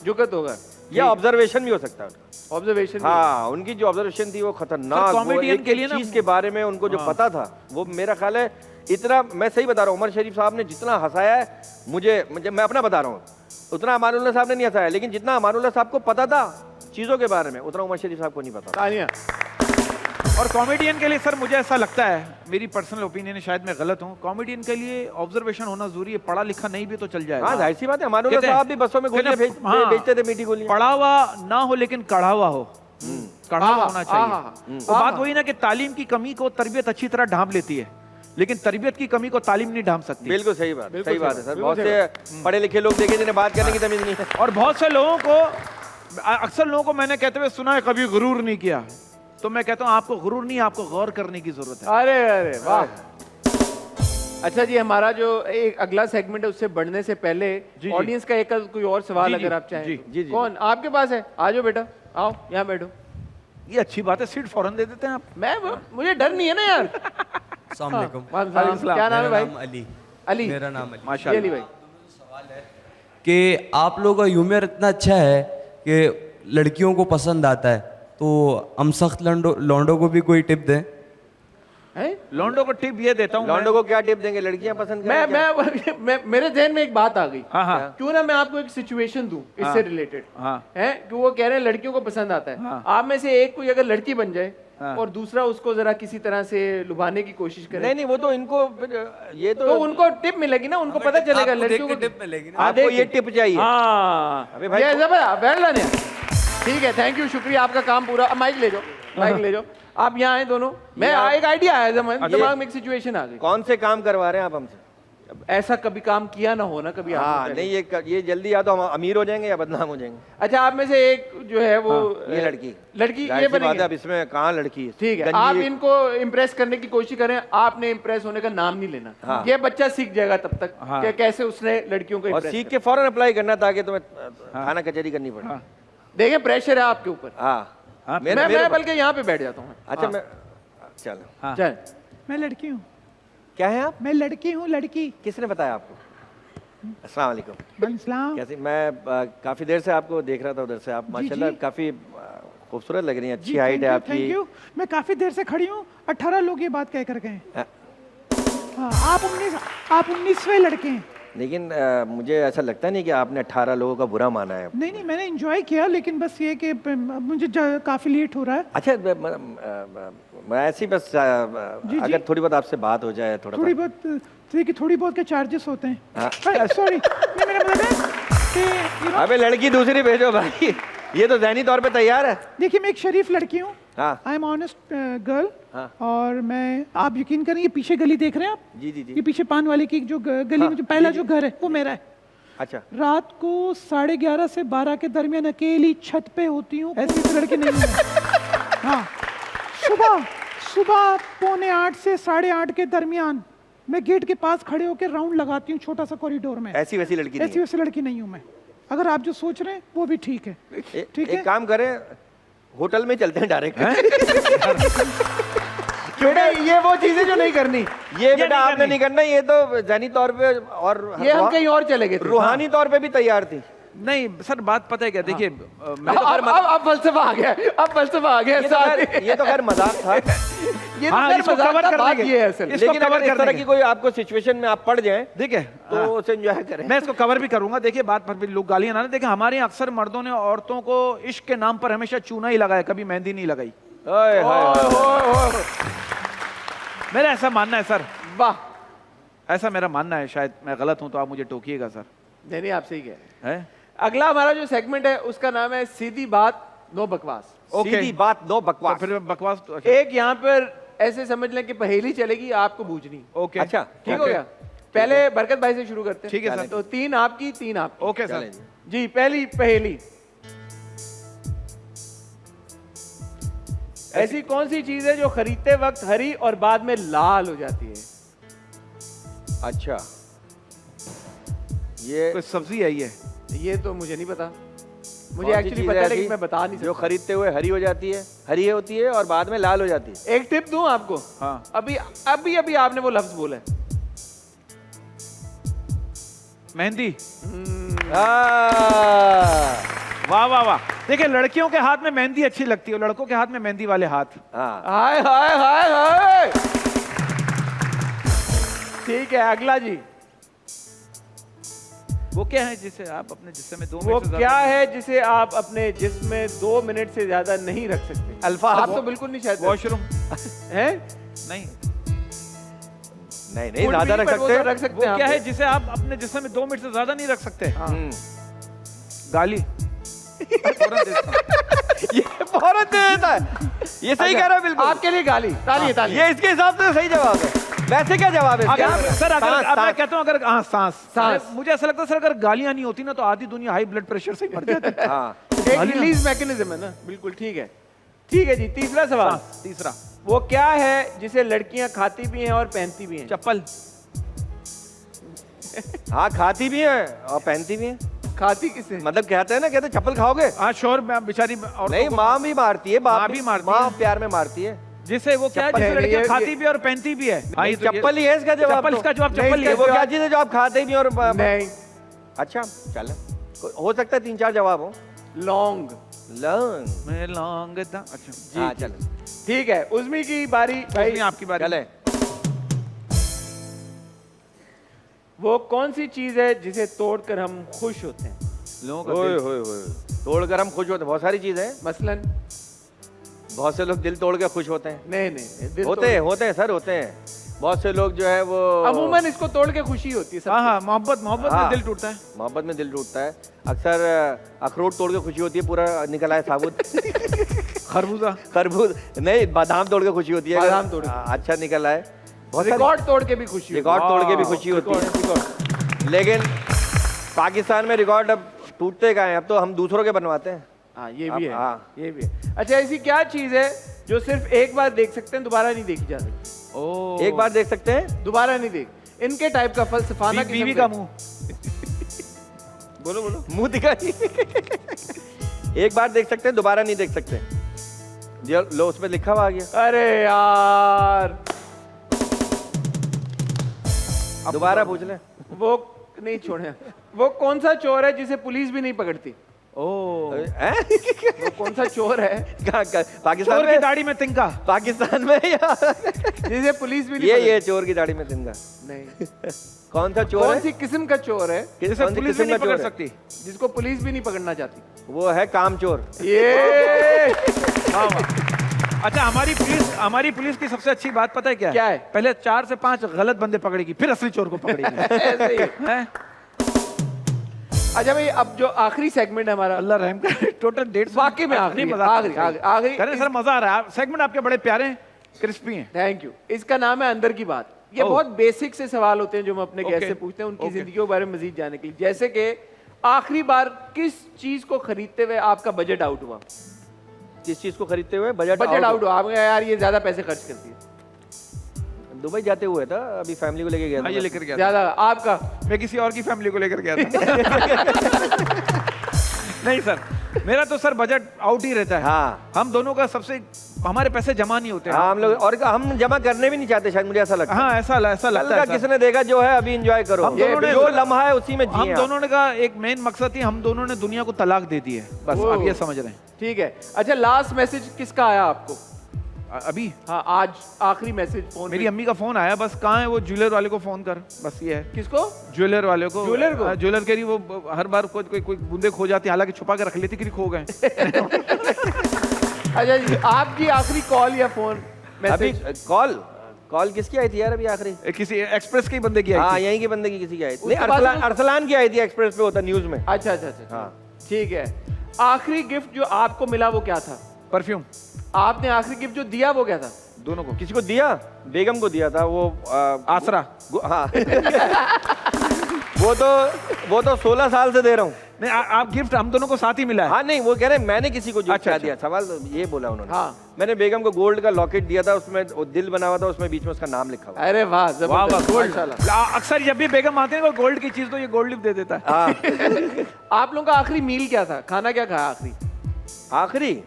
जुगत होगा, या ऑब्जर्वेशन भी हो सकता है उनका। ऑब्जर्वेशन, हाँ, उनकी जो ऑब्जर्वेशन थी वो खतरनाक, कॉमेडियन के लिए ना चीज के बारे में उनको जो पता था, वो मेरा ख्याल है इतना, मैं सही बता रहा हूँ, उमर शरीफ साहब ने जितना हंसाया है मुझे मैं अपना बता रहा हूँ, उतना अमानुल्लाह साहब ने नहीं हंसाया, लेकिन जितना अमानुल्लाह साहब को पता था चीजों के बारे में, उतना उमर शरीफ साहब को नहीं पता। और कॉमेडियन के लिए सर मुझे ऐसा लगता है, मेरी पर्सनल ओपिनियन है, शायद मैं गलत हूँ, कॉमेडियन के लिए ऑब्जर्वेशन होना जरूरी है। पढ़ा लिखा नहीं भी तो चल जाएगा। हाँ, जाहिर सी बात है, अमानुल्लाह साहब भी बसों में गोलियां भेजते थे, मीठी गोलियां। पढ़ा हुआ ना हो लेकिन कढ़ा हुआ हो, कढ़ा हुआ होना चाहिए। तो बात वही ना कि तालीम की कमी को तरबियत अच्छी तरह ढांप लेती है, लेकिन तरबियत की कमी को तालीम नहीं ढांप सकती। बिल्कुल सही बात है सर। बहुत से पढ़े लिखे लोग देखे जिन्हें बात करने की तमीज नहीं है। और बहुत से लोगों को, अक्सर लोगों को मैंने कहते हुए सुना है कभी गुरूर नहीं किया, तो मैं कहता हूं आपको गुरूर नहीं, आपको गौर करने की जरूरत है। अरे अरे वाह। अच्छा जी, हमारा जो एक अगला सेगमेंट है उससे बढ़ने से पहले ऑडियंस का एक कोई और सवाल अगर आप चाहें। जी। कौन आपके पास है? आ जाओ बेटा, आओ यहाँ बैठो। ये अच्छी बात है, सीट फौरन दे देते हैं आप। मुझे डर नहीं है ना यार। अस्सलाम वालेकुम। क्या नाम है भाई? अली। अली, मेरा नाम अली। माशाल्लाह। अली भाई, सवाल है कि आप लोगों का ह्यूमर इतना अच्छा है कि लड़कियों को पसंद आता है, तो हम सख्त लौंडों को भी कोई टिप दें? लौंडो को टिप ये देता हूँ। लौंडो को क्या टिप देंगे? लड़कियां पसंद करें क्या? मैं मेरे ध्यान में एक बात आ गई। हाँ। क्यों ना मैं आपको एक सिचुएशन दूं इससे रिलेटेड। है कि वो कह रहे हैं लड़कियों को पसंद आता है। आप में से एक कोई अगर लड़की बन जाए और दूसरा उसको जरा किसी तरह से लुभाने की कोशिश करे। नहीं, वो तो इनको ये तो उनको टिप मिलेगी ना, उनको पता चलेगा लड़कियों को टिप मिलेगी ना। आपको ये टिप चाहिए। हाँ अबे भाई, ठीक है, थैंक यू, शुक्रिया, आपका काम पूरा। माइक ले जाओ, माइक ले जाओ। आप यहाँ आए दोनों। मैं एक आइडिया आया दिमाग में, एक सिचुएशन आ गई। कौन से काम करवा रहे हैं आप हमसे? ऐसा कभी काम किया ना हो ना कभी। हाँ नहीं, ये जल्दी या तो हम अमीर हो जाएंगे या बदनाम हो जाएंगे। अच्छा, आप में से एक जो है वो ये लड़की ये बनेगी। अब इसमें कहाँ लड़की है? ठीक है, आप इनको इम्प्रेस करने की कोशिश करें। आपने इम्प्रेस होने का नाम नहीं लेना। ये बच्चा सीख जाएगा तब तक कि कैसे उसने लड़कियों को और सीख के फौरन अप्लाई करना ताकि तुम्हें थाना कचहरी करनी पड़े। देखें, प्रेशर है आपके ऊपर। हाँ, मैं बल्कि यहाँ पे बैठ जाता हूँ। अच्छा, मैं चलो। चल, मैं लड़की हूँ। क्या है आप? मैं लड़की हूँ, लड़की। किसने बताया आपको? अस्सलाम वालेकुम। वालेकुम सलाम। कैसे? मैं काफी देर से आपको देख रहा था उधर से। आप माशाल्लाह काफी खूबसूरत लग रही हैं, अच्छी हाइट है आपकी। Thank you. मैं काफी देर से खड़ी हूँ, 18 लोग ये बात कह कर गए। हाँ, आप 19वें लड़के हैं। लेकिन मुझे ऐसा लगता नहीं कि आपने 18 लोगों का बुरा माना है। नहीं, मैंने एंजॉय किया, लेकिन बस ये कि मुझे काफी लेट हो रहा है। अच्छा, मैं ऐसी बस अगर थोड़ी बहुत आपसे बात हो जाए, थोड़ी बहुत देखिए, थोड़ी बहुत के चार्जेस होते हैं। सॉरी, मेरा मतलब है कि अबे लड़की दूसरी भेजो भाई, ये तो ज़हनी तौर पे तैयार है। देखिए, मैं एक शरीफ लड़की हूँ। हाँ। I am honest girl. हाँ। और मैं, आप यकीन करें, ये पीछे गली देख रहे हैं आप? जी। ये पीछे पान वाले की जो गली में जो पहला जो घर है वो मेरा है। अच्छा। रात को 11:30 से 12 के दरमियान अकेली छत पे होती हूँ। ऐसी लड़की नहीं है। हाँ, सुबह 7:45 से 8:30 के दरमियान मैं गेट के पास खड़े होकर राउंड लगाती हूँ, छोटा सा कॉरिडोर में। ऐसी वैसी लड़की नहीं है। ऐसी वैसी लड़की नहीं हूँ मैं। अगर आप जो सोच रहे हैं वो भी ठीक है। ठीक है, एक काम करें, होटल में चलते हैं डायरेक्ट। बेटा, ये वो चीजें जो नहीं करनी, ये बेटा आपने नहीं करना। ये तो ज़हनी तौर पे और ये हम कहीं और चले गए थे। रूहानी तौर पे भी तैयार थी। नहीं सर, बात पता है क्या? देखिए, अब फलसफा आ गया, अब फलसफा आ गया। ये तो खैर मजाक था। ये तो खैर मजाक था, बात ये है असल। लेकिन अगर इस तरह की कोई आपको सिचुएशन में आप पड़ जाएं, देखिए, तो उसे एंजॉय करें। मैं इसको कवर भी करूंगा। देखिए, बात पर भी लोग गालियां ना देखें, हमारे यहाँ अक्सर मर्दों ने औरतों को इश्क के नाम पर हमेशा चूना ही लगाया, कभी मेहंदी नहीं लगाई। मेरा ऐसा मानना है सर। वाह, ऐसा मेरा मानना है, शायद मैं गलत हूं तो आप मुझे टोकिएगा सर। नहीं, आप सही कह रहे हैं। है? अगला हमारा जो सेगमेंट है उसका नाम है सीधी बात नो बकवास। सीधी बात नो बकवास। तो फिर बकवास तो एक यहाँ पर ऐसे समझ लें कि पहेली चलेगी, आपको बूझनी। ओके, अच्छा, ठीक हो गया। पहले बरकत भाई से शुरू करते हैं। ठीक है सर। तो 3 आपकी, 3 आपकी। ओके सर जी। पहली पहेली, ऐसी कौन सी चीज है जो खरीदते वक्त हरी और बाद में लाल हो जाती है? अच्छा, ये कोई सब्जी है ये तो मुझे नहीं पता। मुझे एक्चुअली पता है लेकिन मैं बता नहीं सकता। जो खरीदते हुए हरी हो जाती है, हरी होती है और बाद में लाल हो जाती है। एक टिप दूं आपको? हाँ। अभी आपने वो लफ्ज बोला है, मेहंदी। वाह वाह वाह। देखिए, लड़कियों के हाथ में मेहंदी अच्छी लगती है, लड़कों के हाथ में मेहंदी वाले हाथ। हाय हाय हाय हाय। ठीक है, अगला जी। वो क्या है जिसे आप अपने जिस्म में 2 मिनट वो से क्या है जिसे आप अपने जिस्म में 2 मिनट से ज्यादा नहीं रख सकते? अल्फाज। आप तो बिल्कुल नहीं शायद। वॉशरूम है? नहीं, ज्यादा रख सकते। रख सकते हैं। वो क्या है जिसे आप अपने जिस्म में 2 मिनट से ज्यादा नहीं रख सकते? गाली। ये फौरन दे देता है। ये सही कह रहा है बिल्कुल। आपके लिए गाली। ताली ताली। ये इसके हिसाब से सही जवाब है। वैसे क्या जवाब है अगर सर अगर सांस, अब मैं सांस। कहता हूँ अगर हाँ सांस सांस। मुझे ऐसा लगता है सर अगर गालियां नहीं होती ना तो आधी दुनिया हाई ब्लड प्रेशर से ही मर जाती। हाँ एक रिलीज मैकेनिज्म है ना, बिल्कुल ठीक है। ठीक है जी, तीसरा सवाल। तीसरा, वो क्या है जिसे लड़कियां खाती भी हैं और पहनती भी हैं? चप्पल। हाँ खाती भी है और पहनती भी है। खाती किसे? मतलब कहते हैं ना, कहते चप्पल खाओगे? हाँ श्योर, बेचारी नहीं, माँ भी मारती है, माँ भी मारती माँ है। प्यार में मारती है। जिसे वो क्या है, जिसे लड़कियां खाती भी और पहनती भी है। हाँ, ये तो चप्पल ही है इसका जवाब। चप्पल, तो। इसका जवाब नहीं, चप्पल ही है। वो क्या चीज है जो आप खाते भी और नहीं, अच्छा चलो, हो सकता है 3-4 जवाब हो। लौंग। लौंग। मैं लौंग था। अच्छा हाँ चलो ठीक है, उज़्मी की बारी भाई। उसमें आपकी बारी। चले। वो कौन सी चीज है जिसे तोड़कर हम खुश होते हैं? लोगों का ओए दिल। होए होए, तोड़कर हम खुश होते हैं। बहुत सारी चीजें हैं। मसलन? बहुत से लोग दिल तोड़ के खुश होते हैं। नहीं, दिल होते हैं सर, होते हैं। बहुत से लोग जो है वो अमूमन इसको तोड़ के खुशी होती है सबको। हाँ हाँ, मोहब्बत में हाँ। दिल टूटता है। मोहब्बत में दिल टूटता है। अक्सर अखरोट तोड़ के खुशी होती है, पूरा निकल आए साबुत। खरबूजा। खरबूज नहीं, बादाम तोड़ के खुशी होती है। बादाम तोड़ के। अच्छा निकल आए। बहुत रिकॉर्ड तोड़ के भी खुशी होती है। रिकॉर्ड तोड़ के भी खुशी होती है। लेकिन पाकिस्तान में रिकॉर्ड अब टूटते कहाँ हैं? अब तो हम दूसरों के बनवाते हैं। हाँ, ये भी है। हाँ। ये भी है। अच्छा, ऐसी क्या चीज है जो सिर्फ एक बार देख सकते हैं, दोबारा नहीं देखी जा सकती? एक बार देख सकते हैं, दोबारा नहीं देख। इनके टाइप का फलसफाना बीवी का मुंह। बोलो बोलो, मुंह दिखाई। एक बार देख सकते हैं, दोबारा नहीं देख सकते। जी लो, उसमें लिखा हुआ आ गया। अरे यार, दोबारा पूछ ले। वो नहीं छोड़े। वो कौन सा चोर है जिसे पुलिस भी नहीं पकड़ती? वो कौन सा चोर है पाकिस्तान चोर की में? दाढ़ी में तिनका। पाकिस्तान में या जिसे पुलिस भी नहीं ये चोर की दाढ़ी में तिनका? नहीं। कौन सा चोर कौन है? सी किस्म का चोर है जिसे कौन सी पुलिस भी किस्म नहीं का पकड़ चोर है? सकती। जिसको पुलिस भी नहीं पकड़ना चाहती? वो है काम चोर। ये वाह वाह। अच्छा, हमारी पुलिस की सबसे अच्छी बात पता है क्या है? क्या है? पहले 4 से 5 गलत बंदे पकड़ेगी, फिर असली चोर को पकड़ेगी। ऐसे ही। हैं? अच्छा भाई, अब जो आखिरी सेगमेंट है हमारा, अल्लाह रहम करे, टोटल 150 वाकई में आखिरी नहीं, है, मजाक आखिरी, कर रहे हैं। आखिरी। कह रहे हैं, सर मजा आ रहा है, सेगमेंट आपके बड़े प्यारे हैं, क्रिस्पी हैं। Thank you. इसका नाम है अंदर की बात। ये ओह। बहुत बेसिक से सवाल होते हैं जो हम अपने गेस्ट ओके। से पूछते हैं उनकी ओके। जिंदगी के बारे में मजीद जानने के लिए। जैसे कि आखिरी बार किस चीज को खरीदते हुए आपका बजट आउट हुआ? किस चीज को खरीदते हुए बजट आउट हुआ, आपने कहा यार ये ज्यादा पैसे खर्च करती है? दुबई जाते हुए था, अभी फैमिली को लेके गया हाँ, था। ये लेकर गया था। ज्यादा आपका? मैं किसी और की फैमिली को लेकर गया था। नहीं सर, मेरा तो सर बजट आउट ही रहता है। हाँ। हम दोनों का हमारे पैसे जमा नहीं होते हैं। हाँ, हम लोग और हम जमा करने भी नहीं चाहते शायद, मुझे ऐसा लगता है। हाँ, ऐसा लगता कल है का सर। किसने देखा जो है अभी एंजॉय करो। हम दोनों ने जो लम्हा है उसी में हम जिए। दोनों ने कहा एक मेन मकसद थी, हम दोनों ने दुनिया को तलाक दे दी है, बस ओह। आप ये समझ रहे हैं। ठीक है। अच्छा, लास्ट मैसेज किसका आया आपको? अभी हाँ, आज आखिरी मैसेज फोन मेरी अम्मी का फोन आया, बस कहाँ है वो ज्वेलर वाले को फोन कर, बस ये है। किसको? ज्वेलर वाले को। ज्वेलर को? ज्वेलर कह रही वो हर बार कोई बूंदे खो जाती है, हालांकि छुपा के रख लेती, कि खो गए। अच्छा जी, आपकी आखिरी कॉल या फोन अभी मैसेज? कॉल किसकी आई थी यार अभी आखिरी? किसी एक्सप्रेस की बंदे की आई हाँ, थी। यहीं की बंदे की किसी की आई थी। उसके नहीं, बाद अरसलान की आई थी, एक्सप्रेस पे होता न्यूज में। अच्छा अच्छा अच्छा। हाँ। ठीक है। आखिरी गिफ्ट जो आपको मिला वो क्या था? परफ्यूम। आपने आखिरी गिफ्ट जो दिया वो क्या था? दोनों को। किसी को दिया? बेगम को दिया था वो। आसरा। हाँ। वो तो 16 साल से दे रहा हूँ। नहीं, आप गिफ्ट हम दोनों को साथ ही मिला है। हाँ नहीं, वो कह रहे हैं मैंने किसी को अच्छा, अच्छा दिया। सवाल तो ये बोला उन्होंने। हाँ। मैंने बेगम को गोल्ड का लॉकेट दिया था, उसमें वो दिल बना हुआ था, उसमें बीच में उसका नाम लिखा हुआ। अरे वाह, वाह वाह, जबरदस्त, गोल्ड। माशाल्लाह। अक्सर जब भी बेगम आते हैं वो गोल्ड की चीज तो ये गोल्ड लिप दे देता है। हाँ। आप लोगों का आखिरी मील क्या था? खाना क्या खाया आखिरी? आखिरी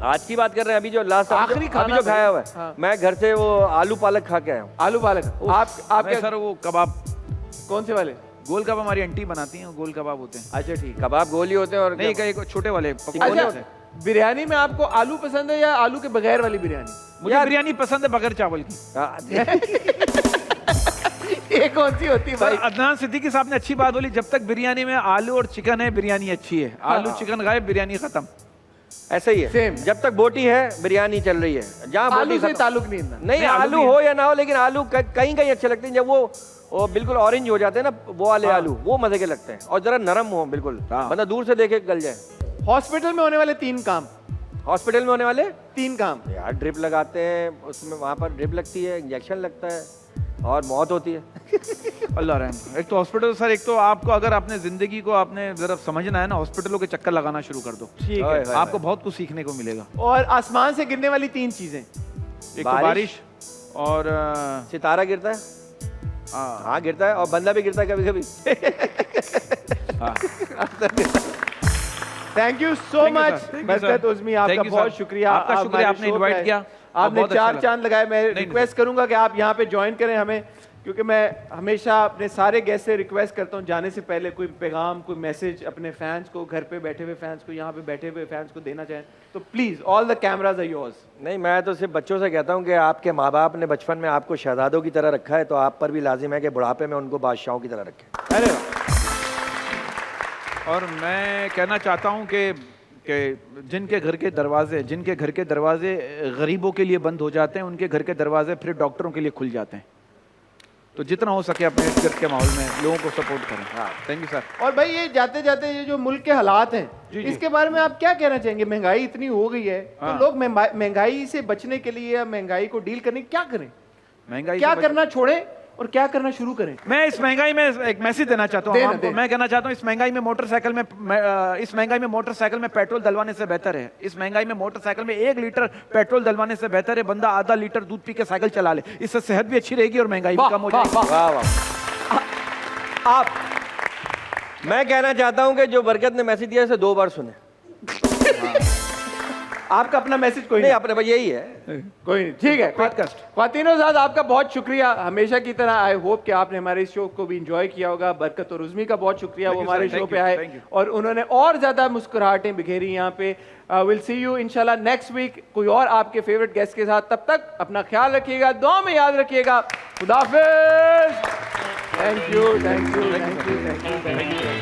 आज की बात कर रहे हैं, अभी जो लास्ट आखिरी अभी खाना जो खाया हुआ है। हाँ। मैं घर से वो आलू पालक खा के आया हूँ। आलू पालक। आप मैं क्या? सर वो कबाब, कौन से वाले? गोल कबाब हमारी आंटी बनाती हैं, गोल कबाब होते हैं। अच्छा ठीक। कबाब गोल ही होते हैं और नहीं, एक छोटे वाले पकौड़े अच्छा, होते हैं। बिरयानी में आपको आलू पसंद है या आलू के बगैर वाली बिरयानी? मुझे बिरयानी पसंद है बगैर चावल की। हाँ, ये कौन सी होती है सर भाई? अदनान सिद्दीकी साहब ने अच्छी बात बोली, जब तक बिरयानी में आलू और चिकन है बिरयानी अच्छी है, आलू चिकन गायब बिरयानी खत्म। ऐसा ही है। Same। जब तक बोटी है बिरयानी चल रही है। जहाँ आलू बोटी से खत्म- ताल्लुक नहीं है। नहीं, आलू भी हो या ना हो, लेकिन आलू कहीं कहीं अच्छे लगते हैं। जब वो बिल्कुल ऑरेंज हो जाते हैं ना, वो वाले आलू वो मजे के लगते हैं, और जरा नरम हो बिल्कुल, हाँ। बंदा दूर से देखे गल जाए। हॉस्पिटल में होने वाले 3 काम। हॉस्पिटल में होने वाले 3 काम। यार ड्रिप लगाते हैं, उसमें वहाँ पर ड्रिप लगती है, इंजेक्शन लगता है और मौत होती है। अल्लाह रहम। एक तो हॉस्पिटल सर, एक तो आपको अगर आपने जिंदगी को आपने जरा समझना है ना, हॉस्पिटलों के चक्कर लगाना शुरू कर दो, ठीक है, आपको बहुत कुछ सीखने को मिलेगा। और आसमान से गिरने वाली 3 चीजें, एक तो बारिश और सितारा गिरता है, हाँ गिरता है, और बंदा भी गिरता है कभी कभी। थैंक यू सो मच बरकत उज़्मी, आपका बहुत शुक्रिया। आपका शुक्रिया, आपने इनवाइट किया, आपने 4 चांद लगाए। मैं रिक्वेस्ट करूंगा कि आप यहाँ पे ज्वाइन करें हमें, क्योंकि मैं हमेशा अपने सारे गेस्ट से रिक्वेस्ट करता हूँ जाने से पहले कोई पैगाम, कोई मैसेज अपने फैंस को, घर पे बैठे हुए फैंस को, यहाँ पे बैठे हुए फैंस को देना चाहें तो please, all the cameras are yours. नहीं, मैं तो सिर्फ बच्चों से कहता हूँ कि आपके माँ बाप ने बचपन में आपको शहजादों की तरह रखा है, तो आप पर भी लाजिम है कि बुढ़ापे में उनको बादशाहों की तरह रखें। अरे और मैं कहना चाहता हूँ कि जिनके घर के दरवाजे गरीबों के लिए बंद हो जाते हैं, उनके घर के दरवाजे फिर डॉक्टरों के लिए खुल जाते हैं। तो जितना हो सके अपने इर्द गिर्द के माहौल में लोगों को सपोर्ट करें। हाँ, थैंक यू सर। और भाई ये जाते जाते ये जो मुल्क के हालात हैं, इसके बारे में आप क्या कहना चाहेंगे? महंगाई इतनी हो गई है, तो लोग महंगाई से बचने के लिए या महंगाई को डील करने क्या करें? महंगाई क्या करना छोड़ें और क्या करना शुरू करें? मैं इस महंगाई में एक मैसेज देना चाहता हूँ। मैं कहना चाहता हूँ इस महंगाई में मोटरसाइकिल में पेट्रोल डलवाने से बेहतर है, इस महंगाई में मोटरसाइकिल में 1 लीटर पेट्रोल डलवाने से बेहतर है बंदा आधा लीटर दूध पी के साइकिल चला ले। इससे सेहत भी अच्छी रहेगी और महंगाई भी कम हो जाएगी। वाह वाह। आप, मैं कहना चाहता हूँ कि जो बरकत ने मैसेज दिया इसे 2 बार सुने। आपका अपना मैसेज कोई नहीं, अपने भाई यही है, कोई नहीं, ठीक है। ख्वातीनो ज़ाद, आपका बहुत शुक्रिया हमेशा की तरह। आई होप कि आपने हमारे इस शो को भी एंजॉय किया होगा। बरकत और उज़्मी का बहुत शुक्रिया, वो हमारे शो पे आए और उन्होंने और ज्यादा मुस्कुराहटें बिखेरी यहाँ पे। विल सी यू इंशाल्लाह नेक्स्ट वीक कोई और आपके फेवरेट गेस्ट के साथ। तब तक अपना ख्याल रखिएगा, दुआ में याद रखिएगा। खुदा हाफिज़। Thank you, thank you, thank you, thank you, thank you.